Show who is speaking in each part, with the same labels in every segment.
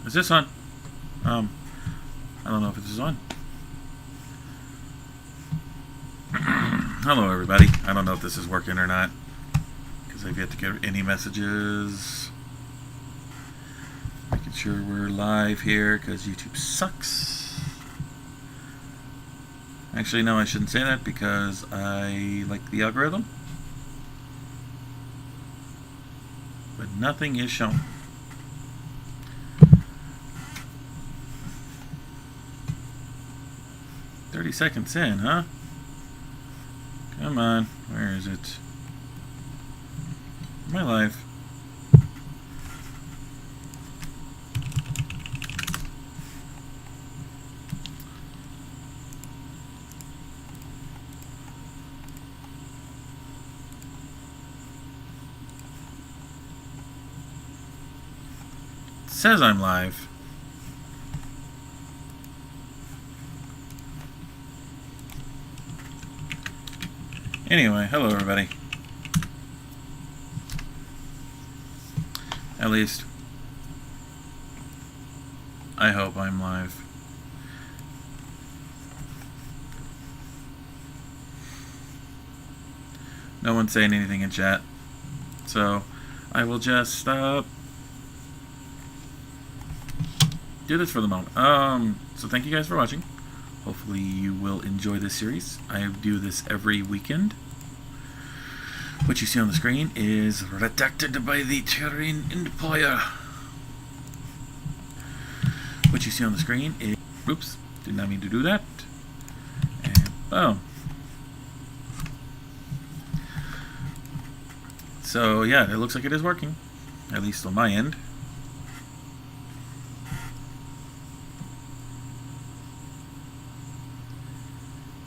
Speaker 1: Is this on? I don't know if this is on. Hello, everybody. I don't know if this is working or not because I've yet to get any messages. Making sure we're live here because YouTube sucks. Actually, no, I shouldn't say that because I like the algorithm. But nothing is shown. $30 in, huh? Come on, where is it? My life. It says I'm live. Anyway, hello everybody. At least, I hope I'm live. No one's saying anything in chat, so I will just do this for the moment. So thank you guys for watching. Hopefully you will enjoy this series. I do this every weekend. What you see on the screen is redacted by the Terran Empire. What you see on the screen is... Oops, did not mean to do that. And boom. So yeah, it looks like it is working. At least on my end.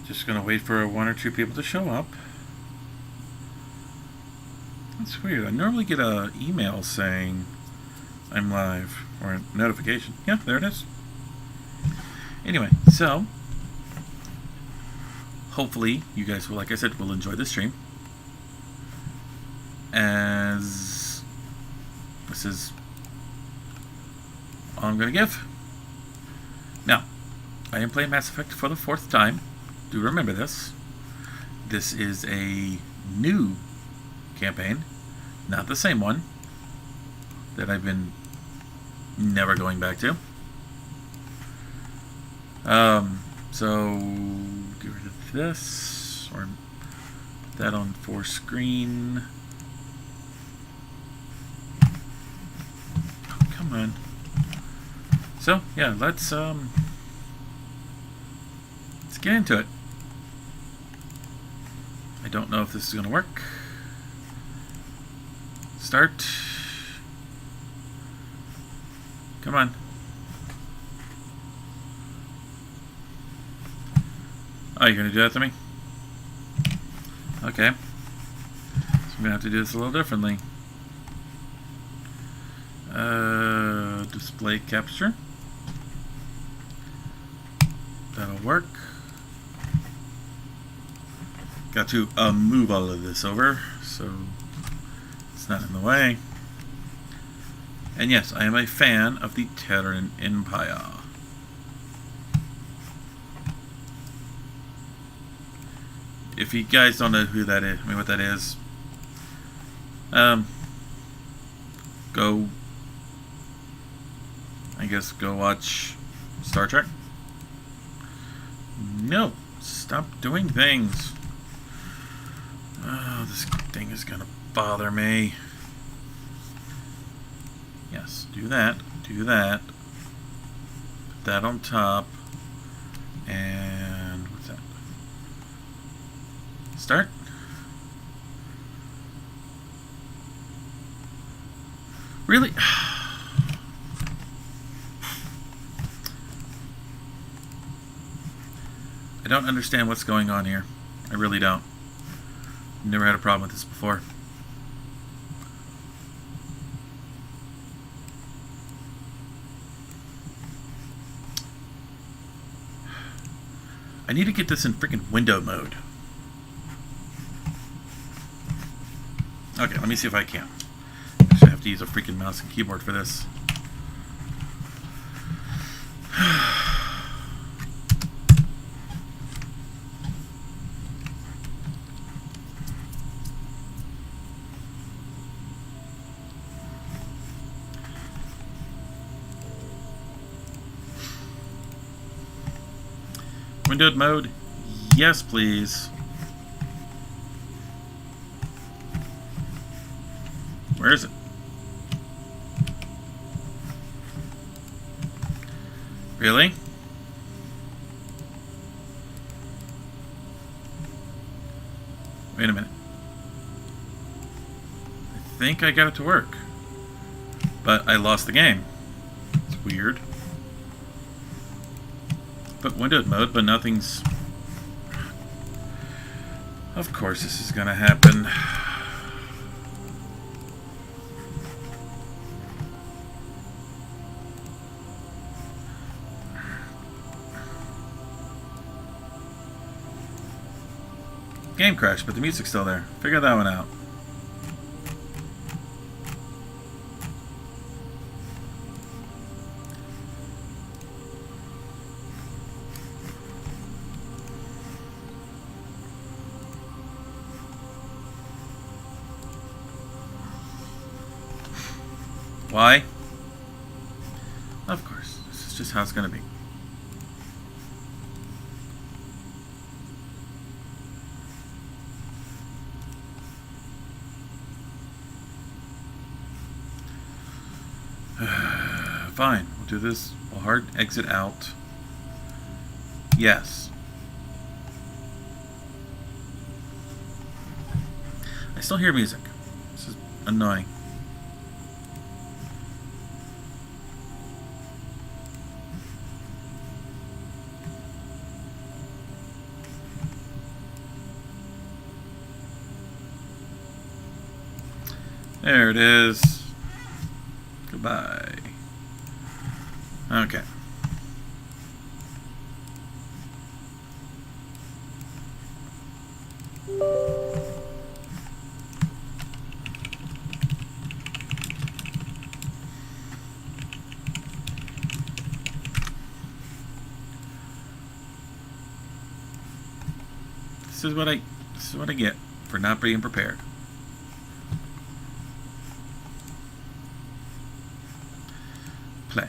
Speaker 1: Just gonna wait for one or two people to show up. That's weird. I normally get an email saying I'm live or a notification. Yeah, there it is. Anyway, so hopefully you guys will, like I said, will enjoy this stream. As this is all I'm gonna give. Now, I am playing Mass Effect for the 4th time. Do remember this. This is a new campaign, not the same one that I've been never going back to. So get rid of this or put that on for screen. Oh, come on. So yeah, let's get into it. I don't know if this is going to work. Start. Come on. Oh, you're going to do that to me? Okay. So I'm going to have to do this a little differently. Display capture. That'll work. Got to move all of this over so it's not in the way. And yes, I am a fan of the Terran Empire. If you guys don't know who that is, I mean what that is, go, I guess, go watch Star Trek. No, stop doing things. Oh, this thing is gonna bother me. Yes, do that, do that. Put that on top. And what's that? Start. Really? I don't understand what's going on here. I really don't. Never had a problem with this before. I need to get this in freaking window mode. Okay, let me see if I can. Actually, I have to use a freaking mouse and keyboard for this. Windowed mode? Yes, please. Where is it? Really? Wait a minute. I think I got it to work. But I lost the game. It's weird. But windowed mode, but nothing's... Of course this is gonna happen. Game crashed, but the music's still there. Figure that one out. Why? Of course. This is just how it's going to be. Fine. We'll do this. We'll hard exit out. Yes. I still hear music. This is annoying. There it is. Goodbye. Okay. This is what I get for not being prepared. Play.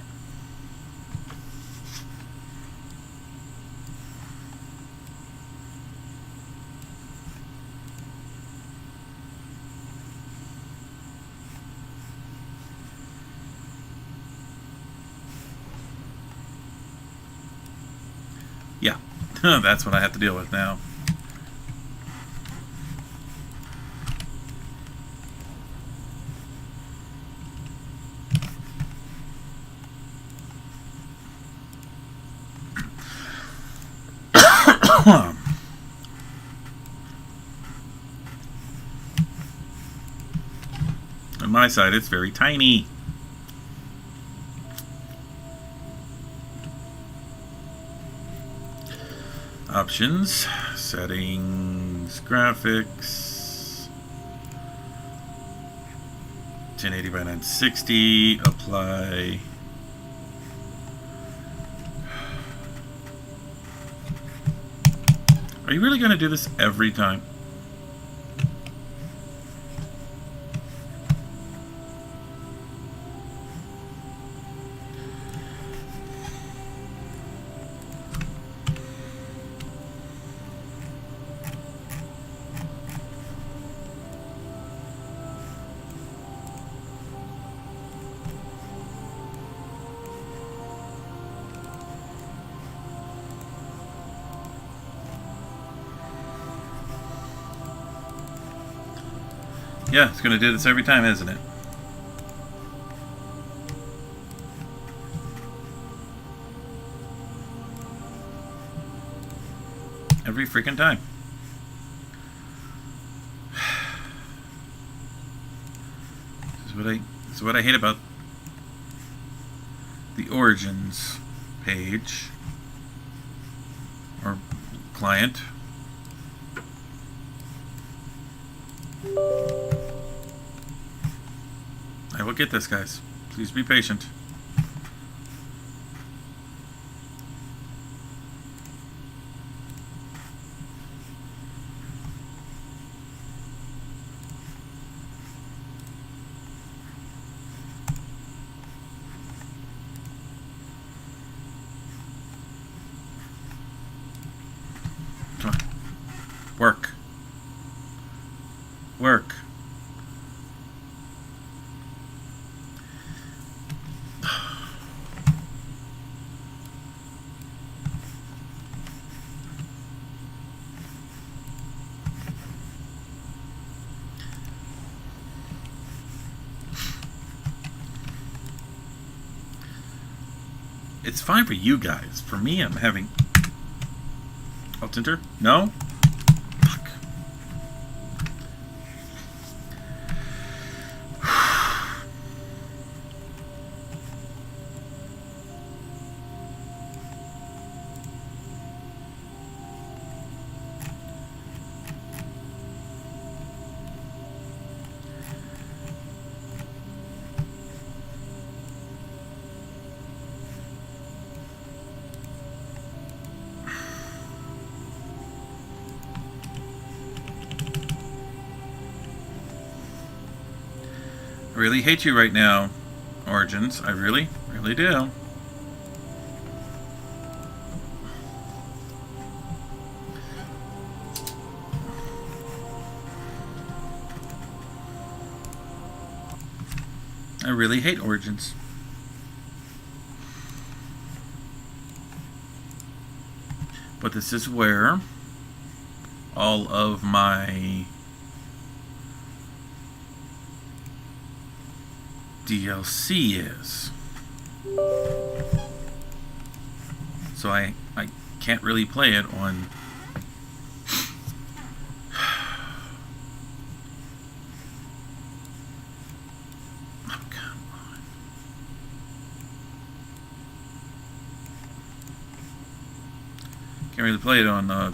Speaker 1: Yeah, that's what I have to deal with now. On my side, it's very tiny. Options, settings, graphics, 1080 by 960, apply. Are you really going to do this every time? Yeah, it's going to do this every time, isn't it? Every freaking time. This is what I hate about the Origins page or client. I will get this, guys. Please be patient. It's fine for you guys. For me, I'm having... Alt enter? No? Fuck. I really hate you right now, Origins. I really, really do. I really hate Origins. But this is where all of my DLC is. So I can't really play it on oh, come on. Can't really play it on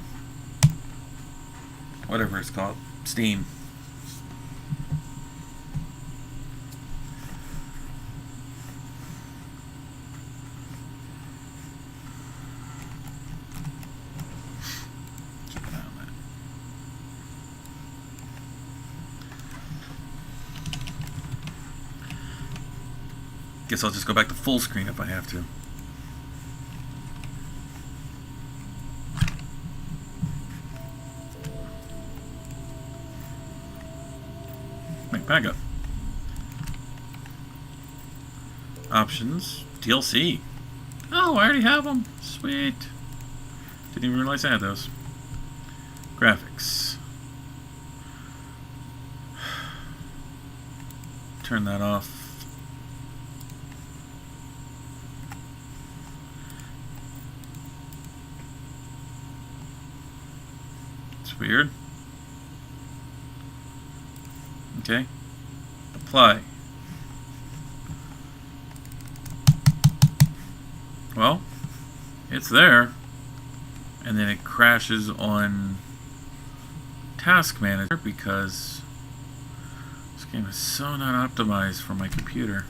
Speaker 1: whatever it's called, Steam. Guess I'll just go back to full screen if I have to. Make back up. Options. DLC. Oh, I already have them. Sweet. Didn't even realize I had those. Graphics. Turn that off. Weird. Okay. Apply. Well, it's there. And then it crashes on Task Manager because this game is so not optimized for my computer.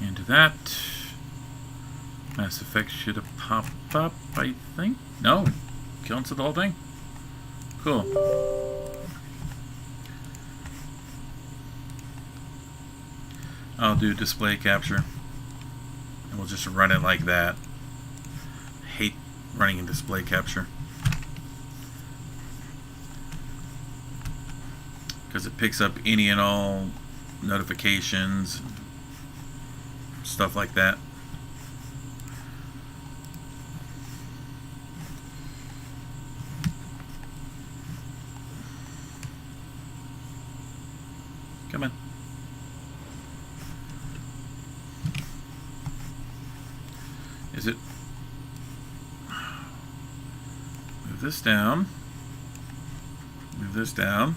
Speaker 1: And that Mass Effect should have popped up, I think. No, cancel the whole thing. Cool. I'll do display capture. And we'll just run it like that. I hate running in display capture. Because it picks up any and all notifications, stuff like that. Come on. Is it? Move this down. Move this down.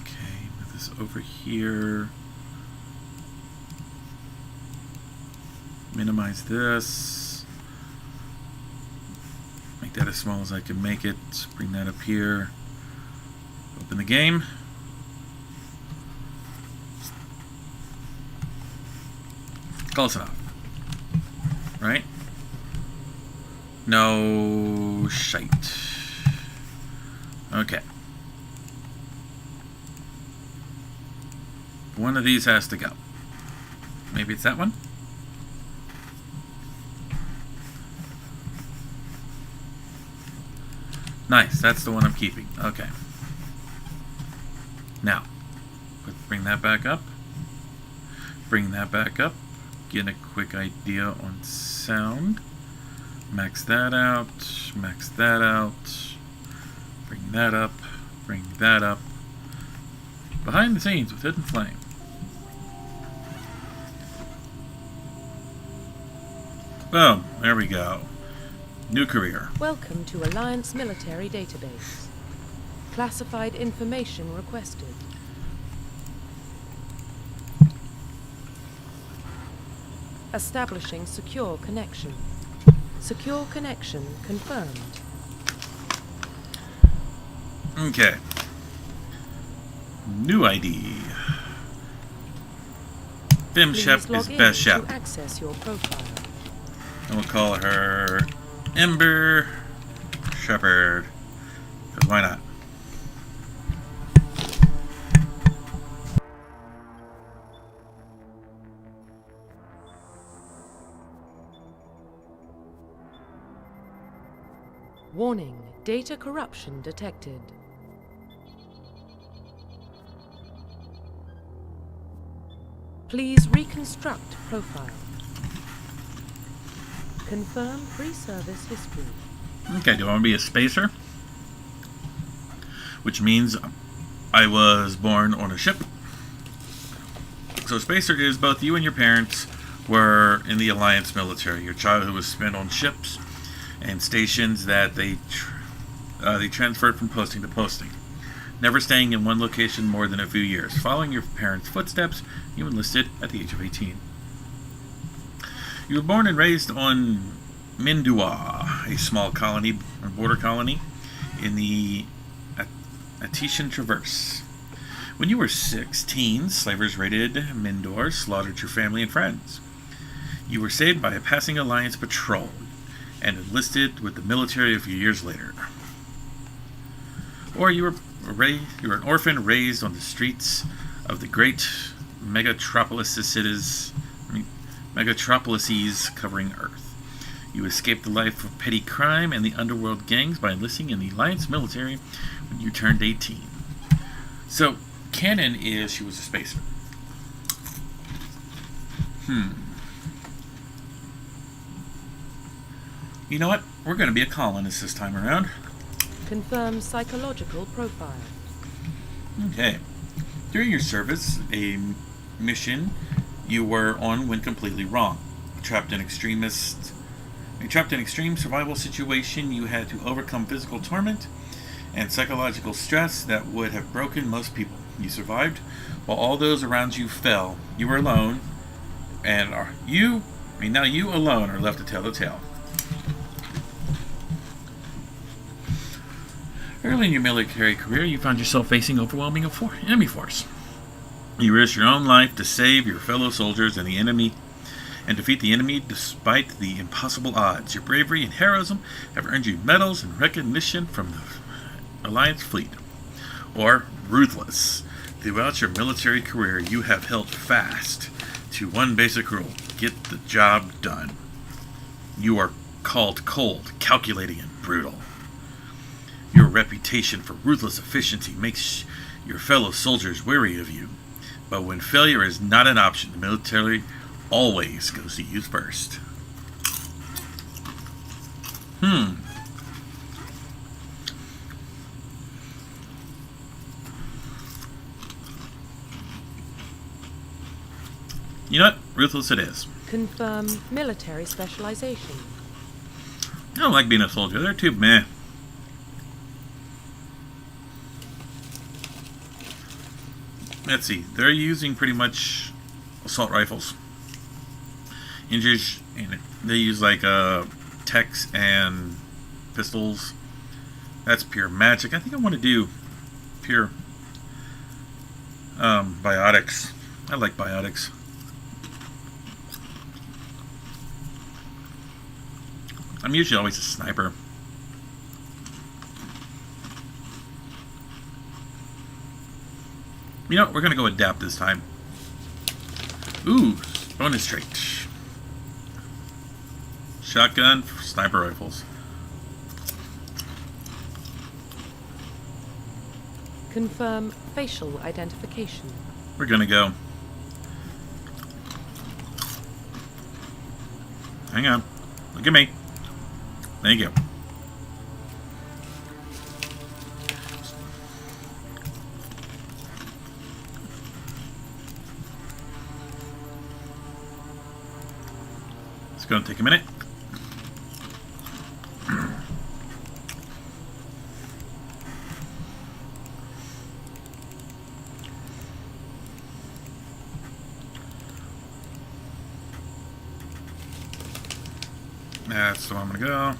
Speaker 1: Okay, move this over here. Minimize this. Make that as small as I can make it. Bring that up here. Open the game. Close enough. Right? No shite. Okay. One of these has to go. Maybe it's that one? Nice, that's the one I'm keeping. Okay. Now, bring that back up. Bring that back up. Get a quick idea on sound. Max that out. Max that out. Bring that up. Bring that up. Behind the scenes with Hidden Flame. Boom. There we go. New career.
Speaker 2: Welcome to Alliance Military Database. Classified information requested. Establishing secure connection. Secure connection confirmed.
Speaker 1: Okay. New ID. FemShep is best Shep.
Speaker 2: To access your profile.
Speaker 1: And we'll call her Ember Shepherd. Because why not?
Speaker 2: Warning, data corruption detected. Please reconstruct profile. Confirm pre-service history.
Speaker 1: Okay, do I want to be a spacer? Which means I was born on a ship. So spacer is both you and your parents were in the Alliance military. Your childhood was spent on ships and stations that they transferred from posting to posting, never staying in one location more than a few years. Following your parents' footsteps, you enlisted at the age of 18. You were born and raised on Mindua, a small colony, or border colony, in the Atetian Traverse. When you were 16, slavers raided Mindor, slaughtered your family and friends. You were saved by a passing Alliance patrol and enlisted with the military a few years later. Or you were an orphan raised on the streets of the great megatropolises covering Earth. You escaped the life of petty crime and the underworld gangs by enlisting in the Alliance military when you turned 18. So, canon is she was a spacer. You know what? We're going to be a colonist this time around.
Speaker 2: Confirm psychological profile.
Speaker 1: Okay. During your service, a mission you were on went completely wrong. Trapped in extreme survival situation, you had to overcome physical torment and psychological stress that would have broken most people. You survived, while all those around you fell. You were alone, and now you alone are left to tell the tale. Early in your military career, you found yourself facing overwhelming enemy force. You risked your own life to save your fellow soldiers and defeat the enemy despite the impossible odds. Your bravery and heroism have earned you medals and recognition from the Alliance fleet. Or ruthless. Throughout your military career, you have held fast to one basic rule: get the job done. You are called cold, calculating, and brutal. Your reputation for ruthless efficiency makes your fellow soldiers wary of you. But when failure is not an option, the military always goes to you first. You know what? Ruthless it is.
Speaker 2: Confirm military specialization.
Speaker 1: I don't like being a soldier. They're too meh. Let's see. They're using pretty much assault rifles. Injures, and they use like techs and pistols. That's pure magic. I think I want to do pure biotics. I like biotics. I'm usually always a sniper. You know, we're going to go adapt this time. Ooh, bonus trait. Shotgun, sniper rifles.
Speaker 2: Confirm facial identification.
Speaker 1: We're going to go. Hang on. Look at me. Thank you. going to take a minute. That's where I'm going to go.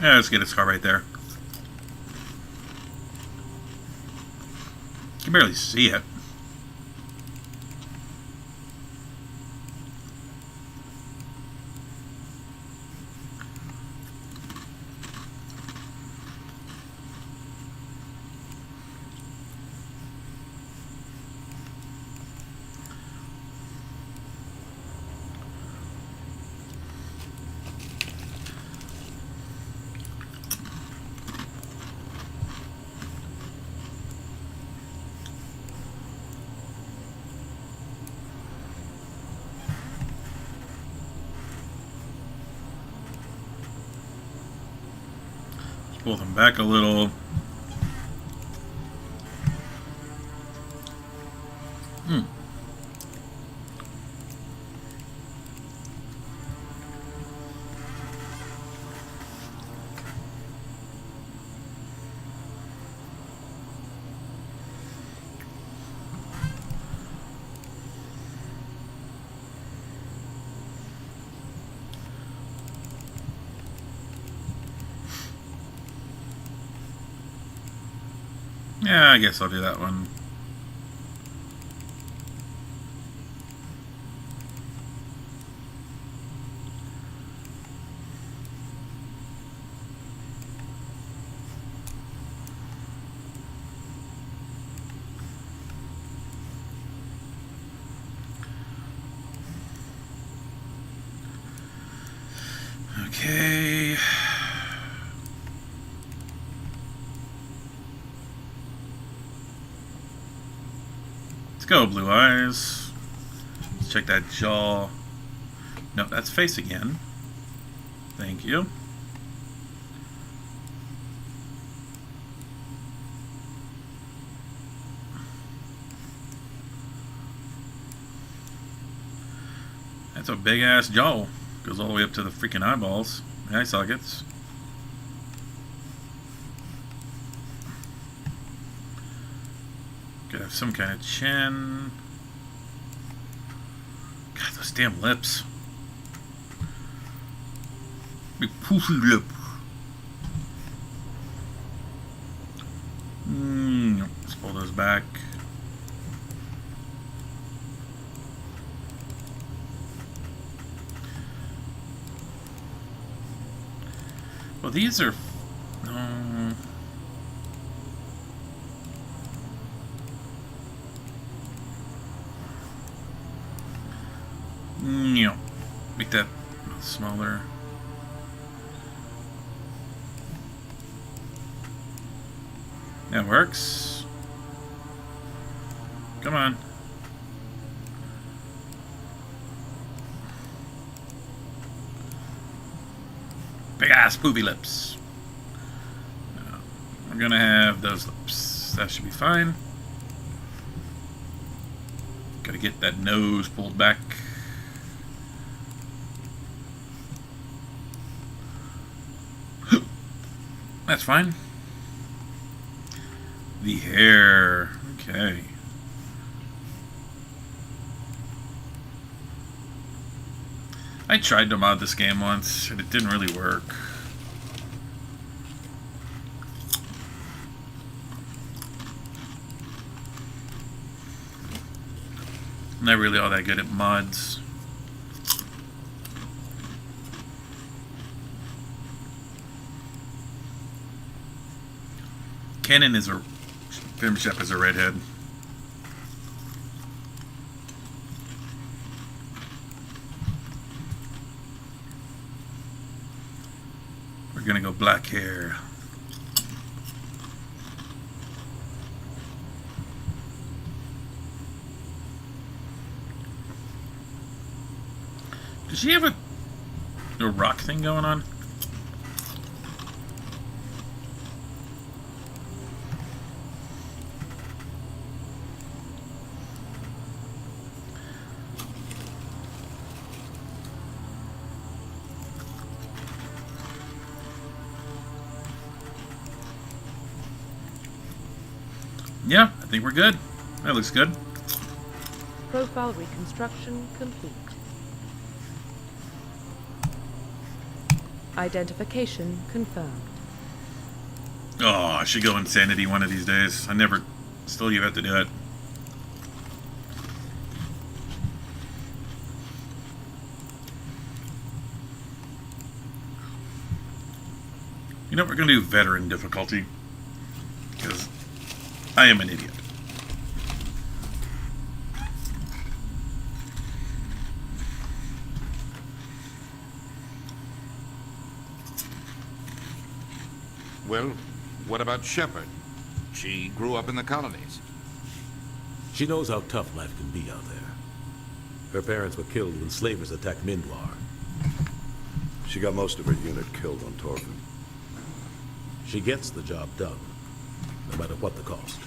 Speaker 1: Yeah, let's get his car right there. You can barely see it. Pull them back a little. Yeah, I guess I'll do that one. Okay. Let's go, Blue Eyes. Let's check that jaw. No, that's face again. Thank you. That's a big ass jaw. Goes all the way up to the freaking eyeballs. Eye sockets. Gotta have some kind of chin. God, those damn lips. Big poofy lip. Let's pull those back. Well, these are... make that smaller. That works. Come on. Big ass poopy lips. No, we're gonna have those lips. That should be fine. Gotta get that nose pulled back. That's fine. The hair. Okay. I tried to mod this game once, and it didn't really work. I'm not really all that good at mods. Canon is a... FemShep is a redhead. We're gonna go black hair. Does she have a rock thing going on? Yeah, I think we're good. That looks good.
Speaker 2: Profile reconstruction complete. Identification confirmed.
Speaker 1: Oh, I should go insanity one of these days. Still you have to do it. You know, we're going to do veteran difficulty. Because I am an idiot.
Speaker 3: Well, what about Shepard? She grew up in the colonies.
Speaker 4: She knows how tough life can be out there. Her parents were killed when slavers attacked Mindwar.
Speaker 5: She got most of her unit killed on Torfin.
Speaker 4: She gets the job done, no matter what the cost.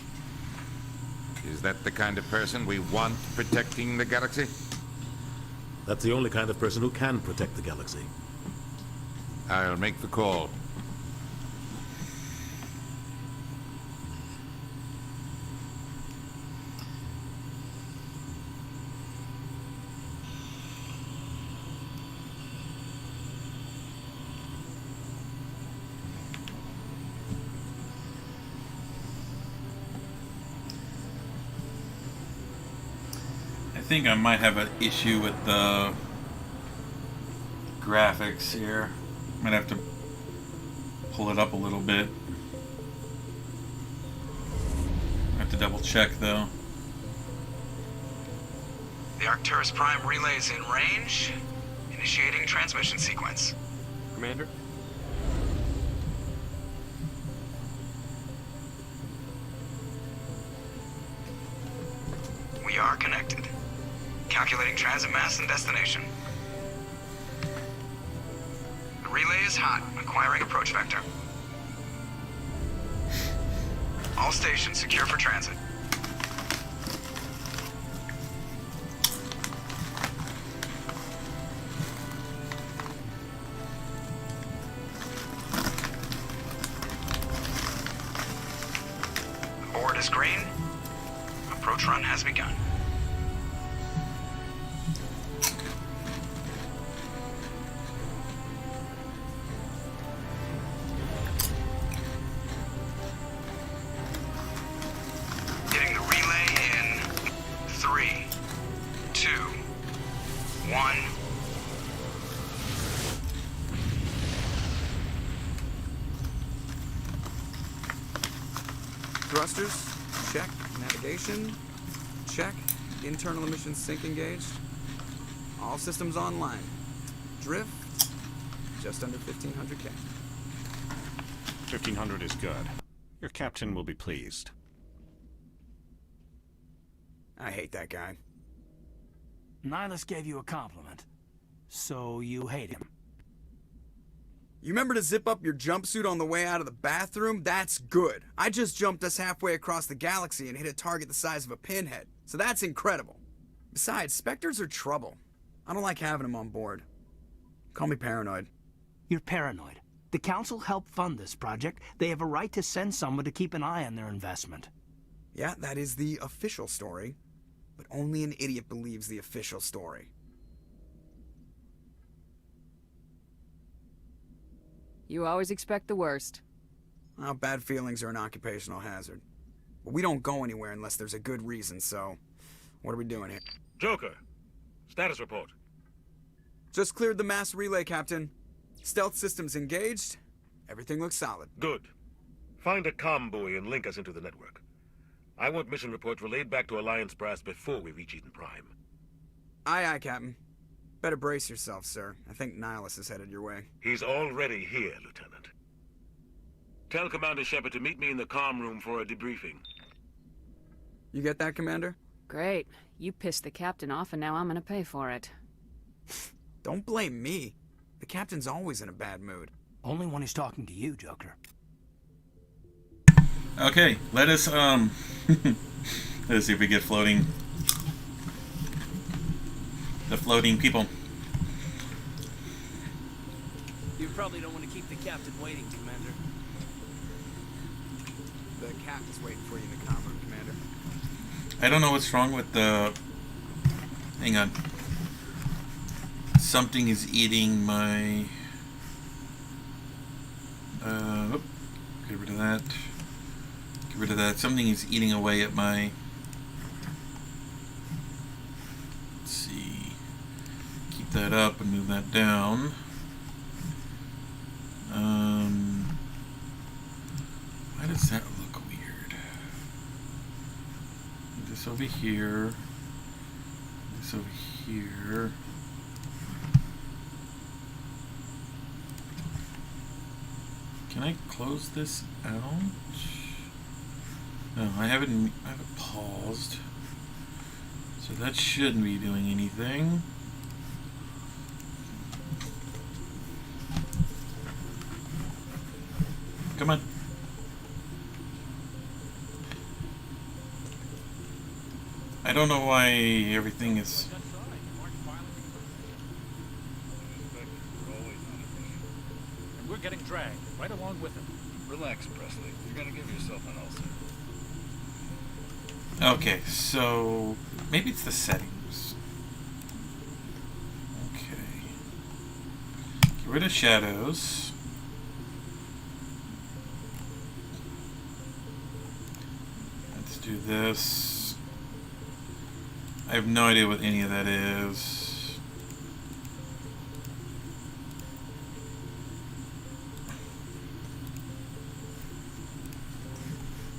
Speaker 3: Is that the kind of person we want protecting the galaxy?
Speaker 4: That's the only kind of person who can protect the galaxy.
Speaker 3: I'll make the call.
Speaker 1: I think I might have an issue with the graphics here. Might have to pull it up a little bit. I have to double check though.
Speaker 6: The Arcturus Prime relay is in range. Initiating transmission sequence.
Speaker 7: Commander?
Speaker 6: We are connected. Calculating transit mass and destination. The relay is hot, acquiring approach vector. All stations secure for transit. The board is green. Approach run has begun. Getting the relay in 3, 2, 1.
Speaker 7: Thrusters, check. Navigation, check. Internal emission sync engaged. All systems online. Drift, just under 1500K.
Speaker 8: 1500 is good. Your captain will be pleased.
Speaker 7: I hate that guy.
Speaker 9: Nihilus gave you a compliment. So you hate him.
Speaker 7: You remember to zip up your jumpsuit on the way out of the bathroom? That's good. I just jumped us halfway across the galaxy and hit a target the size of a pinhead. So that's incredible. Besides, Spectres are trouble. I don't like having them on board. Call me paranoid.
Speaker 9: You're paranoid. The Council helped fund this project. They have a right to send someone to keep an eye on their investment.
Speaker 7: Yeah, that is the official story. But only an idiot believes the official story.
Speaker 10: You always expect the worst.
Speaker 7: Well, bad feelings are an occupational hazard. But we don't go anywhere unless there's a good reason, so... What are we doing here?
Speaker 11: Joker, status report.
Speaker 7: Just cleared the mass relay, Captain. Stealth systems engaged. Everything looks solid.
Speaker 11: Good. Find a comm buoy and link us into the network. I want mission reports relayed back to Alliance brass before we reach Eden Prime.
Speaker 7: Aye, aye, Captain. Better brace yourself, sir. I think Nihilus is headed your way.
Speaker 11: He's already here, Lieutenant. Tell Commander Shepard to meet me in the comm room for a debriefing.
Speaker 7: You get that, Commander?
Speaker 10: Great. You pissed the captain off and now I'm gonna pay for it.
Speaker 7: Don't blame me. The captain's always in a bad mood.
Speaker 9: Only when he's talking to you, Joker.
Speaker 1: Okay, let us let's see if we get floating. The floating people.
Speaker 9: You probably don't want to keep the captain waiting, Commander.
Speaker 7: The captain's waiting for you in the comm room, Commander.
Speaker 1: I don't know what's wrong with the... Hang on. Something is eating my... Get rid of that. Get rid of that. Something is eating away at my... Let's see. Keep that up and move that down. Why does that look weird? This over here. This over here. Can I close this out? No, I have it paused. So that shouldn't be doing anything. Come on. I don't know why everything is...
Speaker 12: And we're getting dragged right along with him.
Speaker 6: Relax, Presley. You're gonna give yourself an ulcer.
Speaker 1: Okay, so maybe it's the settings. Okay. Get rid of shadows. Let's do this. I have no idea what any of that is.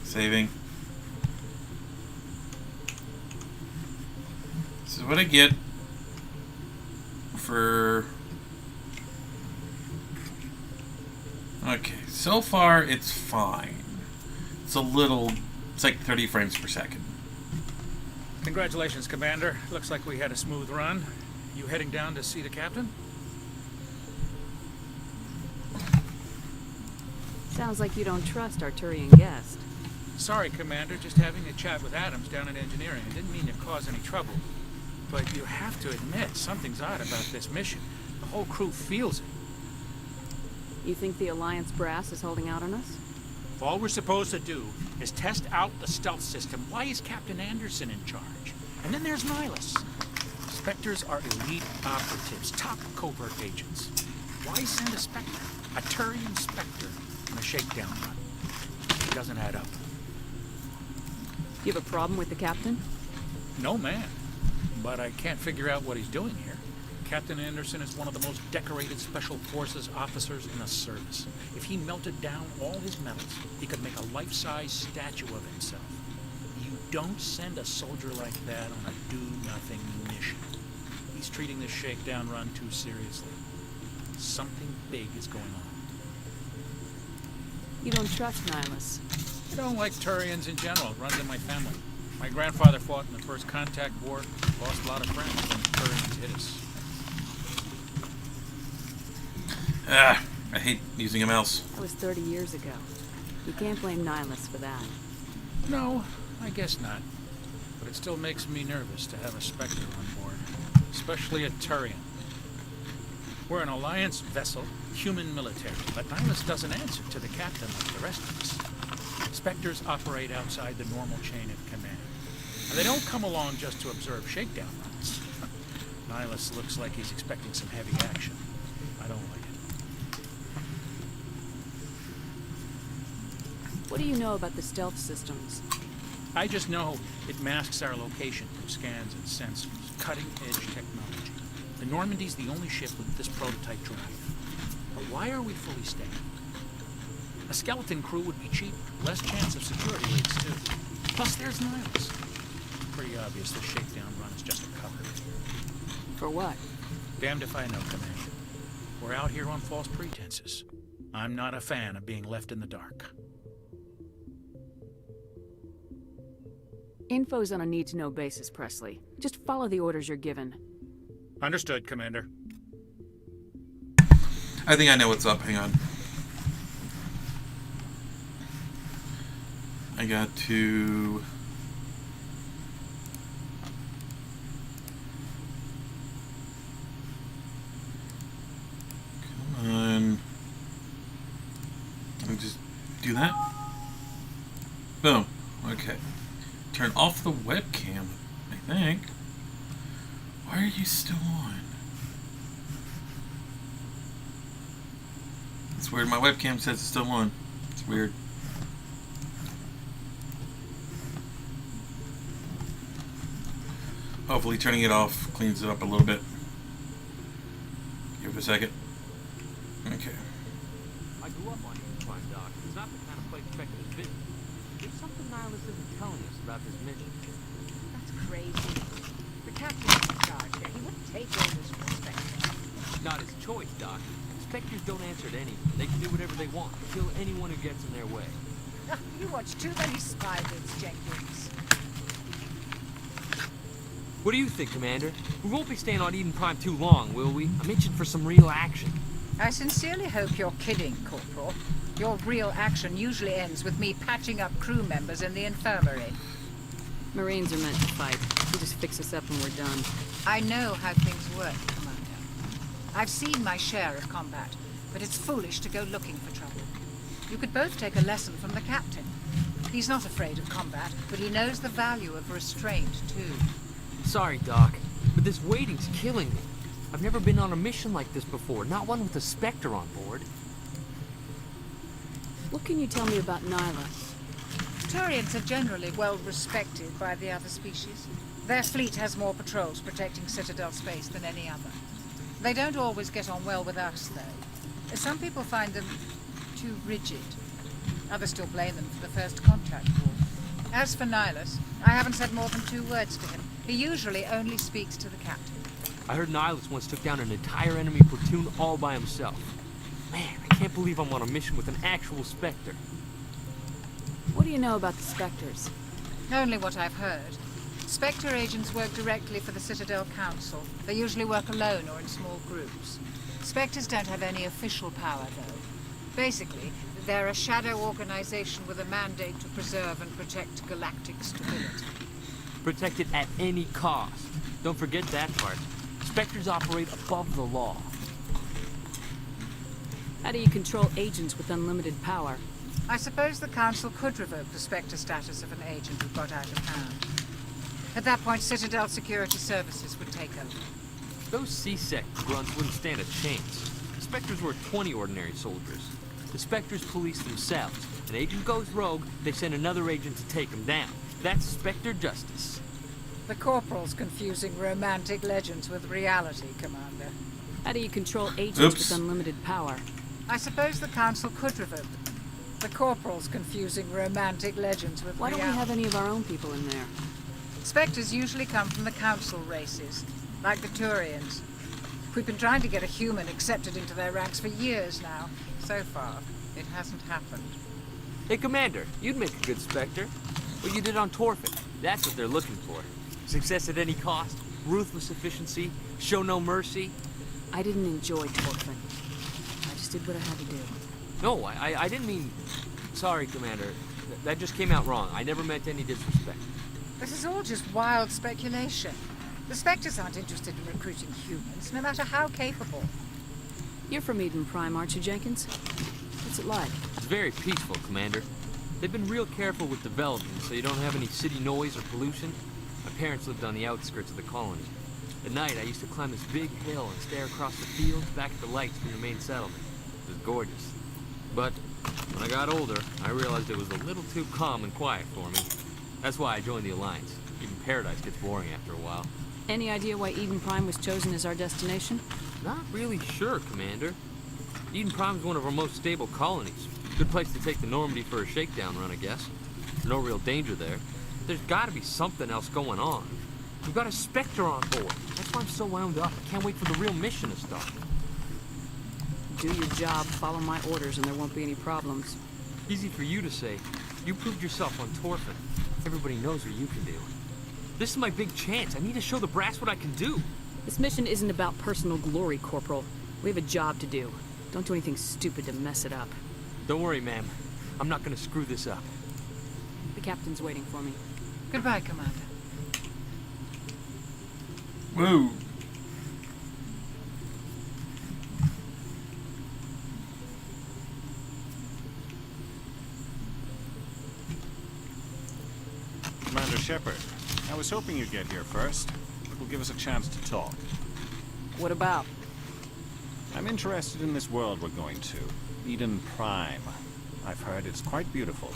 Speaker 1: Saving. This is what I get for... Okay, so far it's fine. It's a little... It's like 30 frames per second.
Speaker 12: Congratulations, Commander. Looks like we had a smooth run. You heading down to see the captain?
Speaker 10: Sounds like you don't trust our Turian guest.
Speaker 12: Sorry, Commander. Just having a chat with Adams down in engineering. I didn't mean to cause any trouble. But you have to admit, something's odd about this mission. The whole crew feels it.
Speaker 10: You think the Alliance brass is holding out on us?
Speaker 12: If all we're supposed to do is test out the stealth system, why is Captain Anderson in charge? And then there's Nihilus. Spectres are elite operatives, top covert agents. Why send a Spectre, a Turian Spectre, on a shakedown run? It doesn't add up.
Speaker 10: You have a problem with the captain?
Speaker 12: No, man. But I can't figure out what he's doing here. Captain Anderson is one of the most decorated Special Forces officers in the service. If he melted down all his medals, he could make a life-size statue of himself. You don't send a soldier like that on a do-nothing mission. He's treating this shakedown run too seriously. Something big is going on.
Speaker 10: You don't trust Nihilus?
Speaker 12: I don't like Turians in general. It runs in my family. My grandfather fought in the First Contact War, lost a lot of friends when the Turians hit us.
Speaker 1: Ah, I hate using a mouse.
Speaker 10: That was 30 years ago. You can't blame Nihilus for that.
Speaker 12: No, I guess not. But it still makes me nervous to have a Spectre on board. Especially a Turian. We're an Alliance vessel, human military, but Nihilus doesn't answer to the captain like the rest of us. Spectres operate outside the normal chain of command. And they don't come along just to observe shakedown runs. Nihilus looks like he's expecting some heavy action. I don't like it.
Speaker 10: What do you know about the stealth systems?
Speaker 12: I just know it masks our location from scans and sensors. Cutting-edge technology. The Normandy's the only ship with this prototype drive. But why are we fully staffed? A skeleton crew would be cheap, less chance of security leaks too. Plus there's Nihilus. Pretty obvious this shakedown run is just a cover.
Speaker 10: For what?
Speaker 12: Damned if I know, Commander. We're out here on false pretenses. I'm not a fan of being left in the dark.
Speaker 10: Info's on a need-to-know basis, Presley. Just follow the orders you're given.
Speaker 12: Understood, Commander.
Speaker 1: I think I know what's up. Hang on. I got to... Come on. Let me just do that. Boom. Okay. Turn off the webcam, I think. Why are you still on? It's weird. My webcam says it's still on. It's weird. Hopefully turning it off cleans it up a little bit. Give it a second. Okay.
Speaker 13: I grew up on Crime, Doc. It's not the kind of place Spectre has been. There's something Nihilus isn't telling us about this mission.
Speaker 14: That's crazy. The captain's in charge here. He wouldn't take orders from Spectre.
Speaker 13: Not his choice, Doc. Spectres don't answer to anyone. They can do whatever they want. Kill anyone who gets in their way.
Speaker 14: You watch too many spiders, Jenkins.
Speaker 13: What do you think, Commander? We won't be staying on Eden Prime too long, will we? I'm itching for some real action.
Speaker 14: I sincerely hope you're kidding, Corporal. Your real action usually ends with me patching up crew members in the infirmary.
Speaker 10: Marines are meant to fight. We just fix us up when we're done.
Speaker 14: I know how things work, Commander. I've seen my share of combat, but it's foolish to go looking for trouble. You could both take a lesson from the captain. He's not afraid of combat, but he knows the value of restraint, too.
Speaker 13: Sorry, Doc, but this waiting's killing me. I've never been on a mission like this before, not one with a Spectre on board.
Speaker 10: What can you tell me about Nyla?
Speaker 14: Turians are generally well respected by the other species. Their fleet has more patrols protecting Citadel space than any other. They don't always get on well with us, though. Some people find them too rigid. Others still blame them for the First Contact War. As for Nihilus, I haven't said more than 2 words to him. He usually only speaks to the captain.
Speaker 13: I heard Nihilus once took down an entire enemy platoon all by himself. Man, I can't believe I'm on a mission with an actual Spectre.
Speaker 10: What do you know about the Spectres?
Speaker 14: Only what I've heard. Spectre agents work directly for the Citadel Council. They usually work alone or in small groups. Spectres don't have any official power, though. Basically, they're a shadow organization with a mandate to preserve and protect galactic stability.
Speaker 13: Protect it at any cost. Don't forget that part. Spectres operate above the law.
Speaker 10: How do you control agents with unlimited power?
Speaker 14: I suppose the Council could revoke the Spectre status of an agent who got out of hand. At that point, Citadel Security Services would take over.
Speaker 13: Those C-Sec grunts wouldn't stand a chance. The Spectres were 20 ordinary soldiers. The Spectres police themselves. An agent goes rogue, they send another agent to take him down. That's Spectre justice.
Speaker 14: The Corporal's confusing romantic legends with reality, Commander.
Speaker 10: How do you control agents with unlimited power?
Speaker 14: I suppose the Council could revoke them. The Corporal's confusing romantic legends with
Speaker 10: Why don't we have any of our own people in there?
Speaker 14: Spectres usually come from the Council races, like the Turians. We've been trying to get a human accepted into their ranks for years now. So far, it hasn't happened.
Speaker 13: Hey, Commander, you'd make a good Spectre. What you did on Torfin, that's what they're looking for. Success at any cost, ruthless efficiency, show no mercy.
Speaker 10: I didn't enjoy Torfin. I just did what I had to do.
Speaker 13: No, I didn't mean... Sorry, Commander. That just came out wrong. I never meant any disrespect.
Speaker 14: This is all just wild speculation. The Spectres aren't interested in recruiting humans, no matter how capable.
Speaker 10: You're from Eden Prime, aren't you, Jenkins? What's it like?
Speaker 13: It's very peaceful, Commander. They've been real careful with development, so you don't have any city noise or pollution. My parents lived on the outskirts of the colony. At night, I used to climb this big hill and stare across the fields back at the lights from the main settlement. It was gorgeous. But when I got older, I realized it was a little too calm and quiet for me. That's why I joined the Alliance. Even Paradise gets boring after a while.
Speaker 10: Any idea why Eden Prime was chosen as our destination?
Speaker 13: Not really sure, Commander. Eden Prime is one of our most stable colonies. Good place to take the Normandy for a shakedown run, I guess. No real danger there. There's gotta be something else going on. We've got a Spectre on board. That's why I'm so wound up. I can't wait for the real mission to start.
Speaker 10: Do your job, follow my orders, and there won't be any problems.
Speaker 13: Easy for you to say. You proved yourself on Torfin. Everybody knows what you can do. This is my big chance. I need to show the brass what I can do.
Speaker 10: This mission isn't about personal glory, Corporal. We have a job to do. Don't do anything stupid to mess it up.
Speaker 13: Don't worry, ma'am. I'm not gonna screw this up.
Speaker 10: The captain's waiting for me.
Speaker 14: Goodbye, Commander.
Speaker 1: Woo!
Speaker 8: Commander Shepard, I was hoping you'd get here first. It will give us a chance to talk.
Speaker 10: What about?
Speaker 8: I'm interested in this world we're going to. Eden Prime. I've heard it's quite beautiful.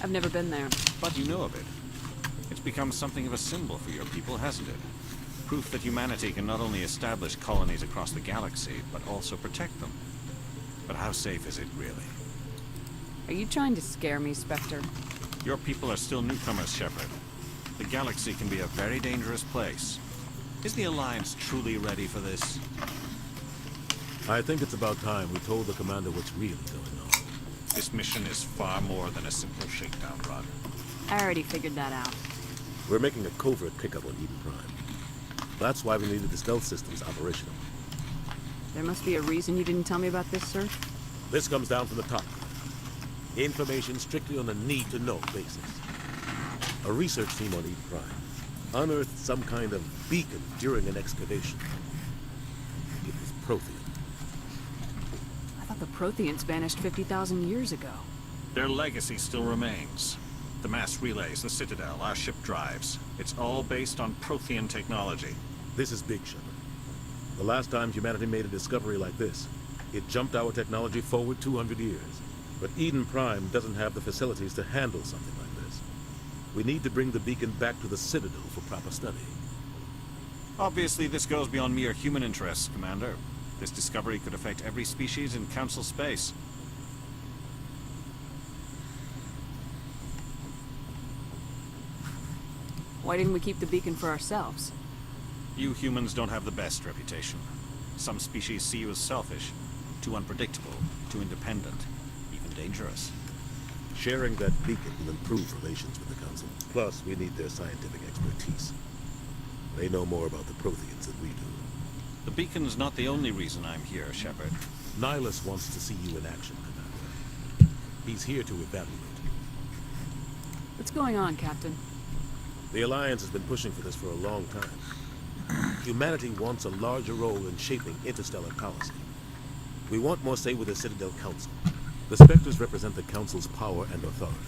Speaker 10: I've never been there.
Speaker 8: But you know of it. It's become something of a symbol for your people, hasn't it? Proof that humanity can not only establish colonies across the galaxy, but also protect them. But how safe is it, really?
Speaker 10: Are you trying to scare me, Spectre?
Speaker 8: Your people are still newcomers, Shepard. The galaxy can be a very dangerous place. Is the Alliance truly ready for this?
Speaker 4: I think it's about time we told the commander what's really going on.
Speaker 8: This mission is far more than a simple shakedown run.
Speaker 10: I already figured that out.
Speaker 4: We're making a covert pickup on Eden Prime. That's why we needed the stealth systems operational.
Speaker 10: There must be a reason you didn't tell me about this, sir.
Speaker 4: This comes down from the top. Information strictly on a need-to-know basis. A research team on Eden Prime unearthed some kind of beacon during an excavation. It was Prothean.
Speaker 10: I thought the Protheans vanished 50,000 years ago.
Speaker 8: Their legacy still remains. The mass relays, the Citadel, our ship drives. It's all based on Prothean technology.
Speaker 4: This is big, Shepard. The last time humanity made a discovery like this, it jumped our technology forward 200 years. But Eden Prime doesn't have the facilities to handle something like this. We need to bring the beacon back to the Citadel for proper study.
Speaker 8: Obviously, this goes beyond mere human interests, Commander. This discovery could affect every species in Council space.
Speaker 10: Why didn't we keep the beacon for ourselves?
Speaker 8: You humans don't have the best reputation. Some species see you as selfish, too unpredictable, too independent, even dangerous.
Speaker 4: Sharing that beacon will improve relations with the Council. Plus, we need their scientific expertise. They know more about the Protheans than we do.
Speaker 8: The beacon's not the only reason I'm here, Shepard.
Speaker 4: Nihilus wants to see you in action, Commander. He's here to evaluate you.
Speaker 10: What's going on, Captain?
Speaker 4: The Alliance has been pushing for this for a long time. Humanity wants a larger role in shaping interstellar policy. We want more say with the Citadel Council. The Spectres represent the Council's power and authority.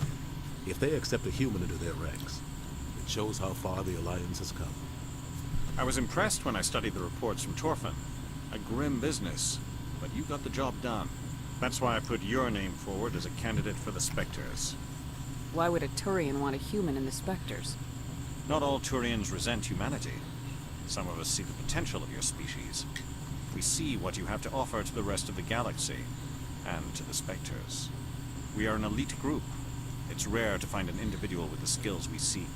Speaker 4: If they accept a human into their ranks, it shows how far the Alliance has come.
Speaker 8: I was impressed when I studied the reports from Torfin. A grim business, but you got the job done. That's why I put your name forward as a candidate for the Spectres.
Speaker 10: Why would a Turian want a human in the Spectres?
Speaker 8: Not all Turians resent humanity. Some of us see the potential of your species. We see what you have to offer to the rest of the galaxy, and to the Spectres. We are an elite group. It's rare to find an individual with the skills we seek.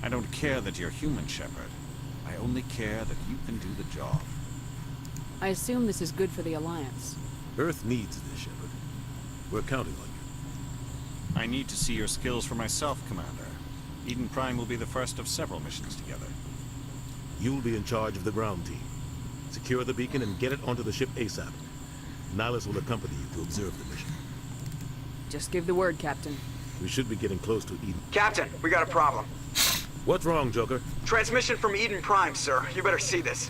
Speaker 8: I don't care that you're human, Shepard. I only care that you can do the job.
Speaker 10: I assume this is good for the Alliance.
Speaker 4: Earth needs this, Shepard. We're counting on you.
Speaker 8: I need to see your skills for myself, Commander. Eden Prime will be the first of several missions together.
Speaker 4: You'll be in charge of the ground team. Secure the beacon and get it onto the ship ASAP. Nihilus will accompany you to observe the mission.
Speaker 10: Just give the word, Captain.
Speaker 4: We should be getting close to Eden.
Speaker 7: Captain, we got a problem.
Speaker 4: What's wrong, Joker?
Speaker 7: Transmission from Eden Prime, sir. You better see this.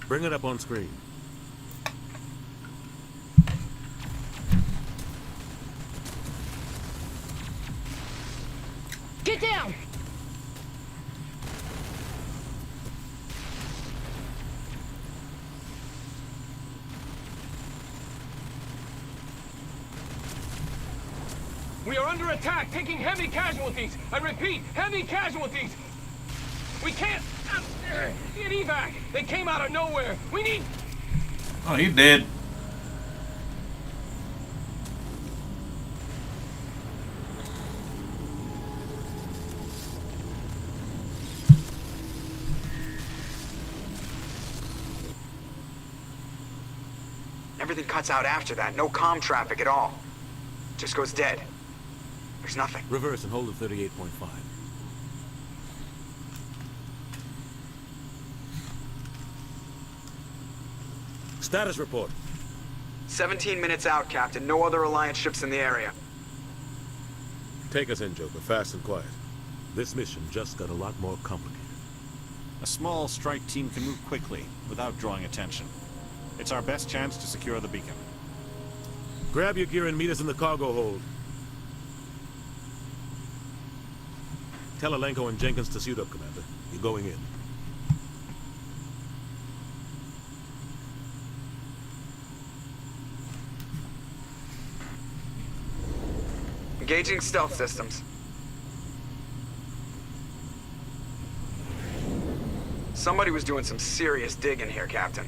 Speaker 4: Bring it up on screen.
Speaker 14: Get down!
Speaker 15: We are under attack, taking heavy casualties. I repeat, heavy casualties. We can't get evac. They came out of nowhere. We need...
Speaker 1: Oh, he did.
Speaker 7: Everything cuts out after that. No comm traffic at all. Just goes dead. There's nothing.
Speaker 4: Reverse and hold at 38.5. Status report.
Speaker 7: 17 minutes out, Captain. No other Alliance ships in the area.
Speaker 4: Take us in, Joker, fast and quiet. This mission just got a lot more complicated.
Speaker 8: A small strike team can move quickly, without drawing attention. It's our best chance to secure the beacon.
Speaker 4: Grab your gear and meet us in the cargo hold. Tell Alenko and Jenkins to suit up, Commander. You're going in.
Speaker 7: Engaging stealth systems. Somebody was doing some serious digging here, Captain.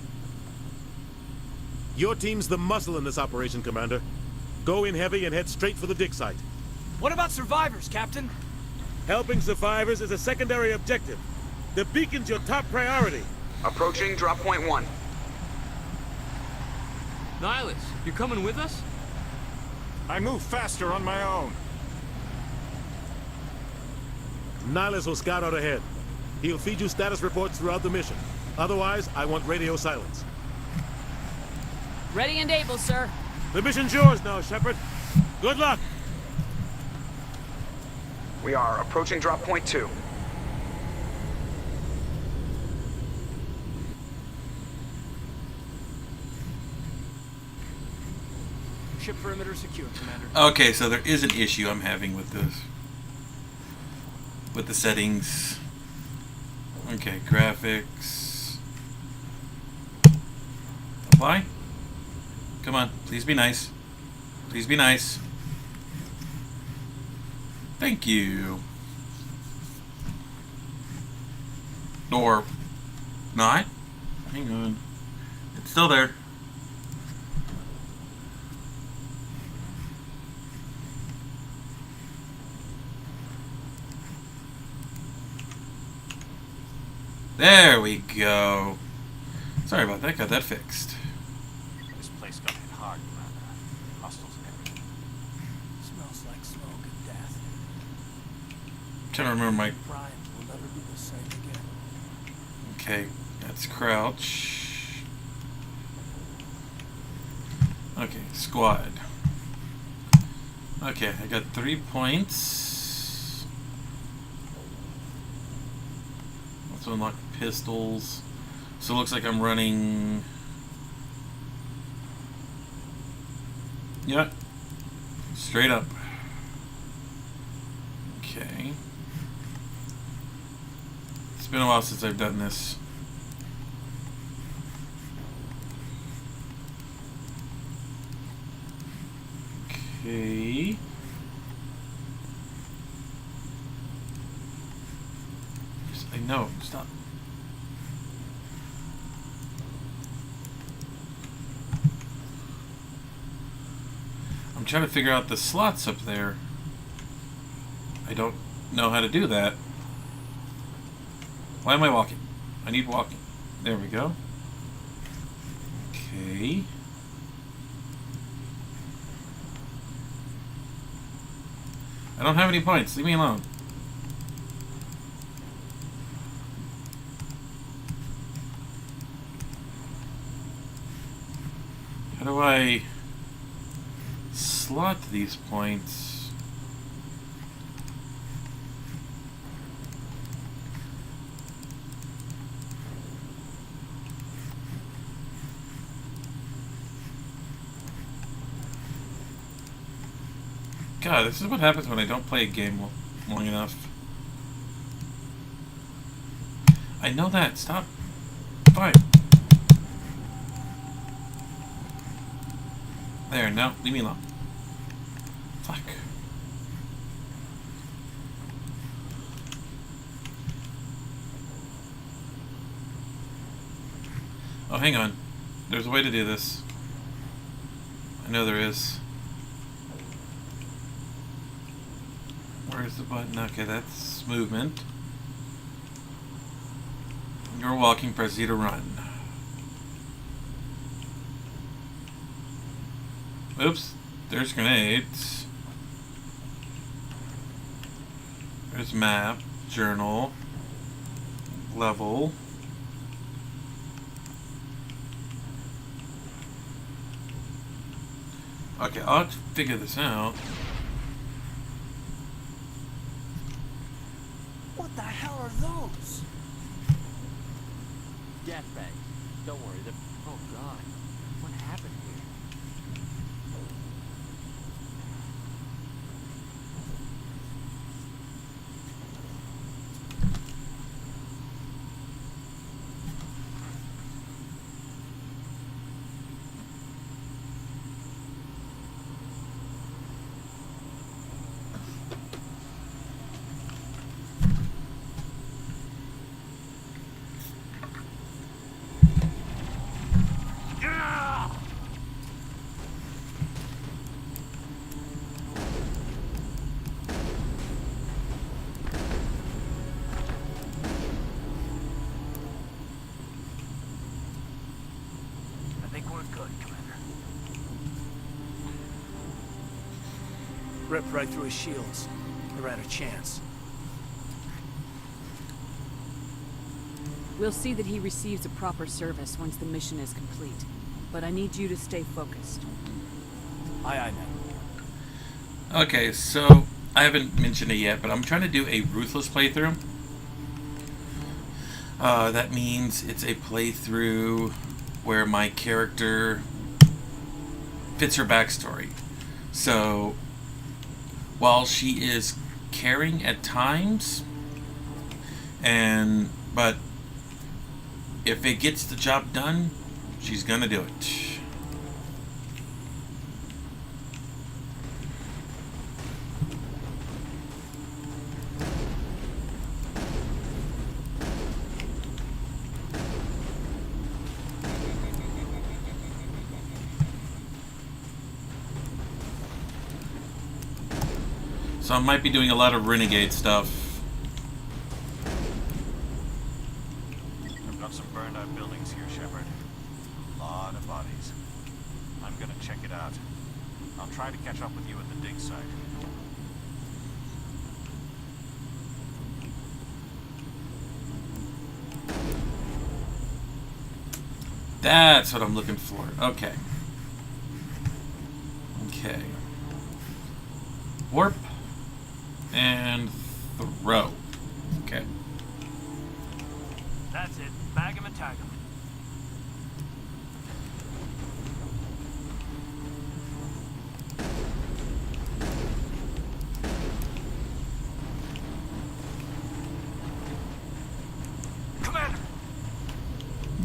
Speaker 4: Your team's the muscle in this operation, Commander. Go in heavy and head straight for the dig site.
Speaker 16: What about survivors, Captain?
Speaker 4: Helping survivors is a secondary objective. The beacon's your top priority.
Speaker 7: Approaching drop point 1.
Speaker 13: Nihilus, you're coming with us?
Speaker 8: I move faster on my own.
Speaker 4: Nihilus will scout out ahead. He'll feed you status reports throughout the mission. Otherwise, I want radio silence.
Speaker 10: Ready and able, sir.
Speaker 4: The mission's yours now, Shepard. Good luck.
Speaker 7: We are approaching drop point 2.
Speaker 16: Ship perimeter secure, Commander.
Speaker 1: Okay, so there is an issue I'm having with this. With the settings. Okay, graphics. Apply? Come on, please be nice. Please be nice. Thank you. Or not? Hang on. It's still there. There we go. Sorry about that, got that fixed.
Speaker 8: This place got hit hard, Commander. Hostiles everywhere.
Speaker 9: Smells like smoke and death.
Speaker 1: Trying to remember my...
Speaker 9: Prime will never be the same again.
Speaker 1: Okay, that's crouch. Okay, squad. Okay, I got 3 points. Let's unlock pistols. So it looks like I'm running... Yeah. Straight up. Okay. It's been a while since I've done this. Okay. I know, stop. I'm trying to figure out the slots up there. I don't know how to do that. Why am I walking? I need walking. There we go. Okay. I don't have any points. Leave me alone. How do I slot these points? God, this is what happens when I don't play a game long enough. I know that. Stop. Fine. There, no, leave me alone. Fuck. Oh, hang on. There's a way to do this. I know there is. Where's the button? Okay, that's movement. You're walking, press Z to run. Oops. There's grenades. There's map. Journal. Level. Okay, I'll have to figure this out.
Speaker 9: What the hell are those?
Speaker 13: Gas bag. Don't worry. Oh God. What happened here?
Speaker 9: I think we're good, Commander. Ripped right through his shields. Never had a chance.
Speaker 10: We'll see that he receives a proper service once the mission is complete. But I need you to stay focused.
Speaker 9: Aye, aye, ma'am.
Speaker 1: Okay, so I haven't mentioned it yet, but I'm trying to do a ruthless playthrough. That means it's a playthrough where my character fits her backstory. So while she is caring at times, but if it gets the job done, she's gonna do it. So I might be doing a lot of renegade stuff.
Speaker 8: I've got some burned out buildings here, Shepard. A lot of bodies. I'm gonna check it out. I'll try to catch up with you at the dig site.
Speaker 1: That's what I'm looking for. Okay. Okay. Warp and throw. Okay.
Speaker 9: That's it. Bag him and tag him. Commander!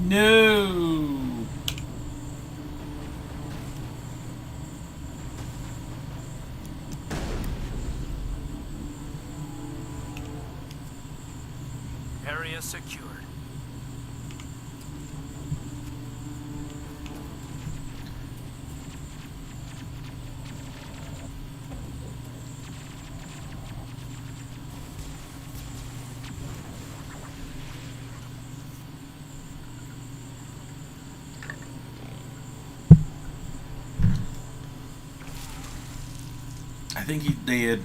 Speaker 1: No.
Speaker 9: Area secured.
Speaker 1: I think he did.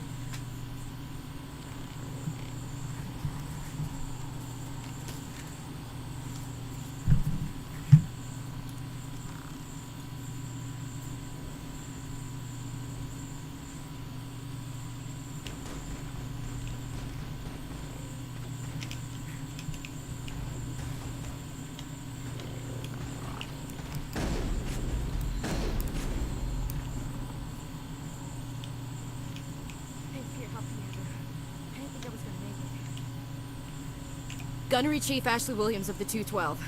Speaker 17: Gunnery Chief Ashley Williams of the 212.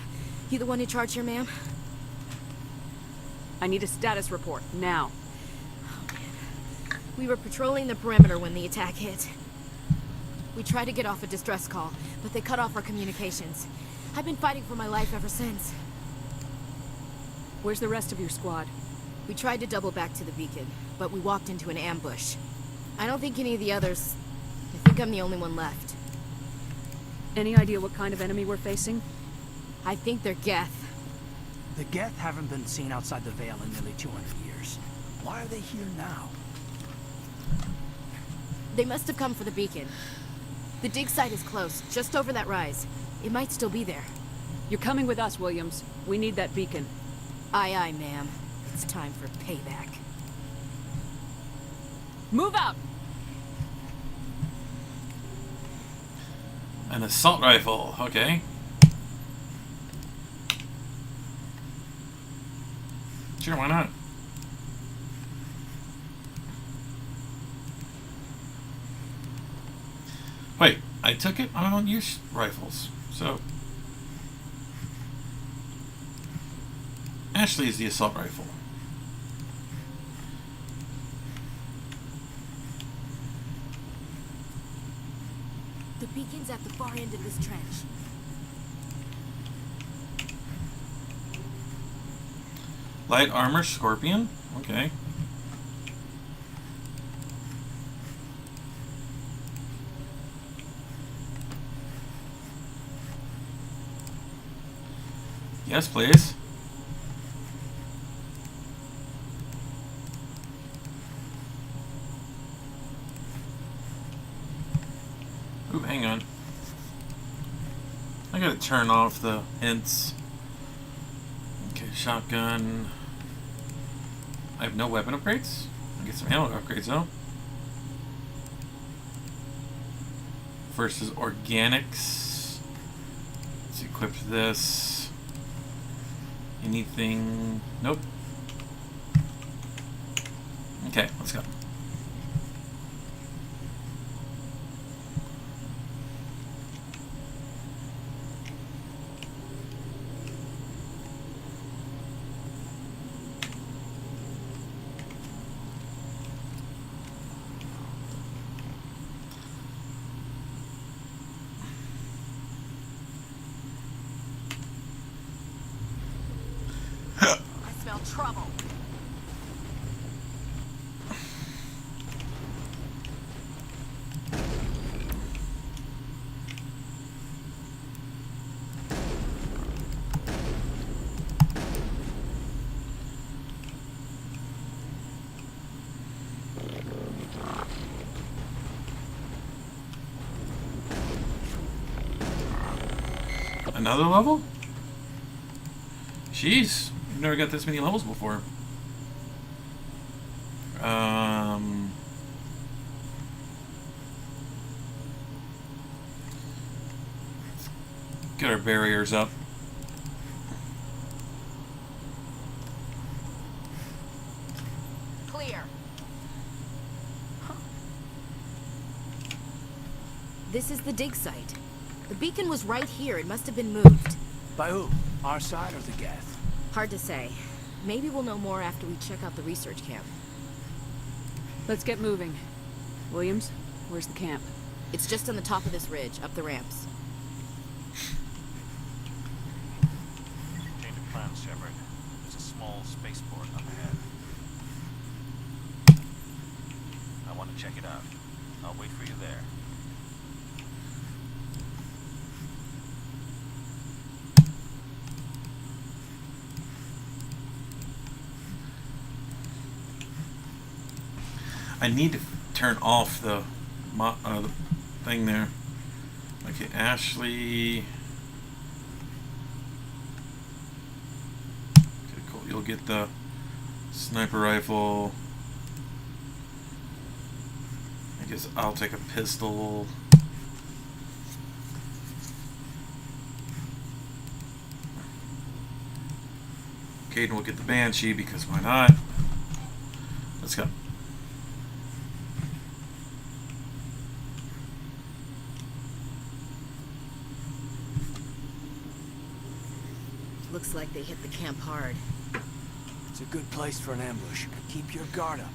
Speaker 17: You the one in charge here, ma'am?
Speaker 10: I need a status report, now.
Speaker 17: We were patrolling the perimeter when the attack hit. We tried to get off a distress call, but they cut off our communications. I've been fighting for my life ever since.
Speaker 10: Where's the rest of your squad?
Speaker 17: We tried to double back to the beacon, but we walked into an ambush. I don't think any of the others... I think I'm the only one left.
Speaker 10: Any idea what kind of enemy we're facing?
Speaker 17: I think they're Geth.
Speaker 9: The Geth haven't been seen outside the Veil in nearly 200 years. What? are they here now?
Speaker 17: They must have come for the beacon. The dig site is close, just over that rise. It might still be there.
Speaker 10: You're coming with us, Williams. We need that beacon.
Speaker 17: Aye, aye, ma'am. It's time for payback.
Speaker 10: Move out!
Speaker 1: An assault rifle, okay. Sure, why not? Wait, I took it? I don't use rifles, so... Ashley is the assault rifle.
Speaker 17: The beacon's at the far end of this trench.
Speaker 1: Light armor, scorpion, okay. Yes, please. Ooh, hang on. I gotta turn off the hints. Okay, shotgun. I have no weapon upgrades. I'll get some ammo upgrades though. First is organics. Let's equip this. Anything? Nope. Okay, let's go.
Speaker 17: I smell trouble.
Speaker 1: Another level? Jeez, I've never got this many levels before. Get our barriers up.
Speaker 17: Clear. This is the dig site. The beacon was right here. It must have been moved.
Speaker 9: By who? Our side or the Geth?
Speaker 17: Hard to say. Maybe we'll know more after we check out the research camp.
Speaker 10: Let's get moving. Williams, where's the camp?
Speaker 17: It's just on the top of this ridge, up the ramps.
Speaker 8: Change of plans, Shepard. There's a small spaceport up ahead. I want to check it out. I'll wait for you there.
Speaker 1: I need to turn off the thing there. Okay, Ashley. Okay, cool. You'll get the sniper rifle. I guess I'll take a pistol. Caden will get the Banshee because why not? Let's go.
Speaker 17: Looks like they hit the camp hard.
Speaker 9: It's a good place for an ambush. Keep your guard up.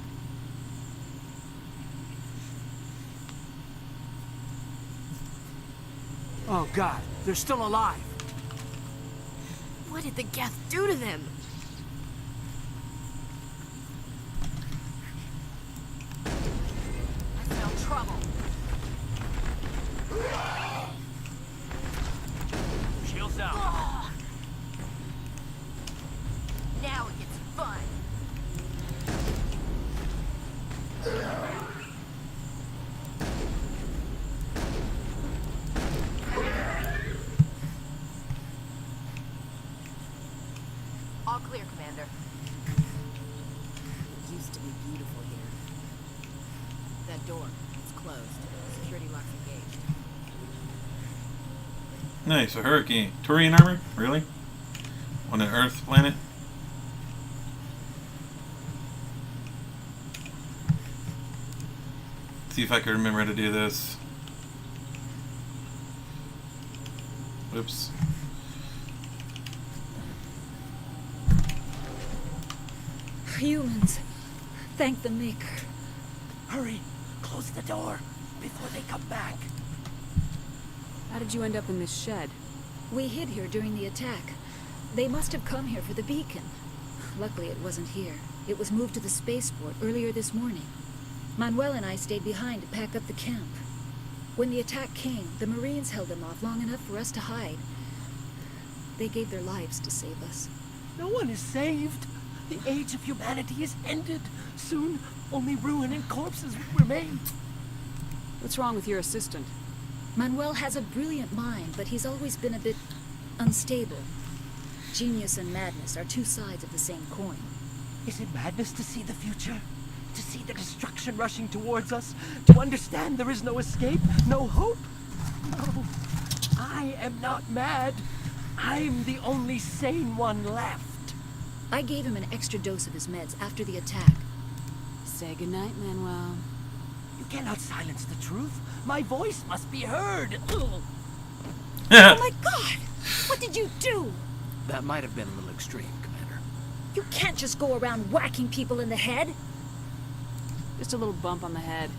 Speaker 9: Oh God, they're still alive.
Speaker 17: What did the Geth do to them? I smell trouble.
Speaker 9: Shields out.
Speaker 17: Now it gets fun. that door. It's closed. Security lock's engaged.
Speaker 1: Nice, a hurricane. Turian armor? Really? On an Earth planet? See if I can remember how to do this. Whoops.
Speaker 18: Humans. Thank the Maker.
Speaker 9: Hurry! Close the door before they come back.
Speaker 10: How did you end up in this shed?
Speaker 18: We hid here during the attack. They must have come here for the beacon. Luckily, it wasn't here. It was moved to the spaceport earlier this morning. Manuel and I stayed behind to pack up the camp. When the attack came, the Marines held them off long enough for us to hide. They gave their lives to save us.
Speaker 9: No one is saved. The age of humanity is ended. Soon, only ruin and corpses will remain.
Speaker 10: What's wrong with your assistant?
Speaker 18: Manuel has a brilliant mind, but he's always been a bit unstable. Genius and madness are two sides of the same coin.
Speaker 9: Is it madness to see the future? To see the destruction rushing towards us? To understand there is no escape? No hope? No. I am not mad. I'm the only sane one left.
Speaker 18: I gave him an extra dose of his meds after the attack.
Speaker 10: Say goodnight, Manuel.
Speaker 9: You cannot silence the truth. My voice must be heard.
Speaker 18: Oh my God! What did you do?
Speaker 16: That might have been a little extreme, Commander.
Speaker 18: You can't just go around whacking people in the head.
Speaker 10: Just a little bump on the head.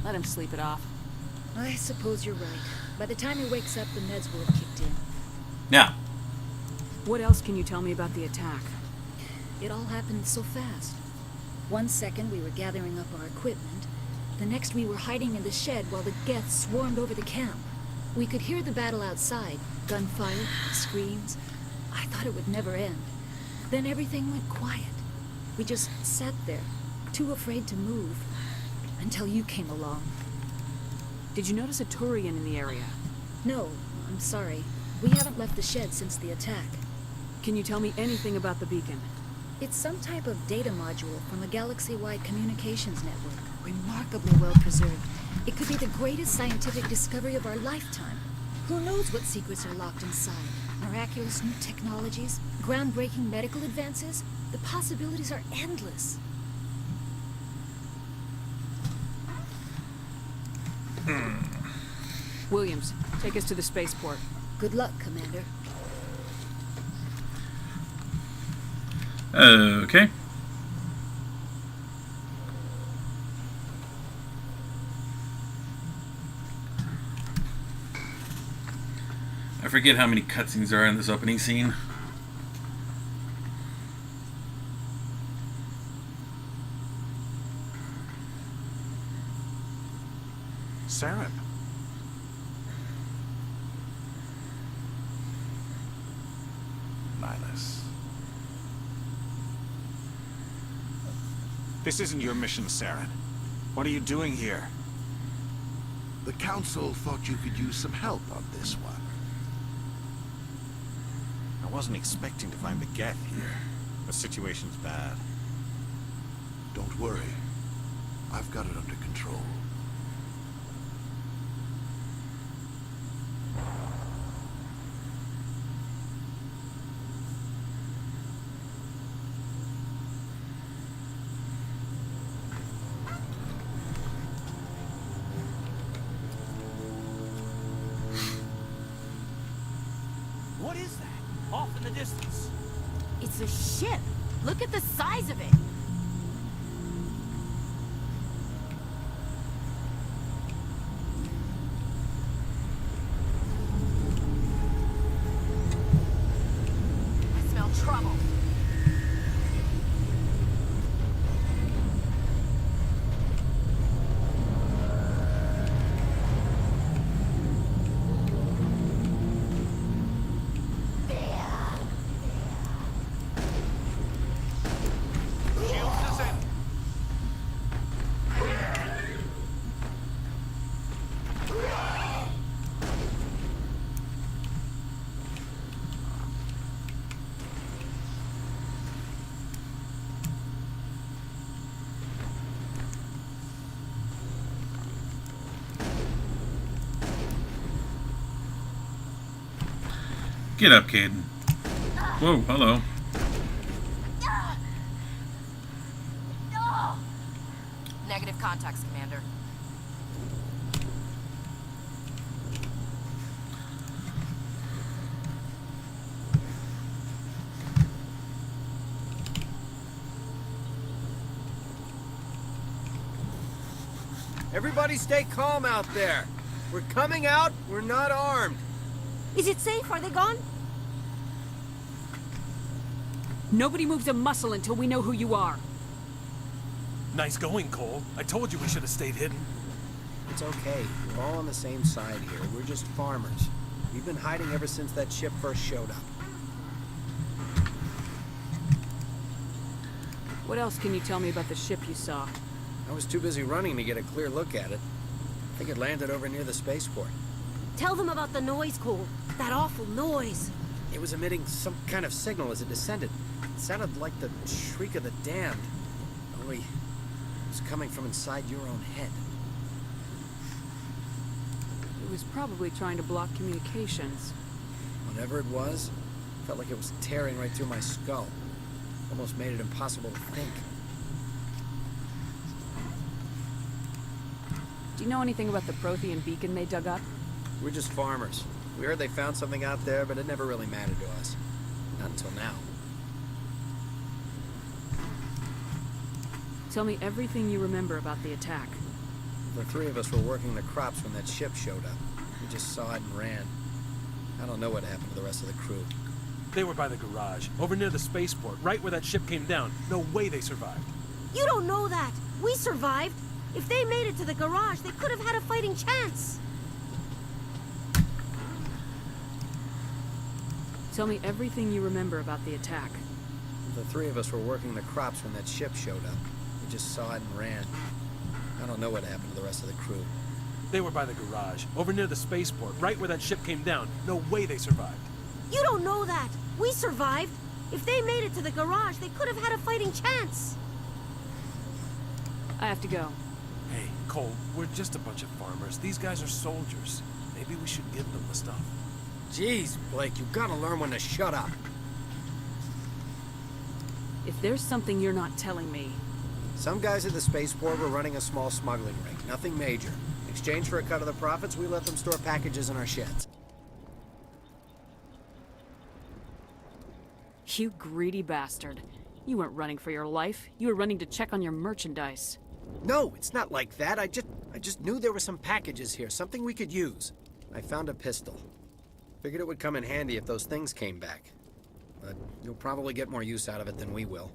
Speaker 10: Let him sleep it off.
Speaker 18: I suppose you're right. By the time he wakes up, the meds will have kicked in.
Speaker 1: Now.
Speaker 10: What else can you tell me about the attack?
Speaker 18: It all happened so fast. 1 second we were gathering up our equipment. The next we were hiding in the shed while the Geth swarmed over the camp. We could hear the battle outside. Gunfire, screams. I thought it would never end. Then everything went quiet. We just sat there, too afraid to move, until you came along.
Speaker 10: Did you notice a Turian in the area?
Speaker 18: No, I'm sorry. We haven't left the shed since the attack.
Speaker 10: Can you tell me anything about the beacon?
Speaker 18: It's some type of data module from a galaxy-wide communications network. Remarkably well preserved. It could be the greatest scientific discovery of our lifetime. Who knows what secrets are locked inside? Miraculous new technologies? Groundbreaking medical advances? The possibilities are endless.
Speaker 10: Williams, take us to the spaceport.
Speaker 18: Good luck, Commander.
Speaker 1: Okay. I forget how many cutscenes there are in this opening scene.
Speaker 3: Saren.
Speaker 5: Nihilus.
Speaker 3: This isn't your mission, Saren. What are you doing here?
Speaker 5: The Council thought you could use some help on this one.
Speaker 3: I wasn't expecting to find the Geth here. The situation's bad.
Speaker 5: Don't worry. I've got it under control.
Speaker 9: What is that? Off in the distance.
Speaker 17: It's a ship. Look at the size of it. I smell trouble.
Speaker 1: Get up, Caden. Whoa, hello.
Speaker 17: Negative contacts, Commander.
Speaker 16: Everybody stay calm out there. We're coming out, we're not armed.
Speaker 17: Is it safe? Are they gone?
Speaker 10: Nobody moves a muscle until we know who you are.
Speaker 19: Nice going, Cole. I told you we should have stayed hidden.
Speaker 16: It's okay. We're all on the same side here. We're just farmers. We've been hiding ever since that ship first showed up.
Speaker 10: What else can you tell me about the ship you saw?
Speaker 16: I was too busy running to get a clear look at it. I think it landed over near the spaceport.
Speaker 17: Tell them about the noise, Cole. That awful noise.
Speaker 16: It was emitting some kind of signal as it descended. It sounded like the shriek of the damned. Only it was coming from inside your own head.
Speaker 10: It was probably trying to block communications.
Speaker 16: Whatever it was, felt like it was tearing right through my skull. Almost made it impossible to think.
Speaker 10: Do you know anything about the Prothean beacon they dug up?
Speaker 16: We're just farmers. We heard they found something out there, but it never really mattered to us. Not until now.
Speaker 10: Tell me everything you remember about the attack.
Speaker 16: The three of us were working the crops when that ship showed up. We just saw it and ran. I don't know what happened to the rest of the crew.
Speaker 19: They were by the garage, over near the spaceport, right where that ship came down. No way they survived.
Speaker 17: You don't know that. We survived. If they made it to the garage, they could have had a fighting chance.
Speaker 10: Tell me everything you remember about the attack.
Speaker 16: The three of us were working the crops when that ship showed up. We just saw it and ran. I don't know what happened to the rest of the crew.
Speaker 19: They were by the garage, over near the spaceport, right where that ship came down. No way they survived.
Speaker 17: You don't know that. We survived. If they made it to the garage, they could have had a fighting chance.
Speaker 10: I have to go.
Speaker 19: Hey, Cole, we're just a bunch of farmers. These guys are soldiers. Maybe we should give them the stuff.
Speaker 16: Jeez, Blake, you gotta learn when to shut up.
Speaker 10: If there's something you're not telling me...
Speaker 16: Some guys at the spaceport were running a small smuggling ring. Nothing major. In exchange for a cut of the profits, we let them store packages in our sheds.
Speaker 10: You greedy bastard. You weren't running for your life. You were running to check on your merchandise.
Speaker 16: No, it's not like that. I just knew there were some packages here, something we could use. I found a pistol. Figured it would come in handy if those things came back. But you'll probably get more use out of it than we will.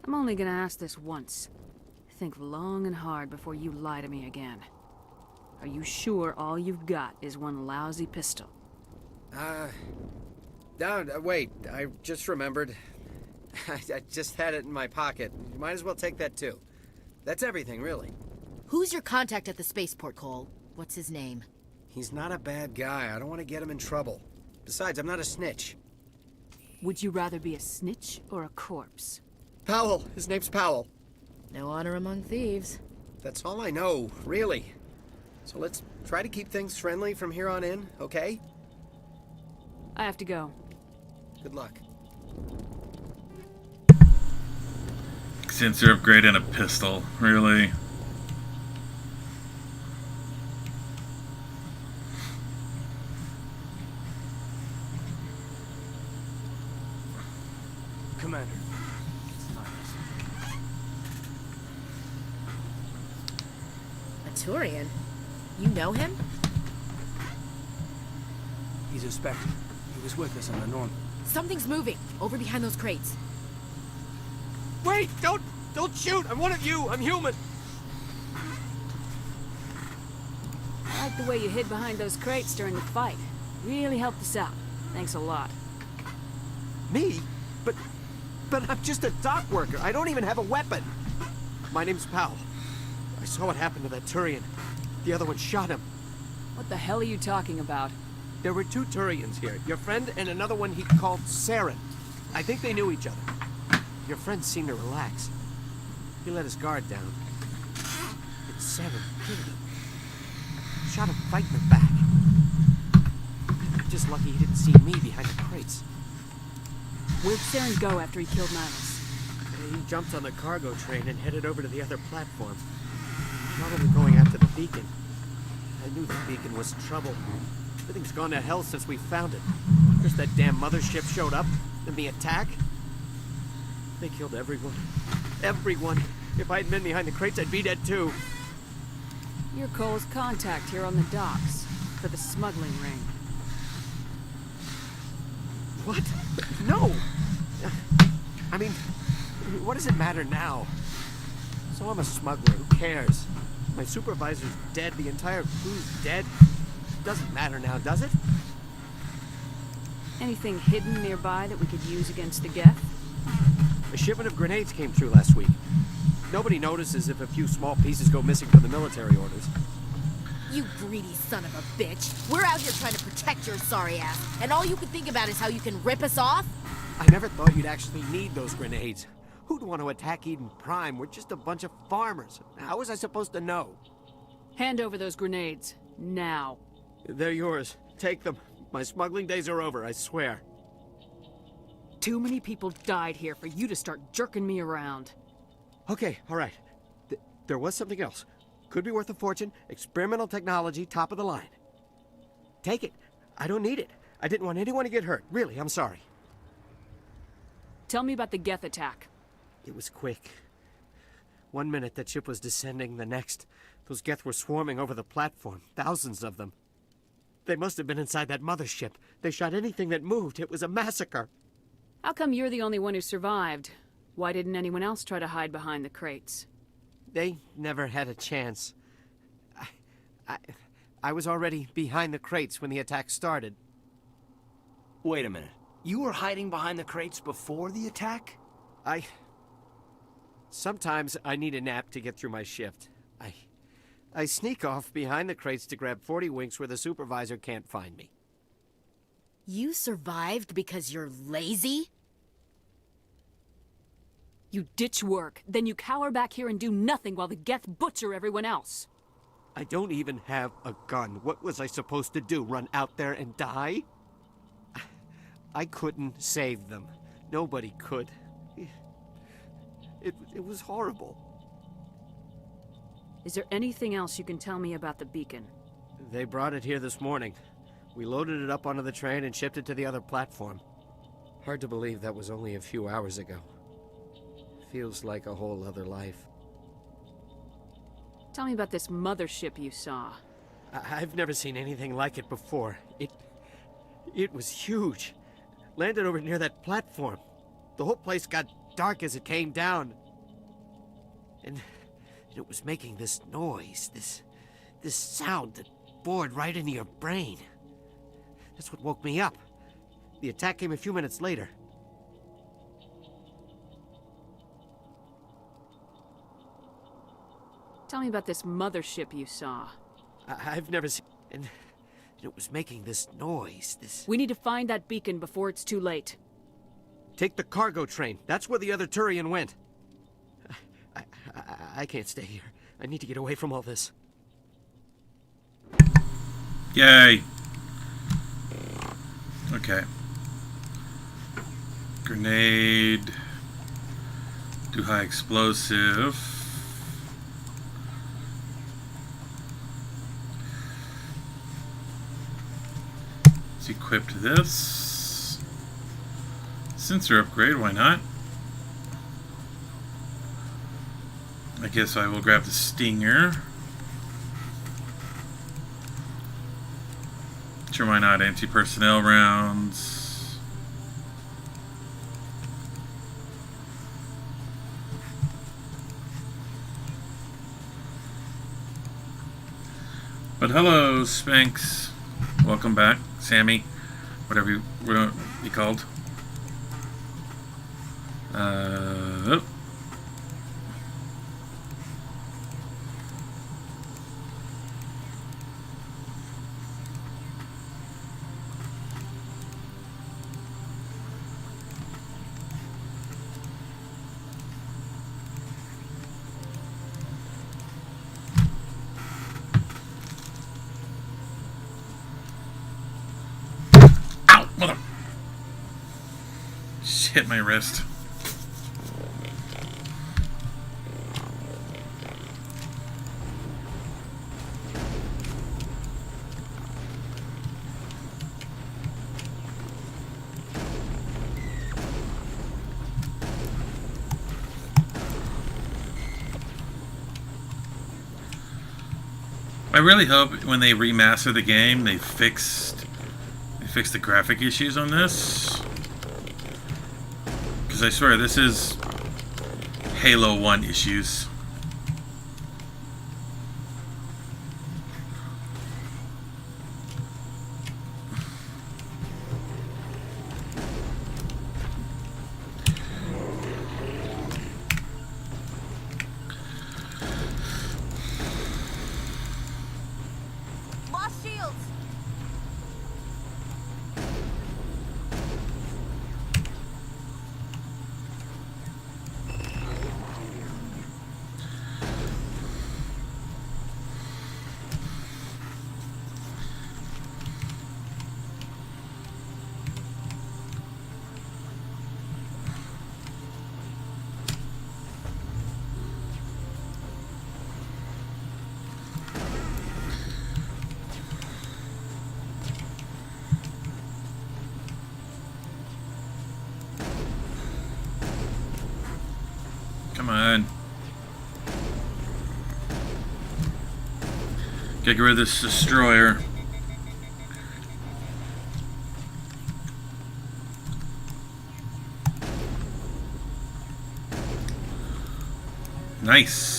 Speaker 10: I'm only gonna ask this once. Think long and hard before you lie to me again. Are you sure all you've got is one lousy pistol?
Speaker 16: No, wait. I just remembered. I just had it in my pocket. You might as well take that too. That's everything, really.
Speaker 17: Who's your contact at the spaceport, Cole? What's his name?
Speaker 16: He's not a bad guy. I don't want to get him in trouble. Besides, I'm not a snitch.
Speaker 10: Would you rather be a snitch or a corpse?
Speaker 16: Powell. His name's Powell.
Speaker 17: No honor among thieves.
Speaker 16: That's all I know, really. So let's try to keep things friendly from here on in, okay?
Speaker 10: I have to go.
Speaker 16: Good luck.
Speaker 1: Sensor upgrade and a pistol, really?
Speaker 16: Commander.
Speaker 17: A Turian? You know him?
Speaker 16: He's a Spectre. He was with us on the Norman.
Speaker 17: Something's moving. Over behind those crates.
Speaker 16: Wait! Don't shoot! I'm one of you! I'm human!
Speaker 10: I like the way you hid behind those crates during the fight. Really helped us out. Thanks a lot.
Speaker 16: Me? But I'm just a dock worker. I don't even have a weapon. My name's Powell. I saw what happened to that Turian. The other one shot him.
Speaker 10: What the hell are you talking about?
Speaker 16: There were two Turians here. Your friend and another one he called Saren. I think they knew each other. Your friend seemed to relax. He let his guard down. But Saren killed him. Shot him right in the back.
Speaker 9: Just lucky he didn't see me behind the crates.
Speaker 10: Where'd Saren go after he killed Nihilus?
Speaker 9: He jumped on the cargo train and headed over to the other platform. Probably going after the beacon. I knew the beacon was trouble. Everything's gone to hell since we found it. First that damn mothership showed up, then the attack. They killed everyone. Everyone. If I'd been behind the crates, I'd be dead too.
Speaker 10: You're Cole's contact here on the docks for the smuggling ring.
Speaker 9: What? No! I mean, what does it matter now? So I'm a smuggler, who cares? My supervisor's dead, the entire crew's dead. Doesn't matter now, does it?
Speaker 10: Anything hidden nearby that we could use against the Geth?
Speaker 9: A shipment of grenades came through last week. Nobody notices if a few small pieces go missing from the military orders.
Speaker 17: You greedy son of a bitch. We're out here trying to protect your sorry ass, and all you can think about is how you can rip us off?
Speaker 9: I never thought you'd actually need those grenades. Who'd want to attack Eden Prime? We're just a bunch of farmers. How was I supposed to know?
Speaker 10: Hand over those grenades. Now.
Speaker 9: They're yours. Take them. My smuggling days are over, I swear.
Speaker 10: Too many people died here for you to start jerking me around.
Speaker 9: Okay, all right. There was something else. Could be worth a fortune. Experimental technology, top of the line. Take it. I don't need it. I didn't want anyone to get hurt. Really, I'm sorry.
Speaker 10: Tell me about the Geth attack.
Speaker 9: It was quick. 1 minute that ship was descending, the next, those Geth were swarming over the platform. Thousands of them. They must have been inside that mothership. They shot anything that moved. It was a massacre.
Speaker 10: How come you're the only one who survived? Why didn't anyone else try to hide behind the crates?
Speaker 9: They never had a chance. I was already behind the crates when the attack started.
Speaker 20: Wait a minute. You were hiding behind the crates before the attack?
Speaker 9: Sometimes I need a nap to get through my shift. I sneak off behind the crates to grab 40 winks where the supervisor can't find me.
Speaker 17: You survived because you're lazy?
Speaker 10: You ditch work, then you cower back here and do nothing while the Geth butcher everyone else.
Speaker 9: I don't even have a gun. What was I supposed to do? Run out there and die? I couldn't save them. Nobody could. It was horrible.
Speaker 10: Is there anything else you can tell me about the beacon?
Speaker 9: They brought it here this morning. We loaded it up onto the train and shipped it to the other platform. Hard to believe that was only a few hours ago. Feels like a whole other life.
Speaker 10: Tell me about this mothership you saw.
Speaker 9: I've never seen anything like it before. It was huge. Landed over near that platform. The whole place got dark as it came down. And it was making this noise, this sound that bored right into your brain. That's what woke me up. The attack came a few minutes later.
Speaker 10: Tell me about this mothership you saw.
Speaker 9: I've never seen... And it was making this noise,
Speaker 10: We need to find that beacon before it's too late.
Speaker 9: Take the cargo train. That's where the other Turian went. I can't stay here. I need to get away from all this.
Speaker 1: Yay. Okay. Grenade. Do high explosive. Let's equip this. Sensor upgrade, why not? I guess I will grab the Stinger. Sure, why not? Anti-personnel rounds. But hello, Spanx. Welcome back, Sammy. Whatever you were going to be called. Oh. just hit my wrist. I really hope when they remaster the game, they fix the graphic issues on this. Because I swear, this is Halo 1 issues.
Speaker 17: Lost shields!
Speaker 1: Come on. Get rid of this destroyer. Nice.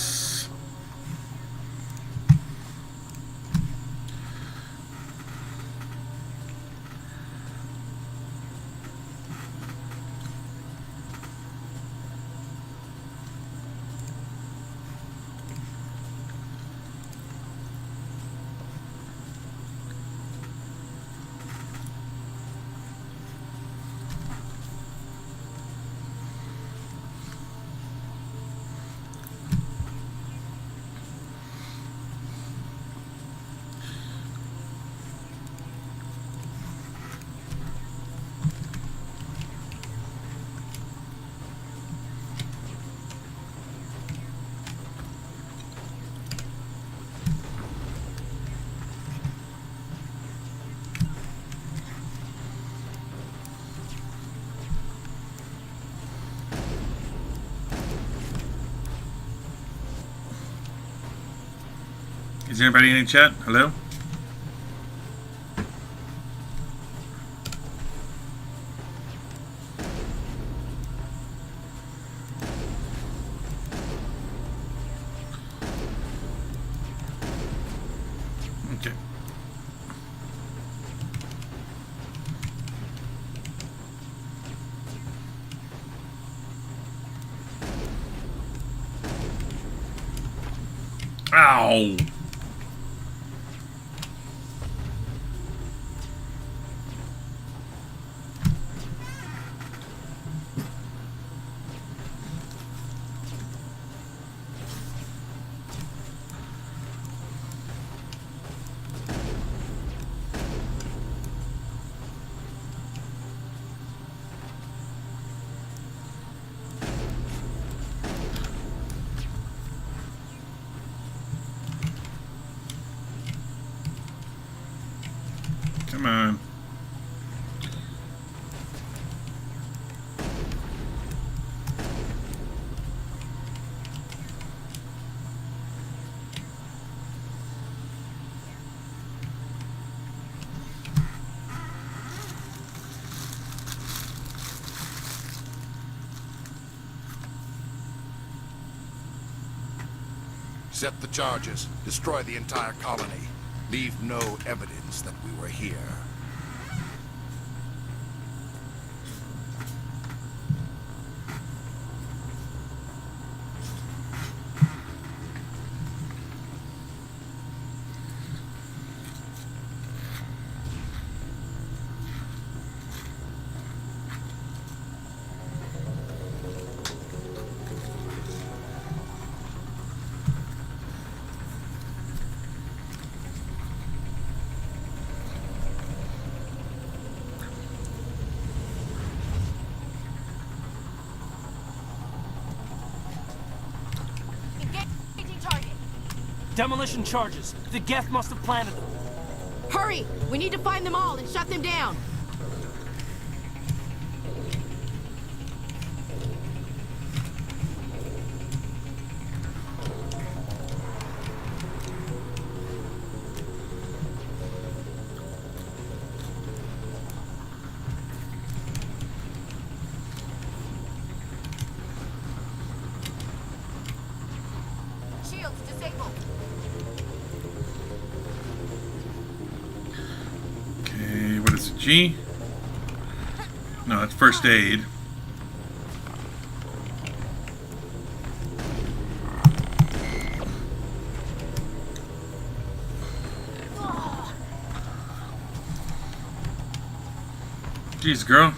Speaker 1: Is there anybody in the chat? Hello? Okay. Ow! Come on.
Speaker 5: Set the charges. Destroy the entire colony. Leave no evidence that we were here.
Speaker 20: Demolition charges. The Geth must have planted them.
Speaker 17: Hurry! We need to find them all and shut them down. Shields disabled.
Speaker 1: Okay, what is it? G? No, it's first aid. Jeez, girl.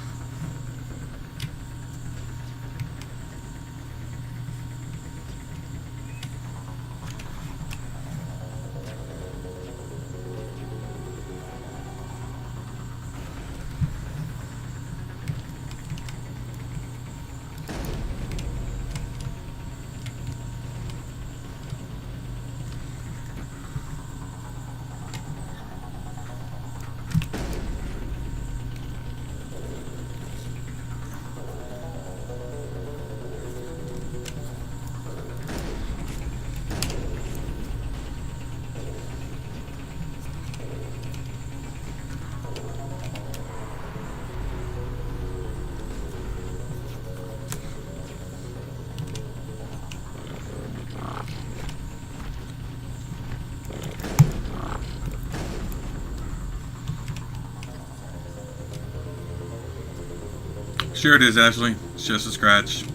Speaker 1: Sure it is, Ashley. It's just a scratch.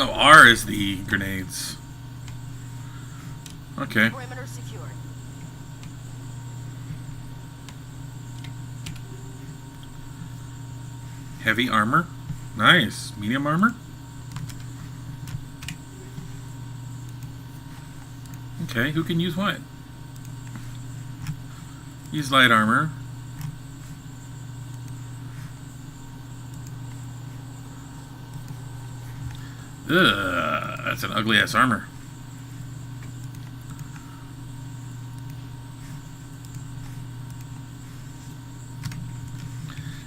Speaker 1: Oh, R is the grenades. Okay.
Speaker 17: Perimeter secured.
Speaker 1: Heavy armor. Nice. Medium armor. Okay, who can use what? Use light armor. Ugh, that's an ugly ass armor.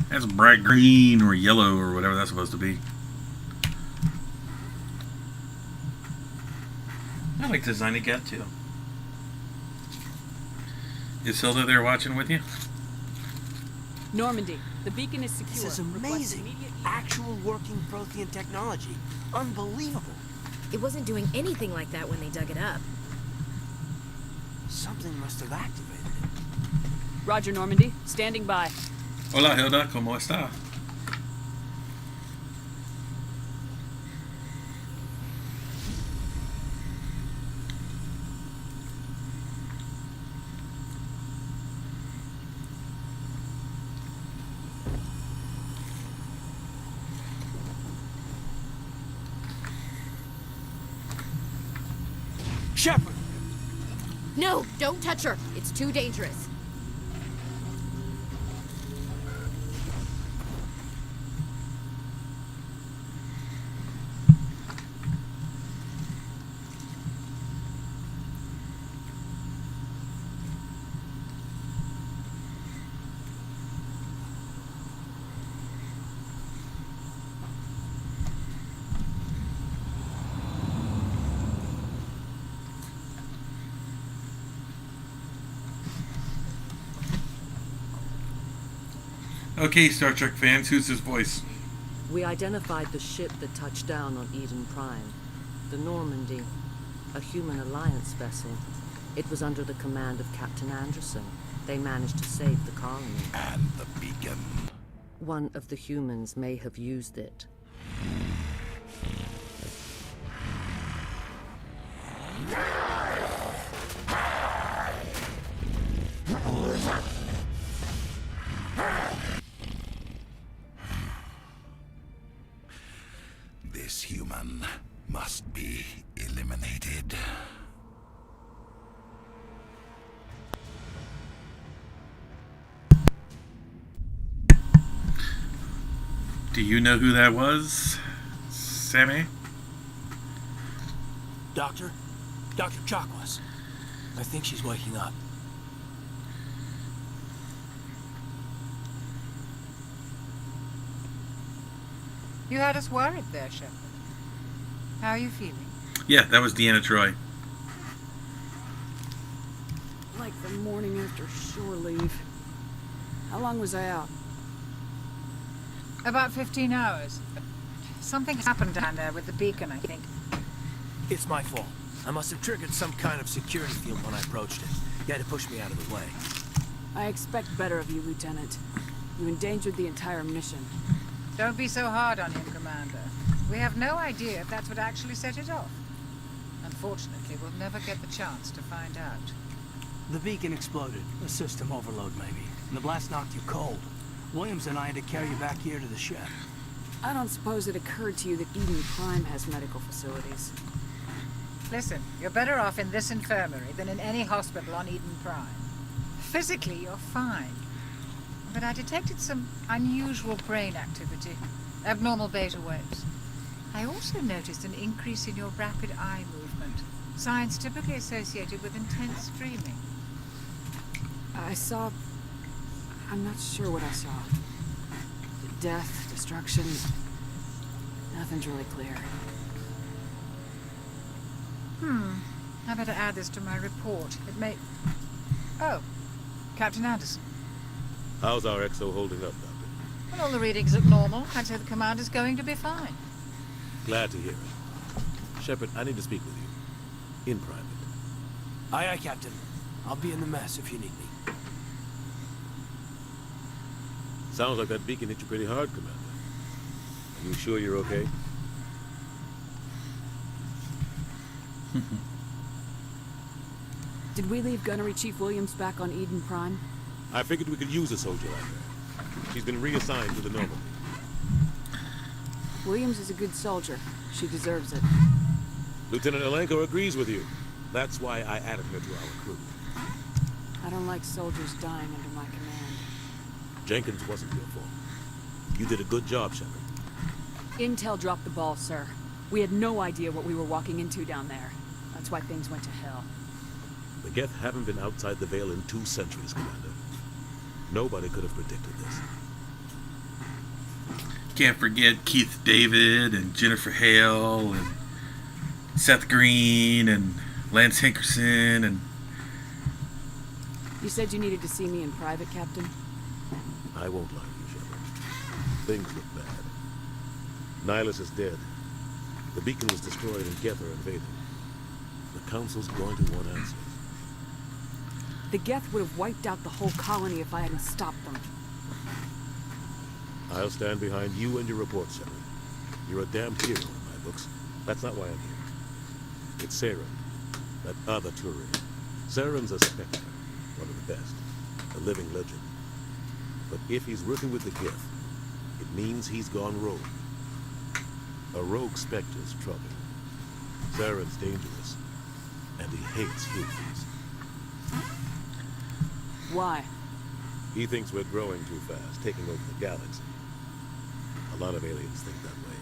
Speaker 1: That's bright green or yellow or whatever that's supposed to be.
Speaker 21: I like the design of GFTO.
Speaker 1: Is Hilda there watching with you?
Speaker 10: Normandy, the beacon is secure.
Speaker 20: This is amazing. Actual working Prothean technology. Unbelievable.
Speaker 17: It wasn't doing anything like that when they dug it up.
Speaker 20: Something must have activated it.
Speaker 10: Roger, Normandy. Standing by.
Speaker 1: Hola, Hilda. ¿Cómo está?
Speaker 20: Shepard!
Speaker 17: No, don't touch her. It's too dangerous.
Speaker 1: Okay, Star Trek fans, who's his voice?
Speaker 2: We identified the ship that touched down on Eden Prime. The Normandy. A human alliance vessel. It was under the command of Captain Anderson. They managed to save the colony.
Speaker 5: And the beacon.
Speaker 2: One of the humans may have used it.
Speaker 5: This human must be eliminated.
Speaker 1: Do you know who that was, Sammy?
Speaker 20: Doctor? Dr. Chakwas. I think she's waking up.
Speaker 14: You had us worried there, Shep. How are you feeling?
Speaker 1: Yeah, that was Deanna Troy.
Speaker 10: Like the morning after shore leave. How long was I out?
Speaker 14: About 15 hours. Something happened down there with the beacon, I think.
Speaker 20: It's my fault. I must have triggered some kind of security field when I approached it. You had to push me out of the way.
Speaker 10: I expect better of you, Lieutenant. You endangered the entire mission.
Speaker 14: Don't be so hard on him, Commander. We have no idea if that's what actually set it off. Unfortunately, we'll never get the chance to find out.
Speaker 20: The beacon exploded. A system overload, maybe. And the blast knocked you cold. Williams and I had to carry you back here to the ship.
Speaker 10: I don't suppose it occurred to you that Eden Prime has medical facilities.
Speaker 14: Listen, you're better off in this infirmary than in any hospital on Eden Prime. Physically, you're fine. But I detected some unusual brain activity. Abnormal beta waves. I also noticed an increase in your rapid eye movement. Signs typically associated with intense dreaming.
Speaker 10: I'm not sure what I saw. Death, destruction. Nothing's really clear.
Speaker 14: I better add this to my report. It may... Oh, Captain Anderson.
Speaker 4: How's our XO holding up, Doctor?
Speaker 14: Well, all the readings look normal. I'd say the commander's going to be fine.
Speaker 4: Glad to hear it. Shepard, I need to speak with you. In private.
Speaker 20: Aye, aye, Captain. I'll be in the mess if you need me.
Speaker 4: Sounds like that beacon hit you pretty hard, Commander. Are you sure you're okay?
Speaker 10: Did we leave Gunnery Chief Williams back on Eden Prime?
Speaker 4: I figured we could use a soldier like her. She's been reassigned to the Normandy.
Speaker 10: Williams is a good soldier. She deserves it.
Speaker 4: Lieutenant Alenko agrees with you. That's why I added her to our crew.
Speaker 10: I don't like soldiers dying under my command.
Speaker 4: Jenkins wasn't your fault. You did a good job, Shepard.
Speaker 10: Intel dropped the ball, sir. We had no idea what we were walking into down there. That's why things went to hell.
Speaker 4: The Geth haven't been outside the Veil in 2 centuries, Commander. Nobody could have predicted this.
Speaker 1: Can't forget Keith David and Jennifer Hale and Seth Green and Lance Hinkerson and...
Speaker 10: You said you needed to see me in private, Captain?
Speaker 4: I won't lie to you, Shepard. Things look bad. Nihilus is dead. The beacon was destroyed and Geth are invading. The Council's going to want answers.
Speaker 10: The Geth would have wiped out the whole colony if I hadn't stopped them.
Speaker 4: I'll stand behind you and your report, Shepard. You're a damn hero in my books. That's not why I'm here. It's Saren, that other Turian. Saren's a Spectre, one of the best, a living legend. But if he's working with the Geth, it means he's gone rogue. A rogue Spectre's trouble. Saren's dangerous, and he hates humans.
Speaker 10: Why?
Speaker 4: He thinks we're growing too fast, taking over the galaxy. A lot of aliens think that way.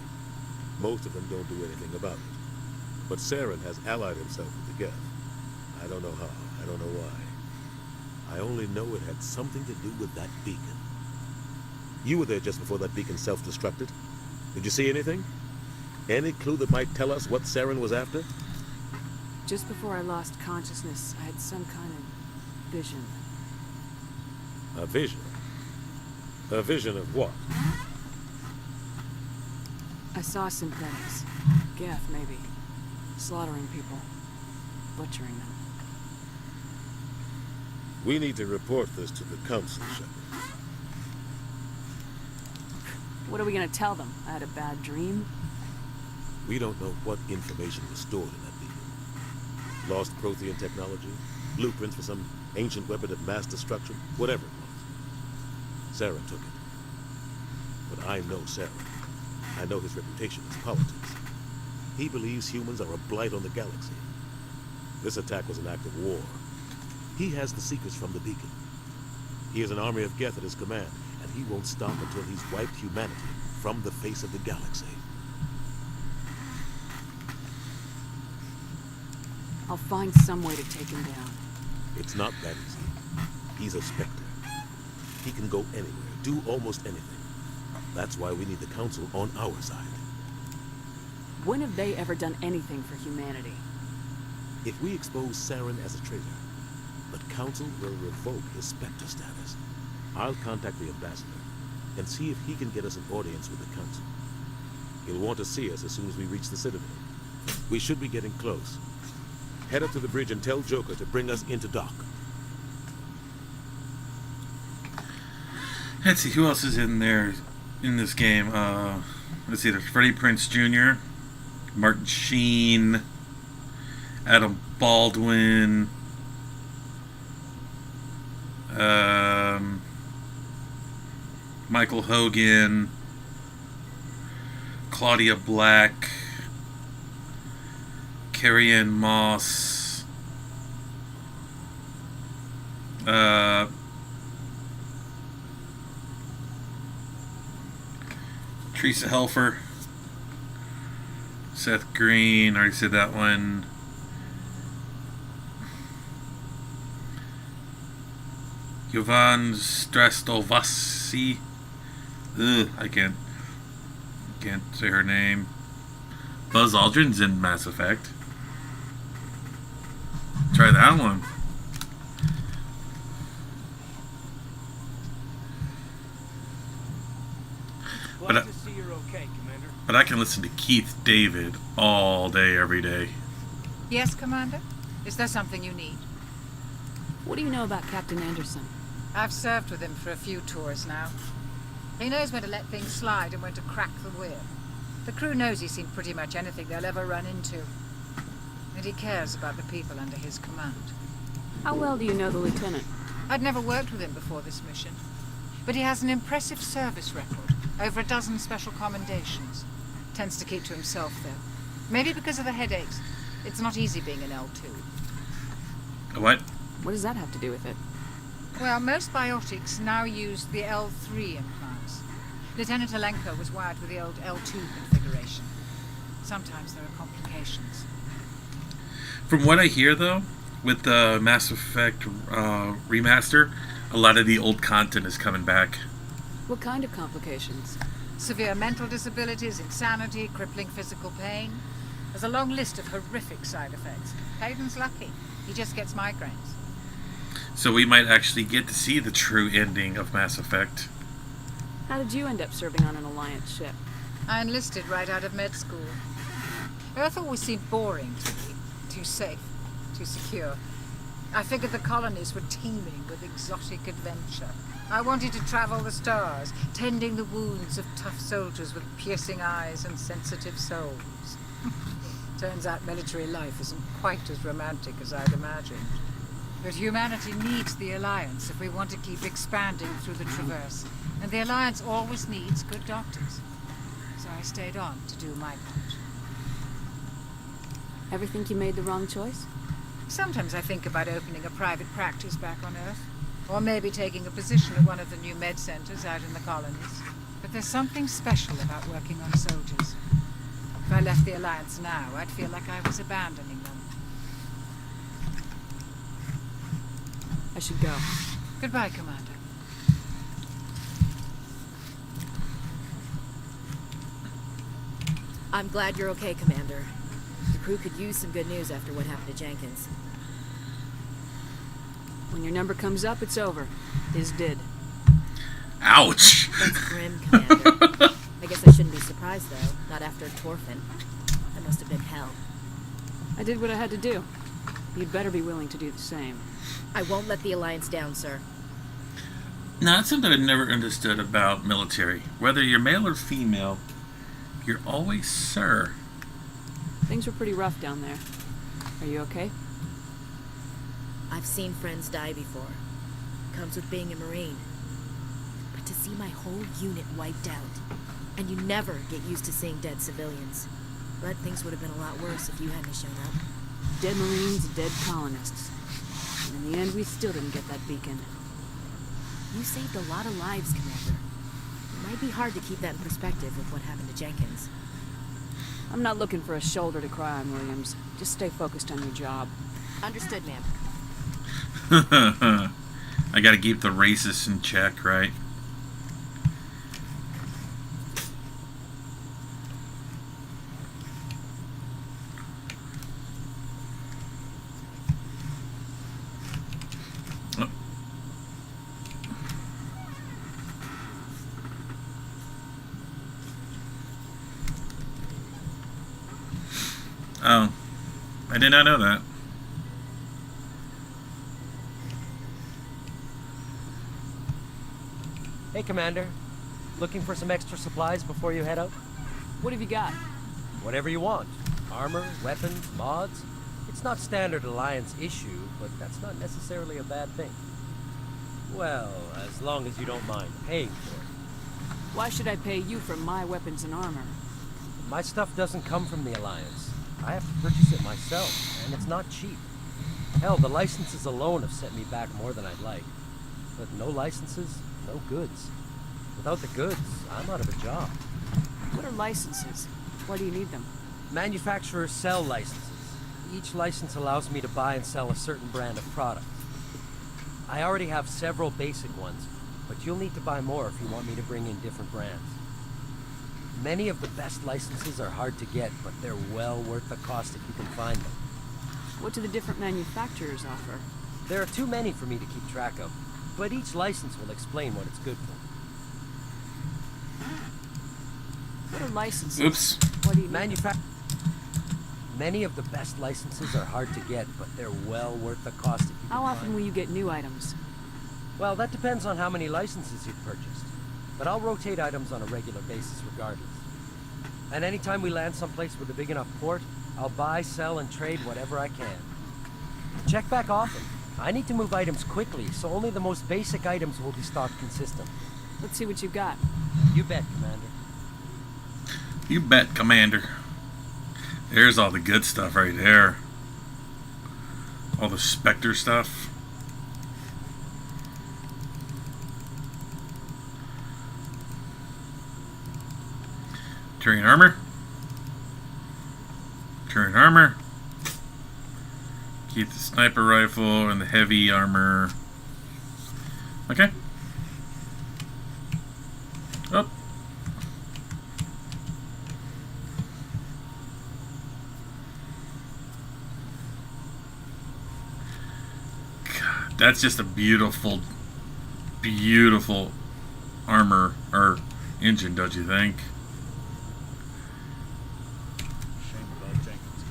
Speaker 4: Most of them don't do anything about it. But Saren has allied himself with the Geth. I don't know how, I don't know why. I only know it had something to do with that beacon. You were there just before that beacon self-destructed. Did you see anything? Any clue that might tell us what Saren was after?
Speaker 10: Just before I lost consciousness, I had some kind of vision.
Speaker 4: A vision? A vision of what?
Speaker 10: I saw synthetics. Geth, maybe. Slaughtering people. Butchering them.
Speaker 4: We need to report this to the council, Shep.
Speaker 10: What are we gonna tell them? I had a bad dream?
Speaker 4: We don't know what information was stored in that beacon. Lost Prothean technology, blueprints for some ancient weapon of mass destruction, whatever it was. Saren took it. But I know Saren. I know his reputation is politics. He believes humans are a blight on the galaxy. This attack was an act of war. He has the secrets from the beacon. He has an army of Geth at his command, and he won't stop until he's wiped humanity from the face of the galaxy.
Speaker 10: I'll find some way to take him down.
Speaker 4: It's not that easy. He's a Spectre. He can go anywhere, do almost anything. That's why we need the Council on our side.
Speaker 10: When have they ever done anything for humanity?
Speaker 4: If we expose Saren as a traitor, the Council will revoke his Spectre status. I'll contact the Ambassador and see if he can get us an audience with the Council. He'll want to see us as soon as we reach the Citadel. We should be getting close. Head up to the bridge and tell Joker to bring us into dock.
Speaker 1: Let's see, who else is in there in this game? Let's see, there's Freddie Prinze Jr., Martin Sheen, Adam Baldwin, Michael Hogan, Claudia Black, Carrie-Anne Moss, Teresa Helfer, Seth Green, already said that one. Jovan Strastovasi. I can't say her name. Buzz Aldrin's in Mass Effect. Try that one.
Speaker 20: Glad to see you're okay, Commander.
Speaker 1: But I can listen to Keith David all day, every day.
Speaker 14: Yes, Commander? Is there something you need?
Speaker 10: What do you know about Captain Anderson?
Speaker 14: I've served with him for a few tours now. He knows when to let things slide and when to crack the whip. The crew knows he's seen pretty much anything they'll ever run into. And he cares about the people under his command.
Speaker 10: How well do you know the lieutenant?
Speaker 14: I'd never worked with him before this mission. But he has an impressive service record. Over a dozen special commendations. Tends to keep to himself, though. Maybe because of the headaches. It's not easy being an L2.
Speaker 1: What?
Speaker 10: What does that have to do with it?
Speaker 14: Well, most biotics now use the L3 implants. Lieutenant Alenko was wired with the old L2 configuration. Sometimes there are complications.
Speaker 1: From what I hear, though, with the Mass Effect remaster, a lot of the old content is coming back.
Speaker 10: What kind of complications?
Speaker 14: Severe mental disabilities, insanity, crippling physical pain. There's a long list of horrific side effects. Hayden's lucky. He just gets migraines.
Speaker 1: So we might actually get to see the true ending of Mass Effect.
Speaker 10: How did you end up serving on an Alliance ship?
Speaker 14: I enlisted right out of med school. Earth always seemed boring to me. Too safe, too secure. I figured the colonies were teeming with exotic adventure. I wanted to travel the stars, tending the wounds of tough soldiers with piercing eyes and sensitive souls. Turns out military life isn't quite as romantic as I'd imagined. But humanity needs the Alliance if we want to keep expanding through the Traverse. And the Alliance always needs good doctors. So I stayed on to do my part.
Speaker 10: Ever think you made the wrong choice?
Speaker 14: Sometimes I think about opening a private practice back on Earth. Or maybe taking a position at one of the new med centers out in the colonies. But there's something special about working on soldiers. If I left the Alliance now, I'd feel like I was abandoning them.
Speaker 10: I should go.
Speaker 14: Goodbye, Commander.
Speaker 17: I'm glad you're okay, Commander. The crew could use some good news after what happened to Jenkins.
Speaker 10: When your number comes up, it's over. His did.
Speaker 1: Ouch!
Speaker 17: That's grim, Commander. I guess I shouldn't be surprised, though. Not after Dr. Torfin. That must have been hell.
Speaker 10: I did what I had to do. You'd better be willing to do the same.
Speaker 17: I won't let the Alliance down, sir.
Speaker 1: Now, that's something I've never understood about military. Whether you're male or female, you're always sir.
Speaker 10: Things were pretty rough down there. Are you okay?
Speaker 17: I've seen friends die before. Comes with being a Marine. But to see my whole unit wiped out, and you never get used to seeing dead civilians. But things would have been a lot worse if you hadn't shown up.
Speaker 10: Dead Marines, dead colonists. And in the end, we still didn't get that beacon.
Speaker 17: You saved a lot of lives, Commander. It might be hard to keep that in perspective with what happened to Jenkins.
Speaker 10: I'm not looking for a shoulder to cry on, Williams. Just stay focused on your job.
Speaker 17: Understood, ma'am.
Speaker 1: I gotta keep the racists in check, right? Oh, I did not know that.
Speaker 9: Hey, Commander. Looking for some extra supplies before you head out?
Speaker 10: What have you got?
Speaker 9: Whatever you want. Armor, weapons, mods. It's not standard Alliance issue, but that's not necessarily a bad thing. Well, as long as you don't mind paying for it.
Speaker 10: Why should I pay you for my weapons and armor?
Speaker 9: My stuff doesn't come from the Alliance. I have to purchase it myself, and it's not cheap. Hell, the licenses alone have set me back more than I'd like. But no licenses, no goods. Without the goods, I'm out of a job.
Speaker 10: What are licenses? Why do you need them?
Speaker 9: Manufacturers sell licenses. Each license allows me to buy and sell a certain brand of product. I already have several basic ones, but you'll need to buy more if you want me to bring in different brands. Many of the best licenses are hard to get, but they're well worth the cost if you can find them.
Speaker 10: What do the different manufacturers offer?
Speaker 9: There are too many for me to keep track of, but each license will explain what it's good for.
Speaker 10: What are licenses?
Speaker 1: Oops.
Speaker 10: What do you
Speaker 9: Many of the best licenses are hard to get, but they're well worth the cost if you can
Speaker 10: How often
Speaker 9: find
Speaker 10: will you get new items?
Speaker 9: Well, that depends on how many licenses you've purchased. But I'll rotate items on a regular basis regardless. And anytime we land someplace with a big enough port, I'll buy, sell, and trade whatever I can. Check back often. I need to move items quickly, so only the most basic items will be stocked consistently.
Speaker 10: Let's see what you've got.
Speaker 9: You bet, Commander.
Speaker 1: You bet, Commander. There's all the good stuff right there. All the Spectre stuff. Turian armor. Turian armor. Keep the sniper rifle and the heavy armor. Okay. Oh. God, that's just a beautiful, beautiful armor or engine, don't you think?
Speaker 12: Shame about Jenkins.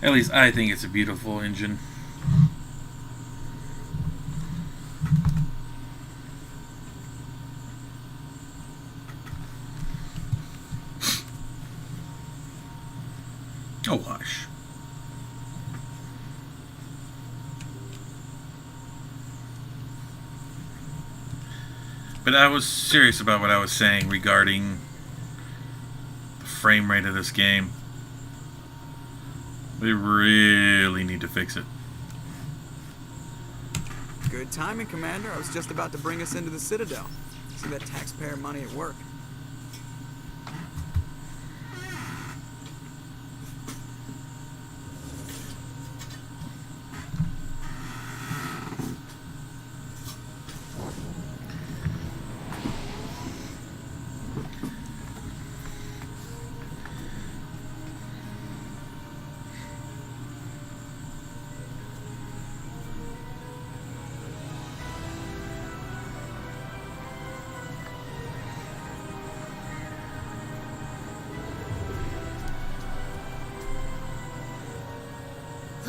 Speaker 1: At least I think it's a beautiful engine. Oh, hush. But I was serious about what I was saying regarding the frame rate of this game. They really need to fix it.
Speaker 7: Good timing, Commander. I was just about to bring us into the Citadel. See that taxpayer money at work.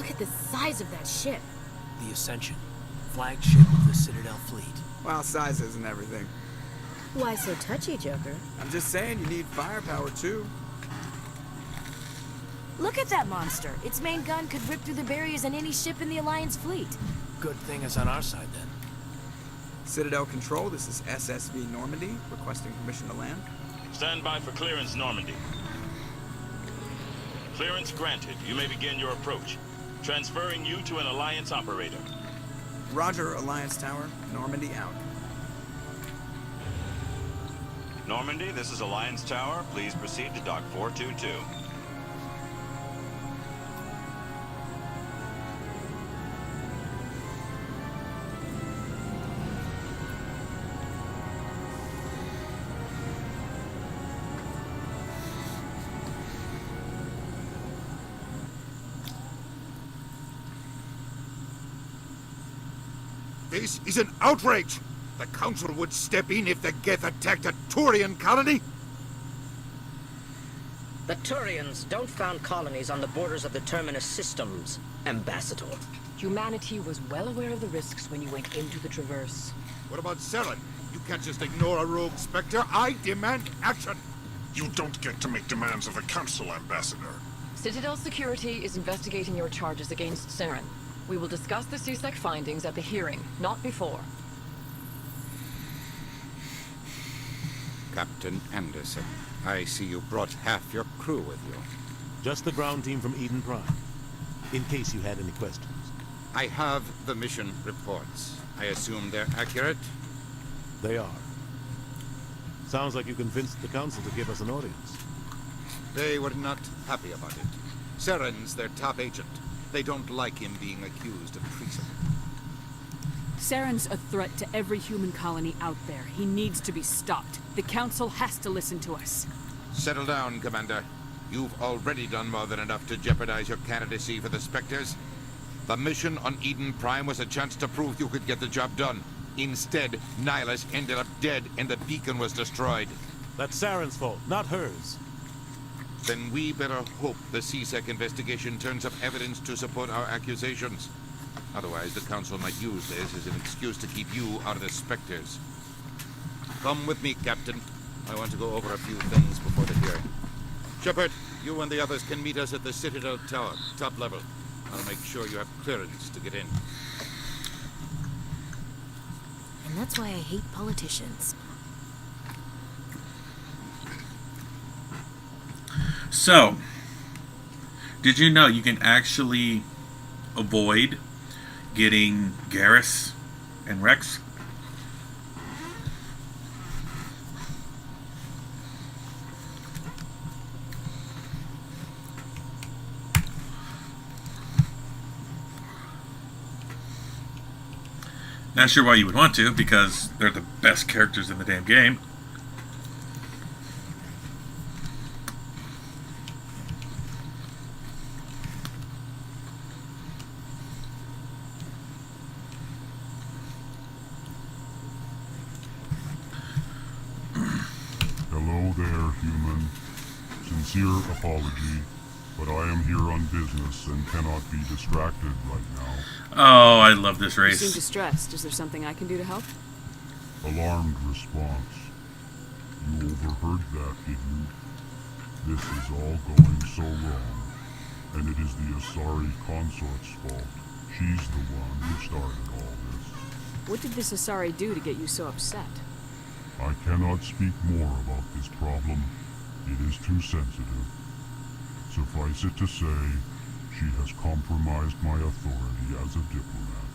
Speaker 17: Look at the size of that ship.
Speaker 20: The Ascension, flagship of the Citadel fleet.
Speaker 7: Well, size isn't everything.
Speaker 17: Why so touchy, Joker?
Speaker 7: I'm just saying you need firepower too.
Speaker 17: Look at that monster. Its main gun could rip through the barriers in any ship in the Alliance fleet.
Speaker 20: Good thing it's on our side, then.
Speaker 7: Citadel Control, this is SSV Normandy, requesting permission to land.
Speaker 11: Stand by for clearance, Normandy. Clearance granted. You may begin your approach. Transferring you to an Alliance operator.
Speaker 7: Roger, Alliance Tower. Normandy out.
Speaker 11: Normandy, this is Alliance Tower. Please proceed to Dock 422.
Speaker 5: This is an outrage! The Council would step in if the Geth attacked a Turian colony?
Speaker 22: The Turians don't found colonies on the borders of the Terminus systems, Ambassador.
Speaker 23: Humanity was well aware of the risks when you went into the Traverse.
Speaker 5: What about Saren? You can't just ignore a rogue Spectre. I demand action!
Speaker 24: You don't get to make demands of the Council, Ambassador.
Speaker 23: Citadel Security is investigating your charges against Saren. We will discuss the CSEC findings at the hearing, not before.
Speaker 3: Captain Anderson, I see you brought half your crew with you.
Speaker 4: Just the ground team from Eden Prime, in case you had any questions.
Speaker 3: I have the mission reports. I assume they're accurate?
Speaker 4: They are. Sounds like you convinced the Council to give us an audience.
Speaker 3: They were not happy about it. Saren's their top agent. They don't like him being accused of treason.
Speaker 10: Saren's a threat to every human colony out there. He needs to be stopped. The Council has to listen to us.
Speaker 3: Settle down, Commander. You've already done more than enough to jeopardize your candidacy for the Spectres. The mission on Eden Prime was a chance to prove you could get the job done. Instead, Nihilus ended up dead and the beacon was destroyed.
Speaker 4: That's Saren's fault, not hers.
Speaker 3: Then we better hope the CSEC investigation turns up evidence to support our accusations. Otherwise, the Council might use this as an excuse to keep you out of the Spectres. Come with me, Captain. I want to go over a few things before the hearing. Shepard, you and the others can meet us at the Citadel Tower, top level. I'll make sure you have clearance to get in.
Speaker 17: And that's why I hate politicians.
Speaker 1: So, did you know you can actually avoid getting Garrus and Rex? Not sure why you would want to, because they're the best characters in the damn game.
Speaker 25: Hello there, human. Sincere apology, but I am here on business and cannot be distracted right now.
Speaker 1: Oh, I love this
Speaker 10: You
Speaker 1: race.
Speaker 10: seem distressed. Is there something I can do to help?
Speaker 25: Alarmed response. You overheard that, did you? This is all going so wrong, and it is the Asari consort's fault. She's the one who started all this.
Speaker 10: What did this Asari do to get you so upset?
Speaker 25: I cannot speak more about this problem. It is too sensitive. Suffice it to say, she has compromised my authority as a diplomat.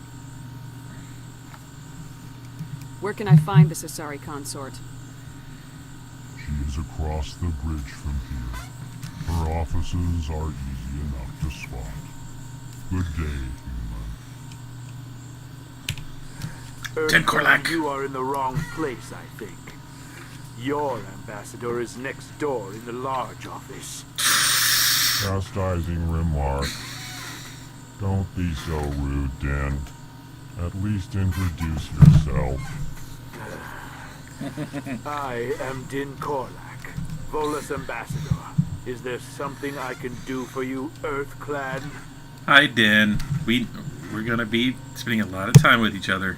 Speaker 10: Where can I find this Asari consort?
Speaker 25: She is across the bridge from here. Her offices are easy enough to spot. Good day,
Speaker 1: Korlak.
Speaker 26: You are in the wrong place, I think. Your ambassador is next door in the large office.
Speaker 25: Chastising remark. Don't be so rude, Den. At least introduce yourself.
Speaker 26: I am Din Korlak, Volus ambassador. Is there something I can do for you, Earth Clan?
Speaker 1: Hi, Din. We're gonna be spending a lot of time with each other.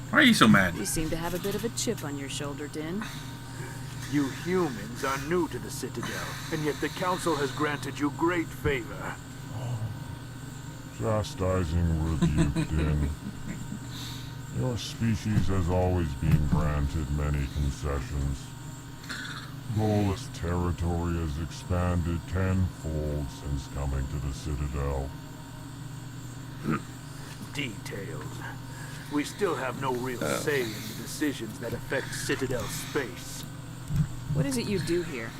Speaker 1: Why are you so mad?
Speaker 10: You seem to have a bit of a chip on your shoulder, Din.
Speaker 26: You humans are new to the Citadel, and yet the Council has granted you great favor.
Speaker 25: Chastising rebuke, Din. Your species has always been granted many concessions. Volus territory has expanded tenfold since coming to the Citadel.
Speaker 26: Details. We still have no real say in the decisions that affect Citadel space.
Speaker 10: What is it you do here?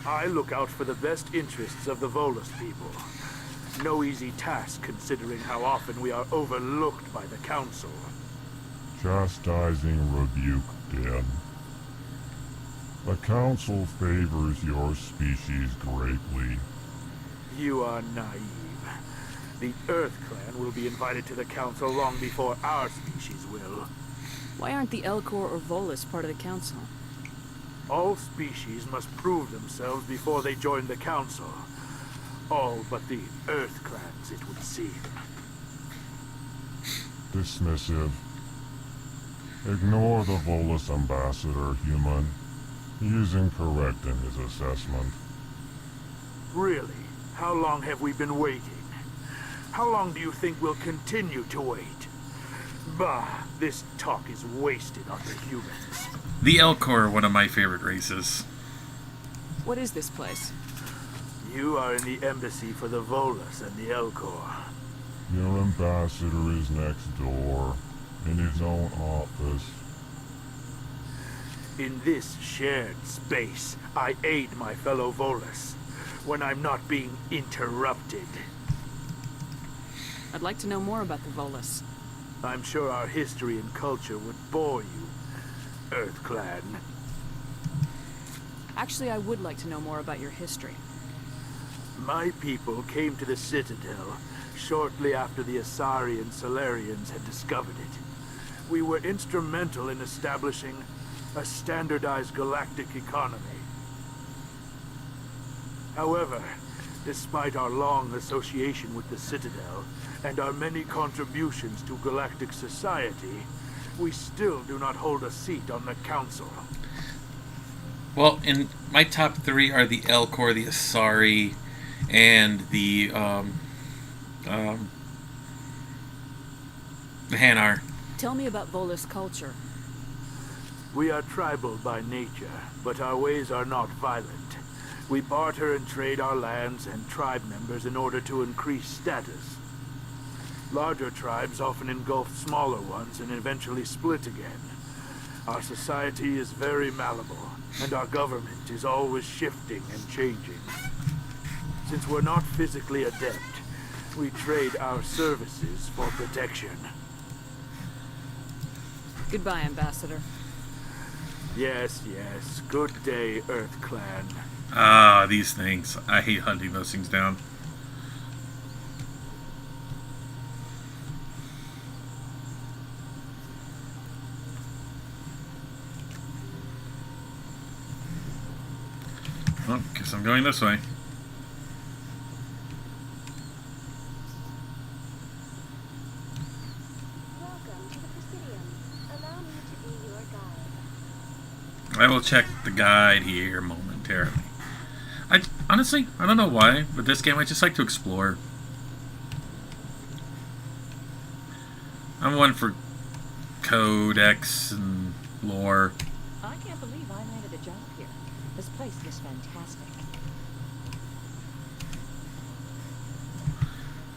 Speaker 26: I look out for the best interests of the Volus people. No easy task considering how often we are overlooked by the Council.
Speaker 25: Chastising rebuke, Din. The Council favors your species greatly.
Speaker 26: You are naive. The Earth Clan will be invited to the Council long before our species will.
Speaker 10: Why aren't the Elcor or Volus part of the Council?
Speaker 26: All species must prove themselves before they join the Council. All but the Earth Clans, it would seem.
Speaker 25: Dismissive. Ignore the Volus ambassador, human. He is incorrect in his assessment.
Speaker 26: Really? How long have we been waiting? How long do you think we'll continue to wait? Bah, this talk is wasted on the humans.
Speaker 1: The Elcor are one of my favorite races.
Speaker 10: What is this place?
Speaker 26: You are in the embassy for the Volus and the Elcor.
Speaker 25: Your ambassador is next door, in his own office.
Speaker 26: In this shared space, I aid my fellow Volus when I'm not being interrupted.
Speaker 10: I'd like to know more about the Volus.
Speaker 26: I'm sure our history and culture would bore you, Earth Clan.
Speaker 10: Actually, I would like to know more about your history.
Speaker 26: My people came to the Citadel shortly after the Asari and Solarians had discovered it. We were instrumental in establishing a standardized galactic economy. However, despite our long association with the Citadel and our many contributions to galactic society, we still do not hold a seat on the Council.
Speaker 1: Well, in my top 3 are the Elcor, the Asari, and the Hanar.
Speaker 10: Tell me about Volus culture.
Speaker 26: We are tribal by nature, but our ways are not violent. We barter and trade our lands and tribe members in order to increase status. Larger tribes often engulf smaller ones and eventually split again. Our society is very malleable, and our government is always shifting and changing. Since we're not physically adept, we trade our services for protection.
Speaker 10: Goodbye, Ambassador.
Speaker 26: Yes, yes. Good day, Earth Clan.
Speaker 1: Ah, these things. I hate hunting those things down. Well, guess I'm going this way. I will check the guide here momentarily. Honestly, I don't know why, but this game I just like to explore. I'm one for codex and lore.
Speaker 6: I can't believe I landed a job here. This place is fantastic.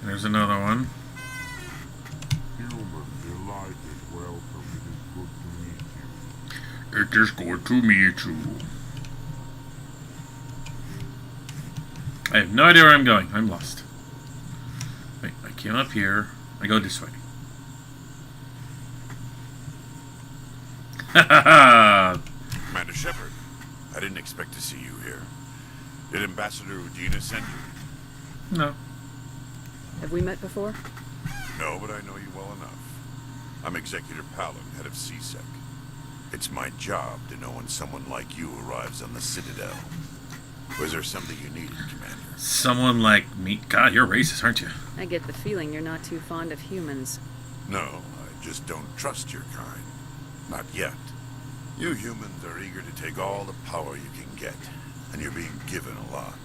Speaker 1: There's another one.
Speaker 25: Human, delighted, welcome.
Speaker 1: It is good to meet you. I have no idea where I'm going. I'm lost. Wait, I came up here. I go this way.
Speaker 24: Commander Shepard, I didn't expect to see you here. Did Ambassador Udina send you?
Speaker 1: No.
Speaker 10: Have we met before?
Speaker 24: No, but I know you well enough. I'm Executor Palin, head of CSEC. It's my job to know when someone like you arrives on the Citadel. Was there something you needed, Commander?
Speaker 1: Someone like me. God, you're racist, aren't you?
Speaker 10: I get the feeling you're not too fond of humans.
Speaker 24: No, I just don't trust your kind. Not yet. You humans are eager to take all the power you can get, and you're being given a lot.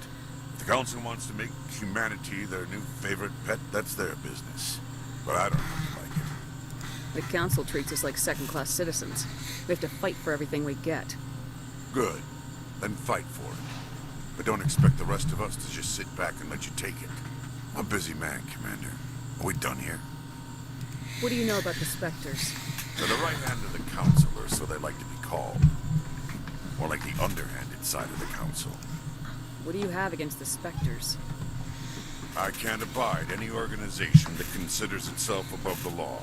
Speaker 24: If the Council wants to make humanity their new favorite pet, that's their business. But I don't have to like it.
Speaker 10: The Council treats us like second-class citizens. We have to fight for everything we get.
Speaker 24: Good. Then fight for it. But don't expect the rest of us to just sit back and let you take it. I'm a busy man, Commander. Are we done here?
Speaker 10: What do you know about the Spectres?
Speaker 24: They're the right hand of the Council, or so they like to be called. More like the underhanded side of the Council.
Speaker 10: What do you have against the Spectres?
Speaker 24: I can't abide any organization that considers itself above the law.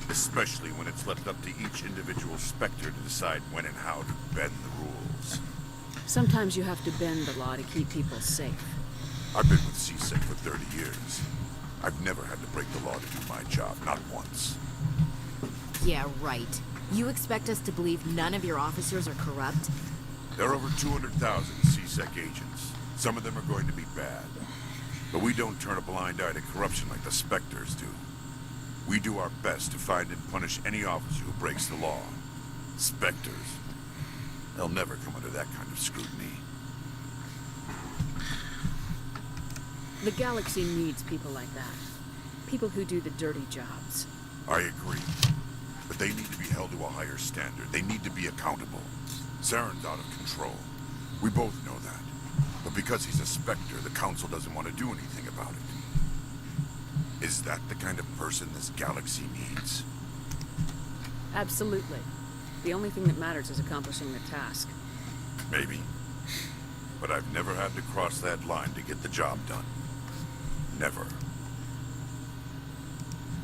Speaker 24: Especially when it's left up to each individual Spectre to decide when and how to bend the rules.
Speaker 10: Sometimes you have to bend the law to keep people safe.
Speaker 24: I've been with CSEC for 30 years. I've never had to break the law to do my job, not once.
Speaker 17: Yeah, right. You expect us to believe none of your officers are corrupt?
Speaker 24: There are over 200,000 CSEC agents. Some of them are going to be bad. But we don't turn a blind eye to corruption like the Spectres do. We do our best to find and punish any officer who breaks the law. Spectres. They'll never come under that kind of scrutiny.
Speaker 10: The galaxy needs people like that. People who do the dirty jobs.
Speaker 24: I agree. But they need to be held to a higher standard. They need to be accountable. Saren's out of control. We both know that. But because he's a Spectre, the Council doesn't want to do anything about it. Is that the kind of person this galaxy needs?
Speaker 10: Absolutely. The only thing that matters is accomplishing the task.
Speaker 24: Maybe. But I've never had to cross that line to get the job done. Never.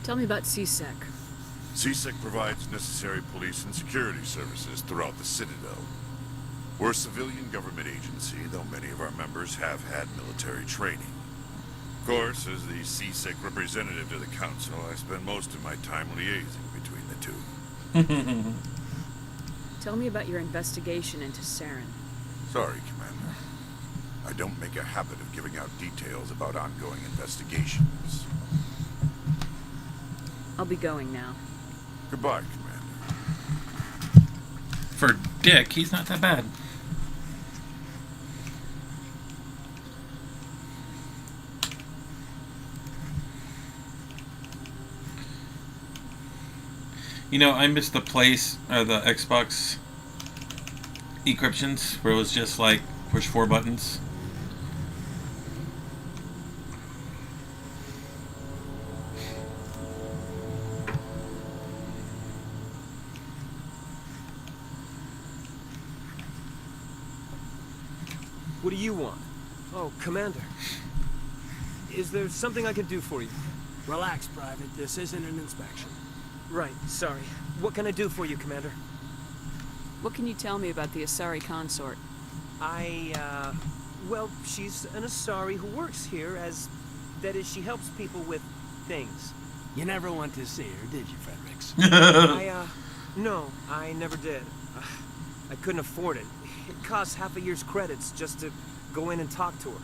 Speaker 10: Tell me about CSEC.
Speaker 24: CSEC provides necessary police and security services throughout the Citadel. We're a civilian government agency, though many of our members have had military training. Of course, as the CSEC representative to the Council, I spend most of my time liaising between the two.
Speaker 10: Tell me about your investigation into Saren.
Speaker 24: Sorry, Commander. I don't make a habit of giving out details about ongoing investigations.
Speaker 10: I'll be going now.
Speaker 24: Goodbye, Commander.
Speaker 1: For Dick, he's not that bad. You know, I miss the place, the Xbox encryptions, where it was just like, push 4 buttons.
Speaker 9: What do you want? Oh, Commander. Is there something I can do for you?
Speaker 20: Relax, Private. This isn't an inspection.
Speaker 9: Right, sorry. What can I do for you, Commander?
Speaker 10: What can you tell me about the Asari consort?
Speaker 9: Well, she's an Asari who works here as... That is, she helps people with things.
Speaker 20: You never went to see her, did you, Fredericks?
Speaker 9: No, I never did. I couldn't afford it. It costs half a year's credits just to go in and talk to her.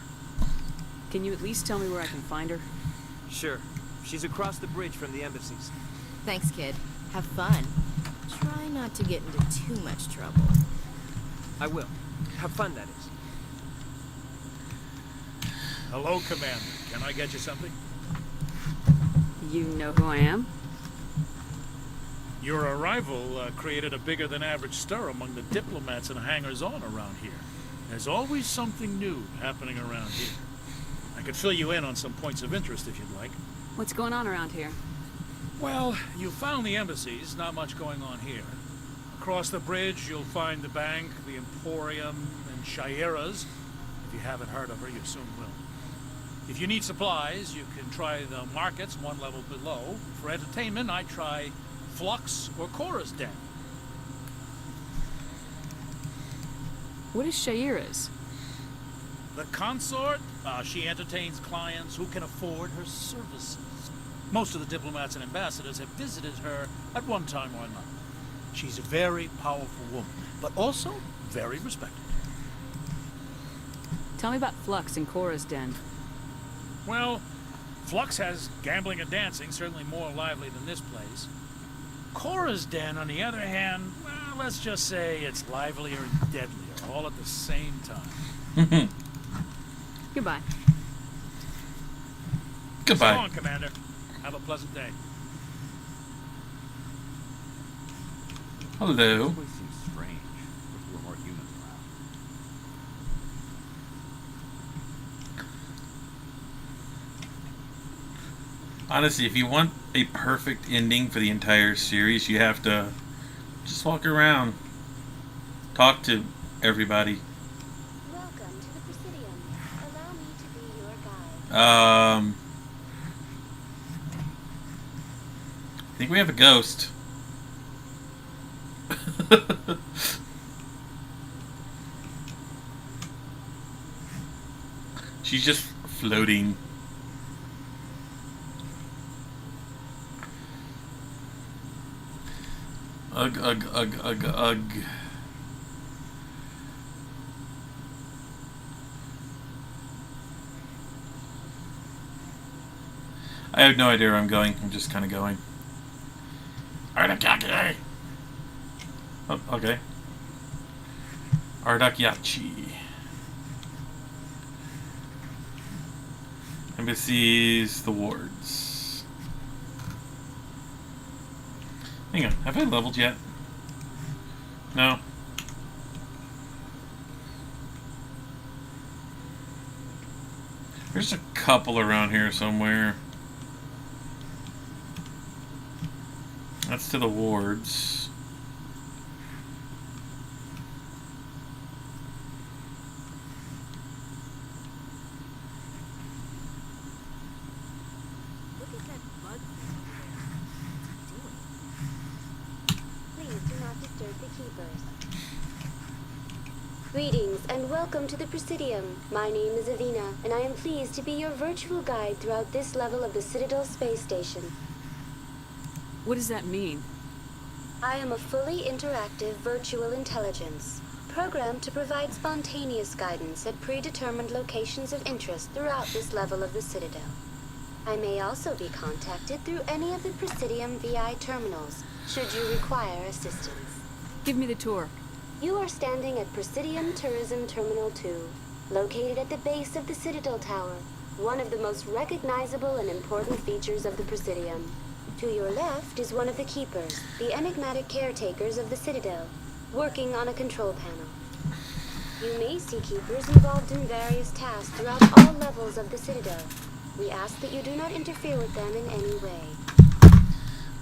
Speaker 10: Can you at least tell me where I can find her?
Speaker 9: Sure. She's across the bridge from the embassies.
Speaker 17: Thanks, kid. Have fun. Try not to get into too much trouble.
Speaker 9: I will. Have fun, that is.
Speaker 12: Hello, Commander. Can I get you something?
Speaker 10: You know who I am?
Speaker 12: Your arrival created a bigger-than-average stir among the diplomats and hangers-on around here. There's always something new happening around here. I could fill you in on some points of interest if you'd like.
Speaker 10: What's going on around here?
Speaker 12: Well, you found the embassies, not much going on here. Across the bridge, you'll find the bank, the Emporium, and Shaira's. If you haven't heard of her, you soon will. If you need supplies, you can try the markets one level below. For entertainment, I try Flux or Cora's Den.
Speaker 10: What is Shaira's?
Speaker 12: The consort, she entertains clients who can afford her services. Most of the diplomats and ambassadors have visited her at one time or another. She's a very powerful woman, but also very respected.
Speaker 10: Tell me about Flux and Cora's den.
Speaker 12: Well, Flux has gambling and dancing, certainly more lively than this place. Cora's den, on the other hand, well, let's just say it's livelier and deadlier, all at the same time.
Speaker 10: Goodbye.
Speaker 1: Goodbye.
Speaker 12: So long, Commander. Have a pleasant day.
Speaker 1: Hello.
Speaker 8: This place seems strange. Wish there were more humans around.
Speaker 1: Honestly, if you want a perfect ending for the entire series, you have to just walk around, talk to everybody.
Speaker 13: Welcome to the Presidium. Allow me to be your guide.
Speaker 1: I think we have a ghost. She's just floating. Ugh, ugh, ugh, ugh, ugh. I have no idea where I'm going. I'm just kind of going. Ardakyachi! Oh, okay. Ardakyachi. Embassies, the wards. Hang on, have I leveled yet? No. There's a couple around here somewhere. That's to the wards.
Speaker 13: Look at that bug thing over there. What's it doing? Please do not disturb the keepers. Greetings and welcome to the Presidium. My name is Avina, and I am pleased to be your virtual guide throughout this level of the Citadel space station.
Speaker 10: What does that mean?
Speaker 13: I am a fully interactive virtual intelligence, programmed to provide spontaneous guidance at predetermined locations of interest throughout this level of the Citadel. I may also be contacted through any of the Presidium VI terminals, should you require assistance.
Speaker 10: Give me the tour.
Speaker 13: You are standing at Presidium Tourism Terminal 2, located at the base of the Citadel Tower, one of the most recognizable and important features of the Presidium. To your left is one of the Keepers, the enigmatic caretakers of the Citadel, working on a control panel. You may see Keepers involved in various tasks throughout all levels of the Citadel. We ask that you do not interfere with them in any way.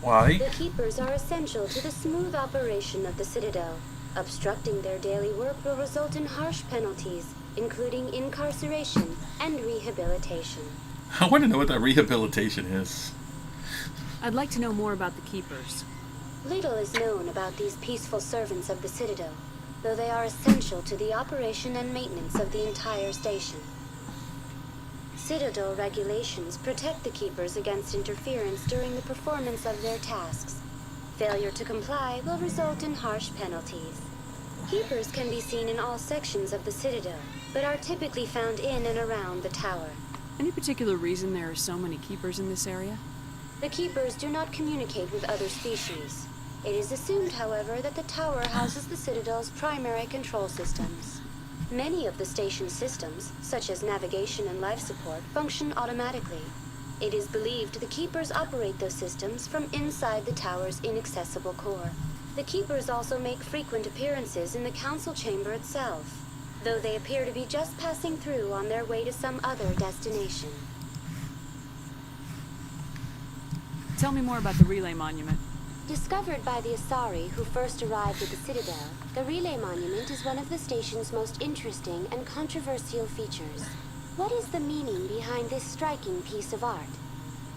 Speaker 1: Why?
Speaker 13: The Keepers are essential to the smooth operation of the Citadel. Obstructing their daily work will result in harsh penalties, including incarceration and rehabilitation.
Speaker 1: I want to know what that rehabilitation is.
Speaker 10: I'd like to know more about the Keepers.
Speaker 13: Little is known about these peaceful servants of the Citadel, though they are essential to the operation and maintenance of the entire station. Citadel regulations protect the Keepers against interference during the performance of their tasks. Failure to comply will result in harsh penalties. Keepers can be seen in all sections of the Citadel, but are typically found in and around the tower.
Speaker 10: Any particular reason there are so many Keepers in this area?
Speaker 13: The Keepers do not communicate with other species. It is assumed, however, that the tower houses the Citadel's primary control systems. Many of the station's systems, such as navigation and life support, function automatically. It is believed the Keepers operate those systems from inside the tower's inaccessible core. The Keepers also make frequent appearances in the council chamber itself, though they appear to be just passing through on their way to some other destination.
Speaker 10: Tell me more about the relay monument.
Speaker 13: Discovered by the Asari who first arrived at the Citadel, the relay monument is one of the station's most interesting and controversial features. What is the meaning behind this striking piece of art?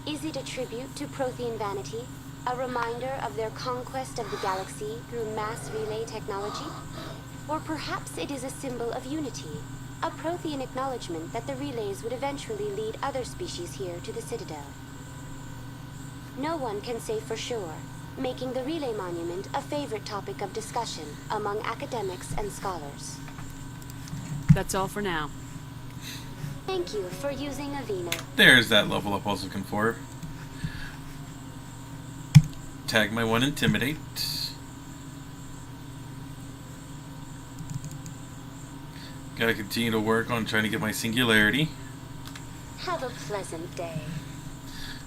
Speaker 13: Is it a tribute to Prothean vanity, a reminder of their conquest of the galaxy through mass relay technology? Or perhaps it is a symbol of unity, a Prothean acknowledgement that the relays would eventually lead other species here to the Citadel. No one can say for sure, making the relay monument a favorite topic of discussion among academics and scholars.
Speaker 10: That's all for now.
Speaker 13: Thank you for using Avena.
Speaker 1: There's that level up I was looking for. Tag my one Intimidate. Gotta continue to work on trying to get my Singularity.
Speaker 13: Have a pleasant day.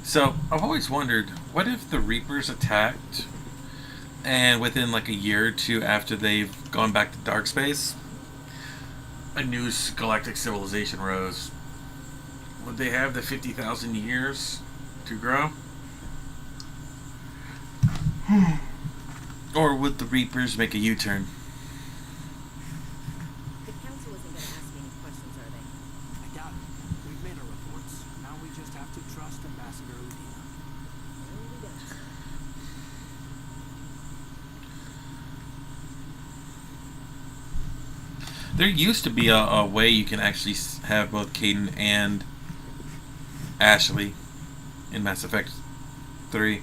Speaker 1: So, I've always wondered, what if the Reapers attacked and within like a year or two after they've gone back to dark space, a new galactic civilization rose? Would they have the 50,000 years to grow? Or would the Reapers make a U-turn?
Speaker 17: The council isn't going to ask any questions, are they?
Speaker 20: I doubt it. We've made our reports. Now we just have to trust Ambassador Udina.
Speaker 1: There used to be a way you can actually have both Caden and Ashley in Mass Effect 3.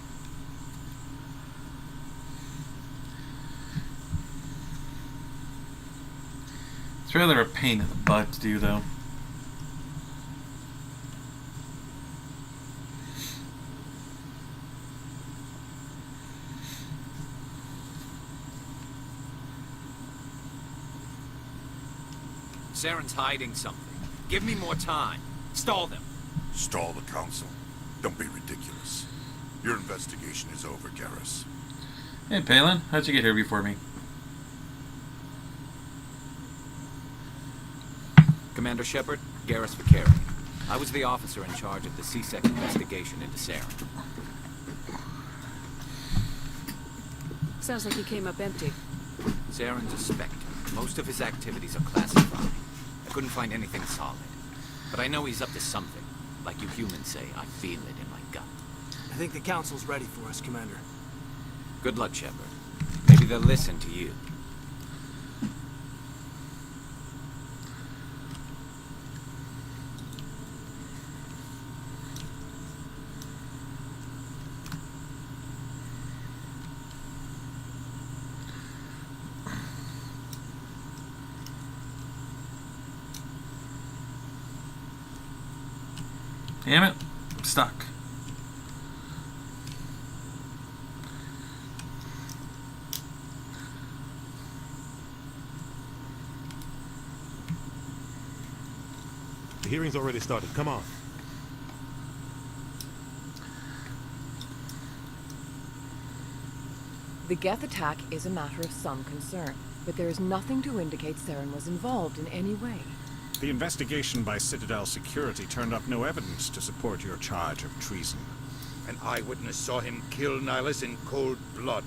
Speaker 1: It's rather a pain in the butt to do, though.
Speaker 8: Saren's hiding something. Give me more time. Stall them.
Speaker 24: Stall the council? Don't be ridiculous. Your investigation is over, Garrus.
Speaker 1: Hey, Palin. How'd you get here before me?
Speaker 8: Commander Shepard, Garrus Vakari. I was the officer in charge of the C-Sec investigation into Saren.
Speaker 10: Sounds like you came up empty.
Speaker 8: Saren's a Spectre. Most of his activities are classified. I couldn't find anything solid. But I know he's up to something. Like you humans say, I feel it in my gut.
Speaker 20: I think the council's ready for us, Commander.
Speaker 8: Good luck, Shepard. Maybe they'll listen to you.
Speaker 1: Damn it, I'm stuck.
Speaker 4: The hearing's already started. Come on.
Speaker 23: The Geth attack is a matter of some concern, but there is nothing to indicate Saren was involved in any way.
Speaker 2: The investigation by Citadel Security turned up no evidence to support your charge of treason.
Speaker 3: An eyewitness saw him kill Nihilus in cold blood.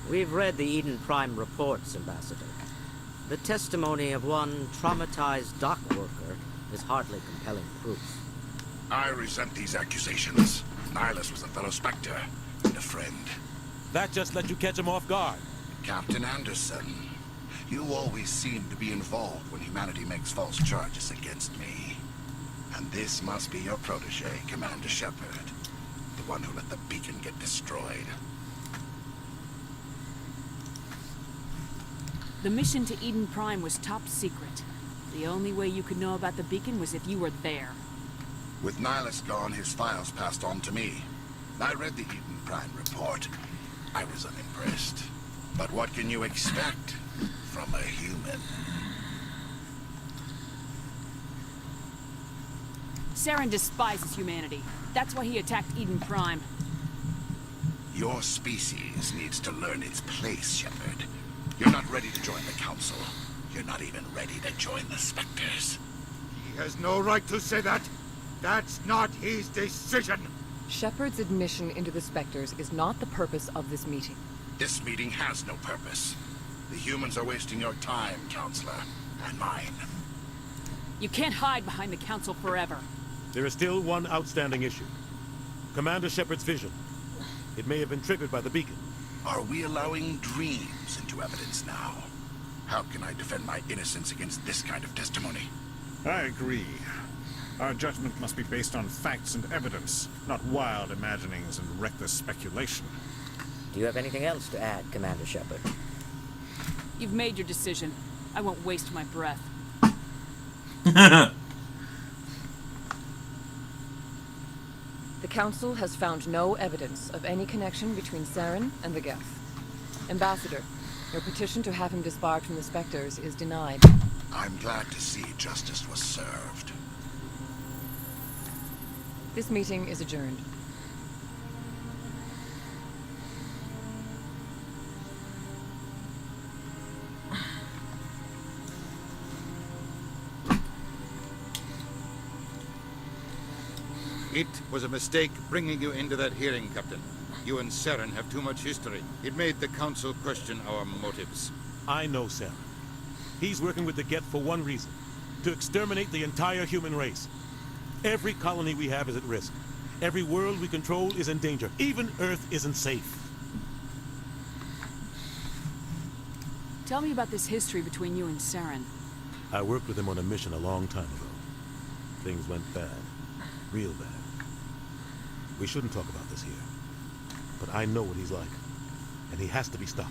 Speaker 22: We've read the Eden Prime reports, Ambassador. The testimony of one traumatized dock worker is hardly compelling proof.
Speaker 5: I resent these accusations. Nihilus was a fellow Spectre and a friend.
Speaker 4: That just let you catch him off guard.
Speaker 5: Captain Anderson, you always seem to be involved when humanity makes false charges against me. And this must be your protege, Commander Shepard. The one who let the beacon get destroyed.
Speaker 10: The mission to Eden Prime was top secret. The only way you could know about the beacon was if you were there.
Speaker 5: With Nihilus gone, his files passed on to me. I read the Eden Prime report. I was unimpressed. But what can you expect from a human?
Speaker 10: Saren despises humanity. That's why he attacked Eden Prime.
Speaker 5: Your species needs to learn its place, Shepard. You're not ready to join the Council. You're not even ready to join the Spectres.
Speaker 3: He has no right to say that. That's not his decision.
Speaker 23: Shepard's admission into the Spectres is not the purpose of this meeting.
Speaker 5: This meeting has no purpose. The humans are wasting your time, Counselor, and mine.
Speaker 10: You can't hide behind the Council forever.
Speaker 4: There is still one outstanding issue. Commander Shepard's vision. It may have been triggered by the beacon.
Speaker 5: Are we allowing dreams into evidence now? How can I defend my innocence against this kind of testimony?
Speaker 2: I agree. Our judgment must be based on facts and evidence, not wild imaginings and reckless speculation.
Speaker 22: Do you have anything else to add, Commander Shepard?
Speaker 10: You've made your decision. I won't waste my breath.
Speaker 23: Council has found no evidence of any connection between Saren and the Geth. Ambassador, your petition to have him disbarred from the Spectres is denied.
Speaker 5: I'm glad to see justice was served.
Speaker 23: This meeting is adjourned.
Speaker 3: It was a mistake bringing you into that hearing, Captain. You and Saren have too much history. It made the Council question our motives.
Speaker 4: I know Saren. He's working with the Geth for one reason. To exterminate the entire human race. Every colony we have is at risk. Every world we control is in danger. Even Earth isn't safe.
Speaker 10: Tell me about this history between you and Saren.
Speaker 4: I worked with him on a mission a long time ago. Things went bad. Real bad. We shouldn't talk about this here. But I know what he's like. And he has to be stopped.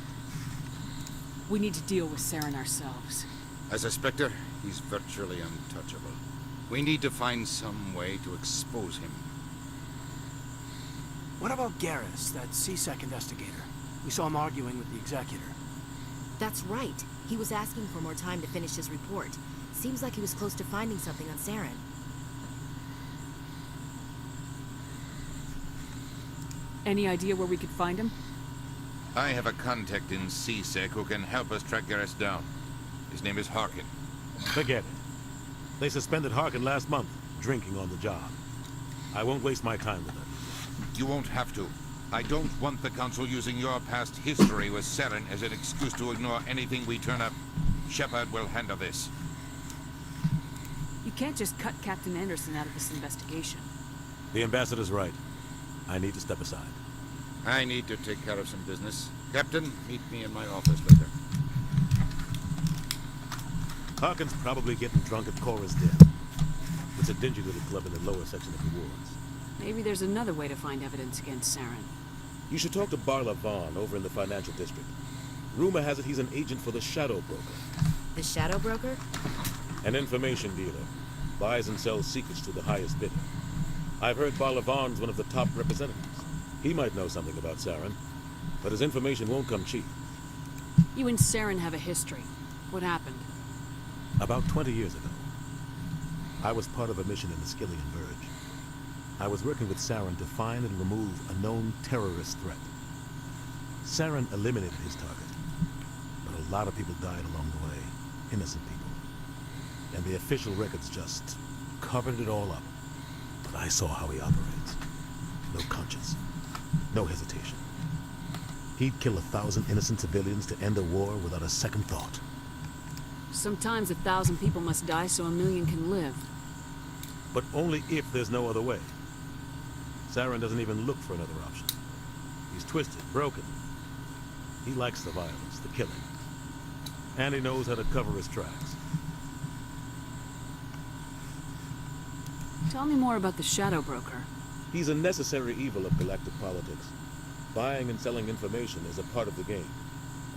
Speaker 10: We need to deal with Saren ourselves.
Speaker 3: As a Spectre, he's virtually untouchable. We need to find some way to expose him.
Speaker 20: What about Garrus, that CSEC investigator? We saw him arguing with the Executor.
Speaker 17: That's right. He was asking for more time to finish his report. Seems like he was close to finding something on Saren.
Speaker 10: Any idea where we could find him?
Speaker 3: I have a contact in CSEC who can help us track Garrus down. His name is Harkin.
Speaker 4: Forget it. They suspended Harkin last month, drinking on the job. I won't waste my time with it.
Speaker 3: You won't have to. I don't want the Council using your past history with Saren as an excuse to ignore anything we turn up. Shepard will handle this.
Speaker 10: You can't just cut Captain Anderson out of this investigation.
Speaker 4: The Ambassador's right. I need to step aside.
Speaker 3: I need to take care of some business. Captain, meet me in my office later.
Speaker 4: Harkin's probably getting drunk at Cora's Den. It's a dingy little club in the lower section of the wards.
Speaker 10: Maybe there's another way to find evidence against Saren.
Speaker 4: You should talk to Barla Vaughn over in the financial district. Rumor has it he's an agent for the Shadow Broker.
Speaker 17: The Shadow Broker?
Speaker 4: An information dealer. Buys and sells secrets to the highest bidder. I've heard Barla Vaughn's one of the top representatives. He might know something about Saren, but his information won't come cheap.
Speaker 10: You and Saren have a history. What happened?
Speaker 4: About 20 years ago, I was part of a mission in the Skillian Verge. I was working with Saren to find and remove a known terrorist threat. Saren eliminated his target, but a lot of people died along the way, innocent people. And the official records just covered it all up. But I saw how he operates. No conscience, no hesitation. He'd kill 1,000 innocent civilians to end a war without a second thought.
Speaker 10: Sometimes 1,000 people must die so 1,000,000 can live.
Speaker 4: But only if there's no other way. Saren doesn't even look for another option. He's twisted, broken. He likes the violence, the killing. And he knows how to cover his tracks.
Speaker 10: Tell me more about the Shadow Broker.
Speaker 4: He's a necessary evil of galactic politics. Buying and selling information is a part of the game.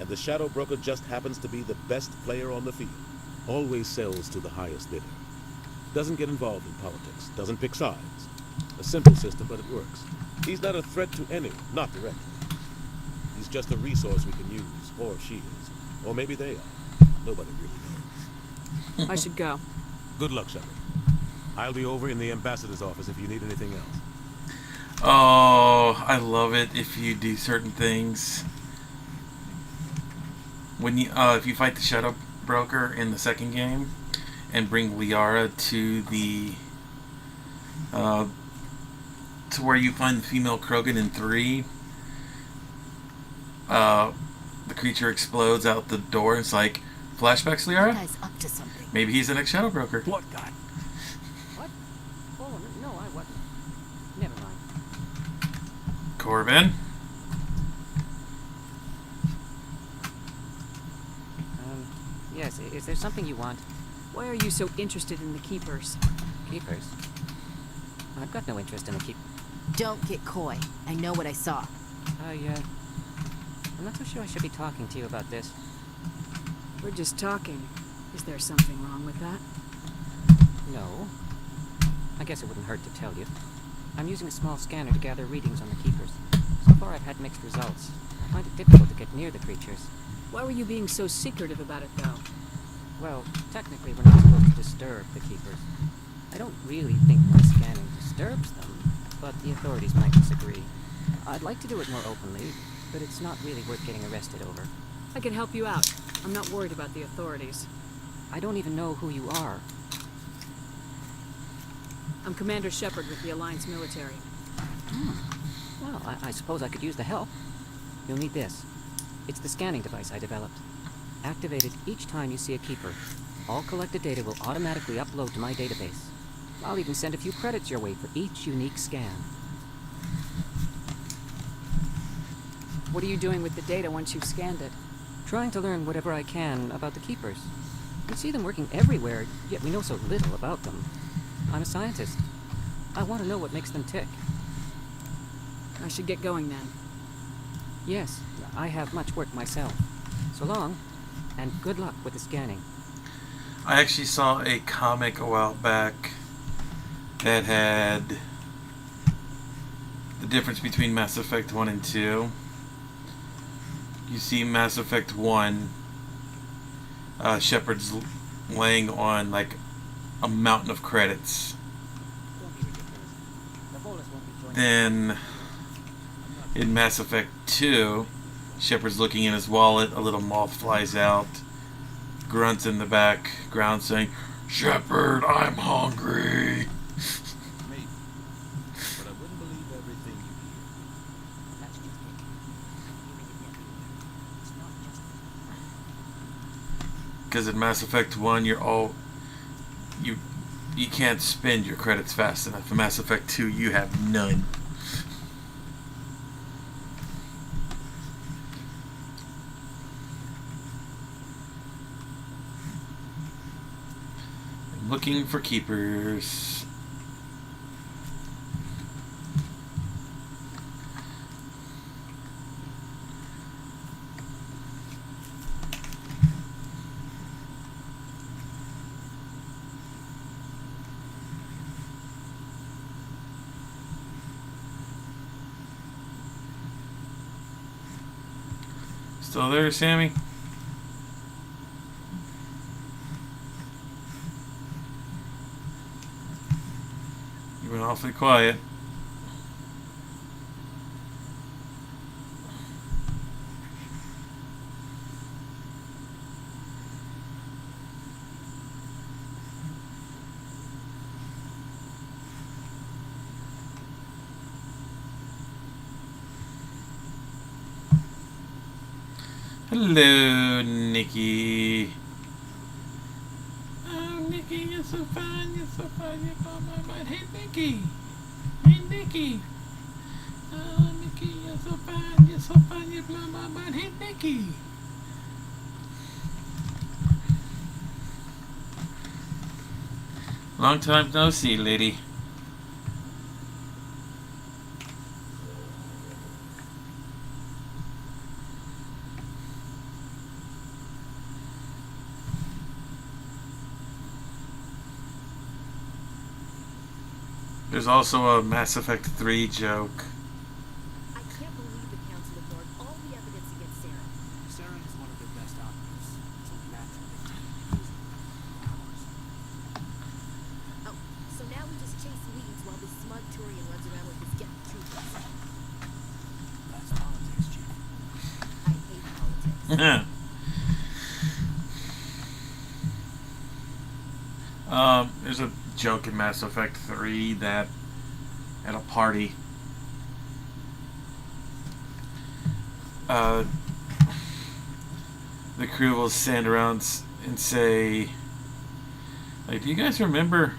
Speaker 4: And the Shadow Broker just happens to be the best player on the field. Always sells to the highest bidder. Doesn't get involved in politics. Doesn't pick sides. A simple system, but it works. He's not a threat to anyone, not directly. He's just a resource we can use, or she is. Or maybe they are. Nobody really knows.
Speaker 10: I should go.
Speaker 4: Good luck, Shepard. I'll be over in the Ambassador's office if you need anything else.
Speaker 1: Oh, I love it if you do certain things. When you, if you fight the Shadow Broker in the second game, and bring Liara to the, to where you find the female Krogan in 3, the creature explodes out the door. It's like, flashbacks, Liara?
Speaker 17: That guy's up to something.
Speaker 1: Maybe he's the next Shadow Broker.
Speaker 20: What guy?
Speaker 9: What? Oh, no, I wasn't. Never mind.
Speaker 1: Corbin?
Speaker 9: Yes, is there something you want?
Speaker 10: Why are you so interested in the Keepers?
Speaker 9: Keepers? I've got no interest in the keep.
Speaker 17: Don't get coy. I know what I saw.
Speaker 9: I'm not so sure I should be talking to you about this.
Speaker 10: We're just talking. Is there something wrong with that?
Speaker 9: No. I guess it wouldn't hurt to tell you.
Speaker 14: I'm using a small scanner to gather readings on the Keepers. So far I've had mixed results. I find it difficult to get near the creatures.
Speaker 10: Why were you being so secretive about it, though?
Speaker 14: Well, technically we're not supposed to disturb the Keepers. I don't really think my scanning disturbs them, but the authorities might disagree. I'd like to do it more openly, but it's not really worth getting arrested over.
Speaker 10: I can help you out. I'm not worried about the authorities.
Speaker 14: I don't even know who you are.
Speaker 10: I'm Commander Shepard with the Alliance military.
Speaker 14: Well, I suppose I could use the help. You'll need this. It's the scanning device I developed. Activate it each time you see a Keeper. All collected data will automatically upload to my database. I'll even send a few credits your way for each unique scan.
Speaker 10: What are you doing with the data once you've scanned it?
Speaker 14: Trying to learn whatever I can about the Keepers. We see them working everywhere, yet we know so little about them. I'm a scientist. I want to know what makes them tick.
Speaker 10: I should get going then.
Speaker 14: Yes, I have much work myself. So long, and good luck with the scanning.
Speaker 1: I actually saw a comic a while back that had the difference between Mass Effect 1 and 2. You see Mass Effect 1, Shepard's laying on like a mountain of credits. Then in Mass Effect 2, Shepard's looking in his wallet, a little moth flies out, grunts in the background saying, "Shepard, I'm hungry."
Speaker 15: Maybe. But I wouldn't believe everything you hear.
Speaker 14: That's just it. It's not just
Speaker 1: Because in Mass Effect 1, you can't spend your credits fast enough. In Mass Effect 2, you have none. Looking for keepers. Still there, Sammy? You've been awfully quiet. Hello, Nikki.
Speaker 12: Oh, Nikki, you're so fine, you're so fine, you blow my mind. Hey, Nikki. Hey, Nikki. Oh, Nikki, you're so fine, you blow my mind. Hey, Nikki.
Speaker 1: Long time no see, lady. There's also a Mass Effect 3 joke.
Speaker 17: I can't believe the Council ignored all the evidence against Sarah.
Speaker 20: Sarah is one of their best operatives. So naturally,
Speaker 17: Oh, so now we just chase leads while this smug Turian runs around with his get troopers.
Speaker 20: That's politics, Chief.
Speaker 17: I hate politics.
Speaker 1: There's a joke in Mass Effect 3 that at a party, the crew will stand around and say, like, do you guys remember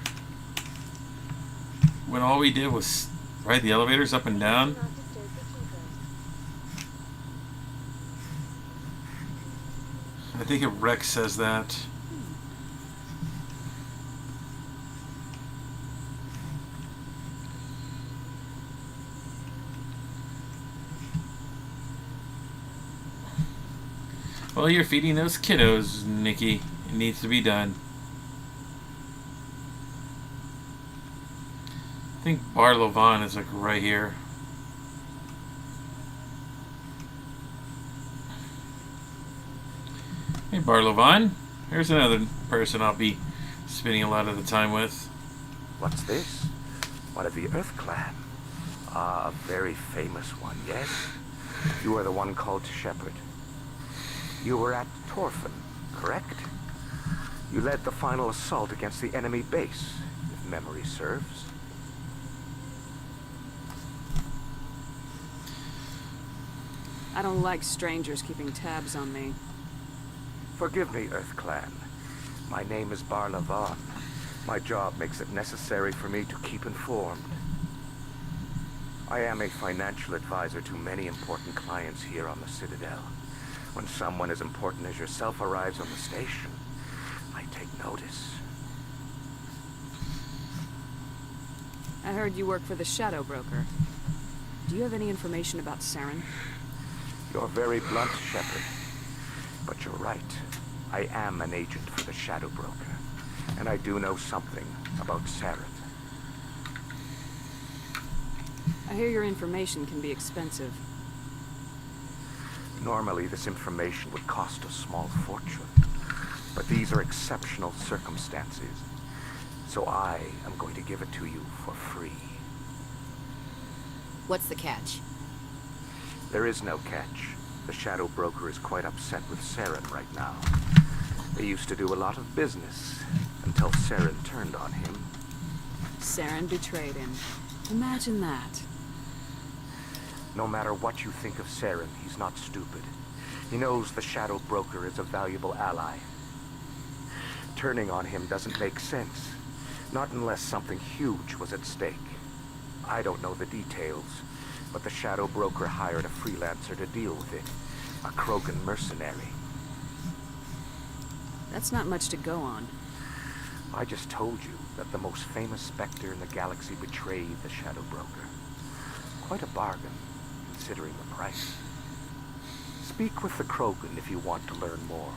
Speaker 1: when all we did was ride the elevators up and down? I think Rex says that. Well, you're feeding those kiddos, Nikki. It needs to be done. think Barlovan is like right here. Hey Barlovan, here's another person I'll be spending a lot of the time with.
Speaker 7: What's this? One of the Earth Clan. Ah, a very famous one, yes? You are the one called Shepherd. You were at Torfin, correct? You led the final assault against the enemy base, if memory serves.
Speaker 10: I don't like strangers keeping tabs on me.
Speaker 7: Forgive me, Earth Clan. My name is Barlovan. My job makes it necessary for me to keep informed. I am a financial advisor to many important clients here on the Citadel. When someone as important as yourself arrives on the station, I take notice.
Speaker 10: I heard you work for the Shadow Broker. Do you have any information about Saren?
Speaker 7: You're very blunt, Shepherd. But you're right. I am an agent for the Shadow Broker. And I do know something about Saren.
Speaker 10: I hear your information can be expensive.
Speaker 7: Normally, this information would cost a small fortune. But these are exceptional circumstances. So I am going to give it to you for free.
Speaker 17: What's the catch?
Speaker 7: There is no catch. The Shadow Broker is quite upset with Saren right now. They used to do a lot of business until Saren turned on him.
Speaker 10: Saren betrayed him. Imagine that.
Speaker 7: No matter what you think of Saren, he's not stupid. He knows the Shadow Broker is a valuable ally. Turning on him doesn't make sense. Not unless something huge was at stake. I don't know the details, but the Shadow Broker hired a freelancer to deal with it. A Krogan mercenary.
Speaker 10: That's not much to go on.
Speaker 7: I just told you that the most famous Spectre in the galaxy betrayed the Shadow Broker. Quite a bargain, considering the price. Speak with the Krogan if you want to learn more.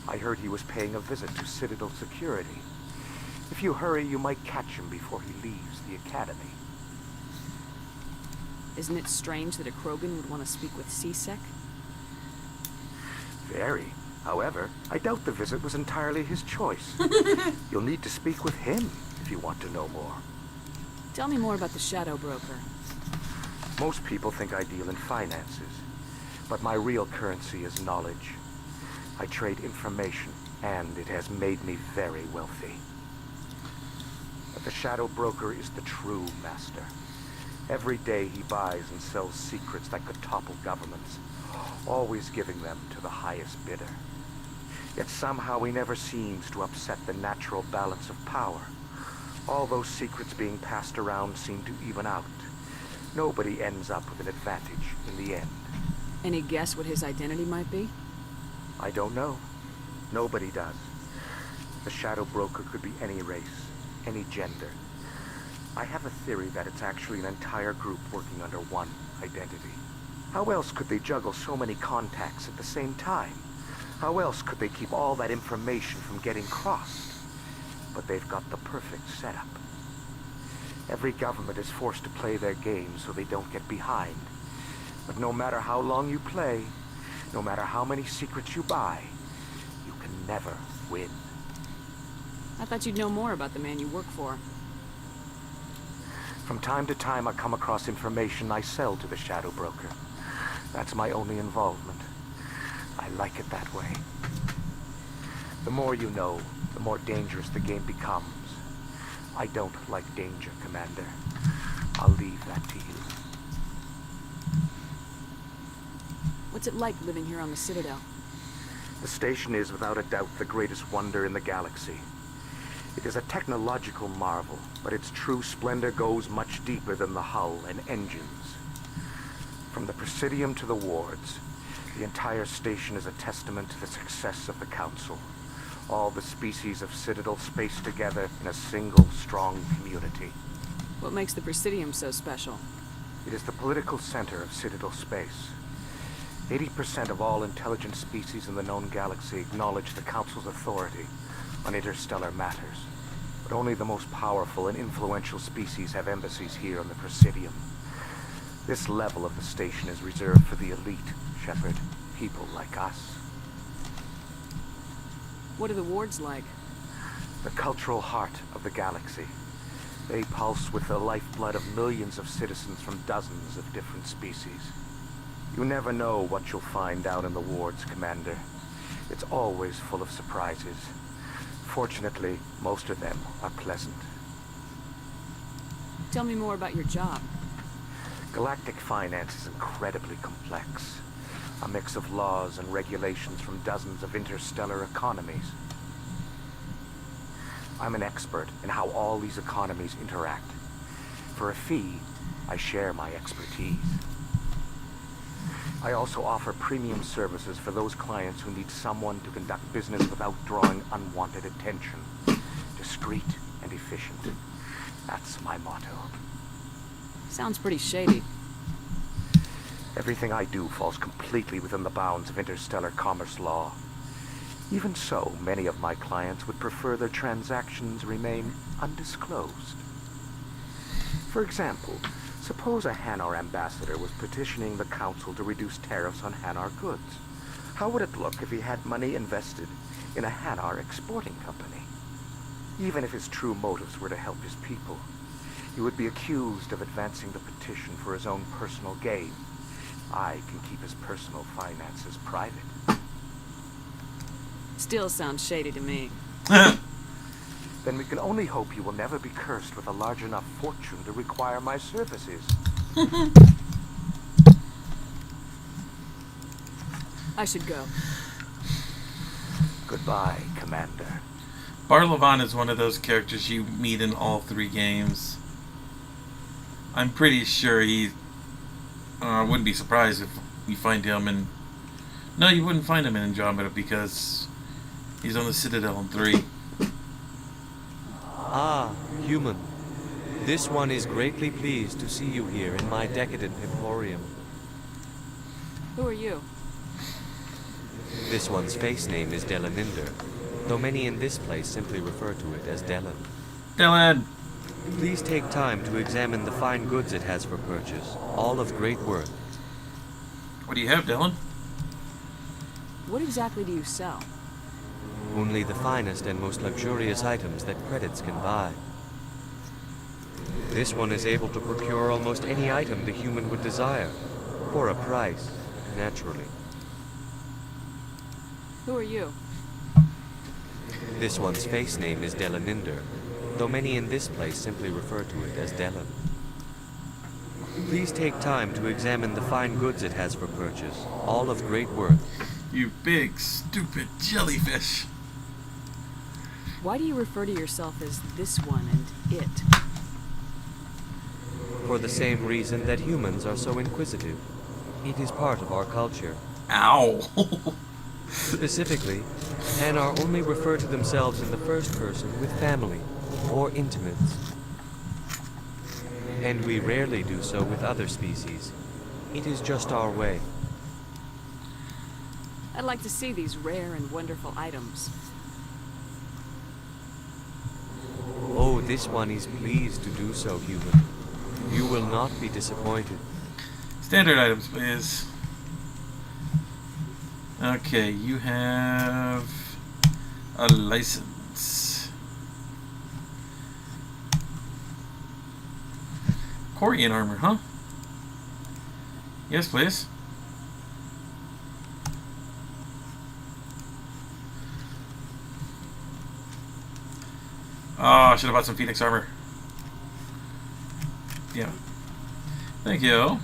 Speaker 7: I heard he was paying a visit to Citadel security. If you hurry, you might catch him before he leaves the Academy.
Speaker 10: Isn't it strange that a Krogan would want to speak with C-Sec?
Speaker 7: Very. However, I doubt the visit was entirely his choice. You'll need to speak with him if you want to know more.
Speaker 10: Tell me more about the Shadow Broker.
Speaker 7: Most people think I deal in finances, but my real currency is knowledge. I trade information, and it has made me very wealthy. But the Shadow Broker is the true master. Every day he buys and sells secrets that could topple governments, always giving them to the highest bidder. Yet somehow he never seems to upset the natural balance of power. All those secrets being passed around seem to even out. Nobody ends up with an advantage in the end.
Speaker 10: Any guess what his identity might be?
Speaker 7: I don't know. Nobody does. The Shadow Broker could be any race, any gender. I have a theory that it's actually an entire group working under one identity. How else could they juggle so many contacts at the same time? How else could they keep all that information from getting crossed? But they've got the perfect setup. Every government is forced to play their game so they don't get behind. But no matter how long you play, no matter how many secrets you buy, you can never win.
Speaker 10: I thought you'd know more about the man you work for.
Speaker 7: From time to time, I come across information I sell to the Shadow Broker. That's my only involvement. I like it that way. The more you know, the more dangerous the game becomes. I don't like danger, Commander. I'll leave that to you.
Speaker 10: What's it like living here on the Citadel?
Speaker 7: The station is without a doubt the greatest wonder in the galaxy. It is a technological marvel, but its true splendor goes much deeper than the hull and engines. From the Presidium to the wards, the entire station is a testament to the success of the Council. All the species of Citadel spaced together in a single, strong community.
Speaker 10: What makes the Presidium so special?
Speaker 7: It is the political center of Citadel space. 80% of all intelligent species in the known galaxy acknowledge the Council's authority on interstellar matters. But but only the most powerful and influential species have embassies here on the Presidium. This level of the station is reserved for the elite, Shepard. People like us.
Speaker 10: What are the wards like?
Speaker 7: The cultural heart of the galaxy. They pulse with the lifeblood of millions of citizens from dozens of different species. You never know what you'll find down in the wards, Commander. It's always full of surprises. Fortunately, most of them are pleasant.
Speaker 10: Tell me more about your job.
Speaker 7: Galactic finance is incredibly complex. A mix of laws and regulations from dozens of interstellar economies. I'm an expert in how all these economies interact. For a fee, I share my expertise. I also offer premium services for those clients who need someone to conduct business without drawing unwanted attention. Discreet and efficient. That's my motto.
Speaker 10: Sounds pretty shady.
Speaker 7: Everything I do falls completely within the bounds of interstellar commerce law. Even so, many of my clients would prefer their transactions remain undisclosed. For example, suppose a Hanar ambassador was petitioning the council to reduce tariffs on Hanar goods. How would it look if he had money invested in a Hanar exporting company? Even if his true motives were to help his people, he would be accused of advancing the petition for his own personal gain. I can keep his personal finances private.
Speaker 10: Still sounds shady to me.
Speaker 7: Then we can only hope you will never be cursed with a large enough fortune to require my services.
Speaker 10: I should go.
Speaker 7: Goodbye, Commander.
Speaker 1: Barlavan is one of those characters you meet in all 3 games. I'm pretty sure I wouldn't be surprised if you find him in... No, you wouldn't find him in Andromeda because he's on the Citadel in 3.
Speaker 11: Ah, human. This one is greatly pleased to see you here in my decadent emporium.
Speaker 10: Who are you?
Speaker 11: This one's face name is Delaninder, though many in this place simply refer to it as Delan.
Speaker 1: Delan!
Speaker 11: Please take time to examine the fine goods it has for purchase, all of great worth.
Speaker 1: What do you have, Delan?
Speaker 10: What exactly do you sell?
Speaker 11: Only the finest and most luxurious items that credits can buy. This one is able to procure almost any item the human would desire, for a price, naturally.
Speaker 10: Who are you?
Speaker 11: This one's face name is Delaninder, though many in this place simply refer to it as Delan. Please take time to examine the fine goods it has for purchase, all of great worth.
Speaker 1: You big, stupid jellyfish.
Speaker 10: Why do you refer to yourself as this one and it?
Speaker 11: For the same reason that humans are so inquisitive. It is part of our culture.
Speaker 1: Ow!
Speaker 11: Specifically, Hanar only refer to themselves in the first person with family or intimates. And we rarely do so with other species. It is just our way.
Speaker 10: I'd like to see these rare and wonderful items.
Speaker 11: Oh, this one is pleased to do so, human. You will not be disappointed.
Speaker 1: Standard items, please. Okay, you have a license. Corian armor, huh? Yes, please. Oh, I should have bought some Phoenix armor. Yeah. Thank you.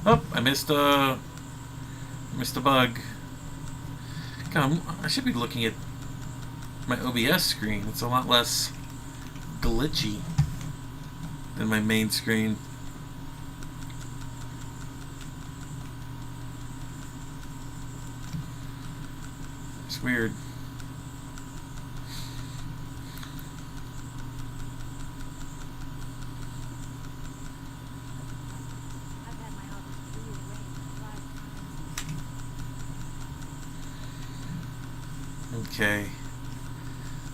Speaker 1: Oh, I missed a bug. God, I should be looking at my OBS screen. It's a lot less glitchy than my main screen. It's weird. Okay.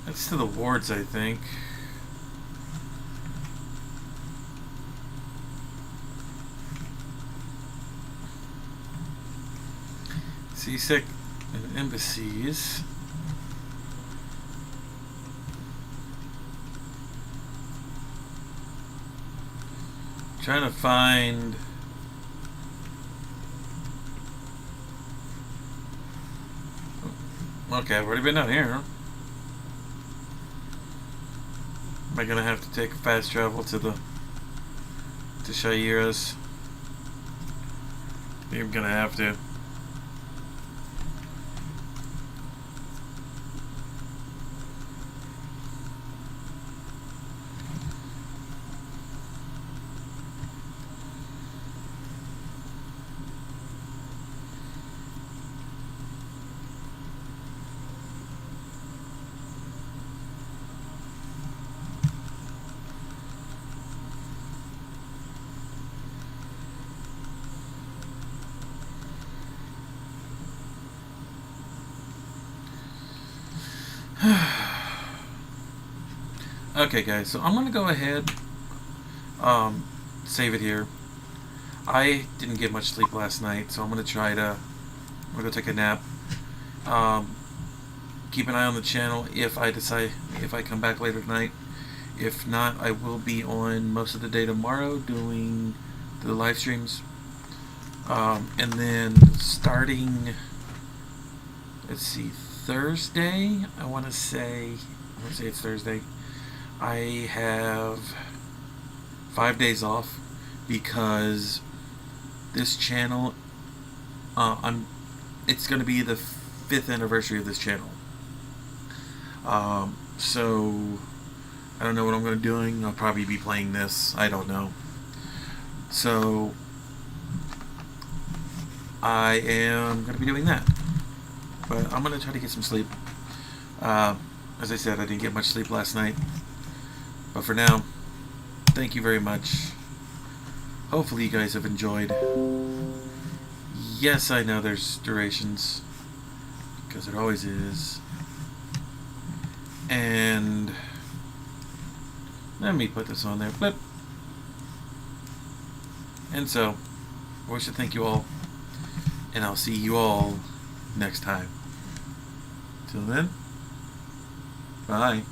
Speaker 1: That's to the wards, I think. Seasick and embassies. Trying to find... Okay, I've already been down here. Am I gonna have to take fast travel to Shaira's? I think I'm gonna have to. Okay guys, so I'm gonna go ahead save it here. I didn't get much sleep last night, so I'm gonna go take a nap. Keep an eye on the channel if I come back later tonight. If not, I will be on most of the day tomorrow doing the live streams. And then starting, let's see, Thursday, I want to say it's Thursday, I have 5 days off because this channel, it's going to be the 5th anniversary of this channel. So I don't know what I'm going to be doing. I'll probably be playing this. I don't know. So I am going to be doing that. But I'm going to try to get some sleep. As I said, I didn't get much sleep last night. But for now, thank you very much. Hopefully you guys have enjoyed. Yes, I know there's durations, because there always is. And let me put this on there. Blip. And so, I wish to thank you all. And I'll see you all next time. Till then, bye.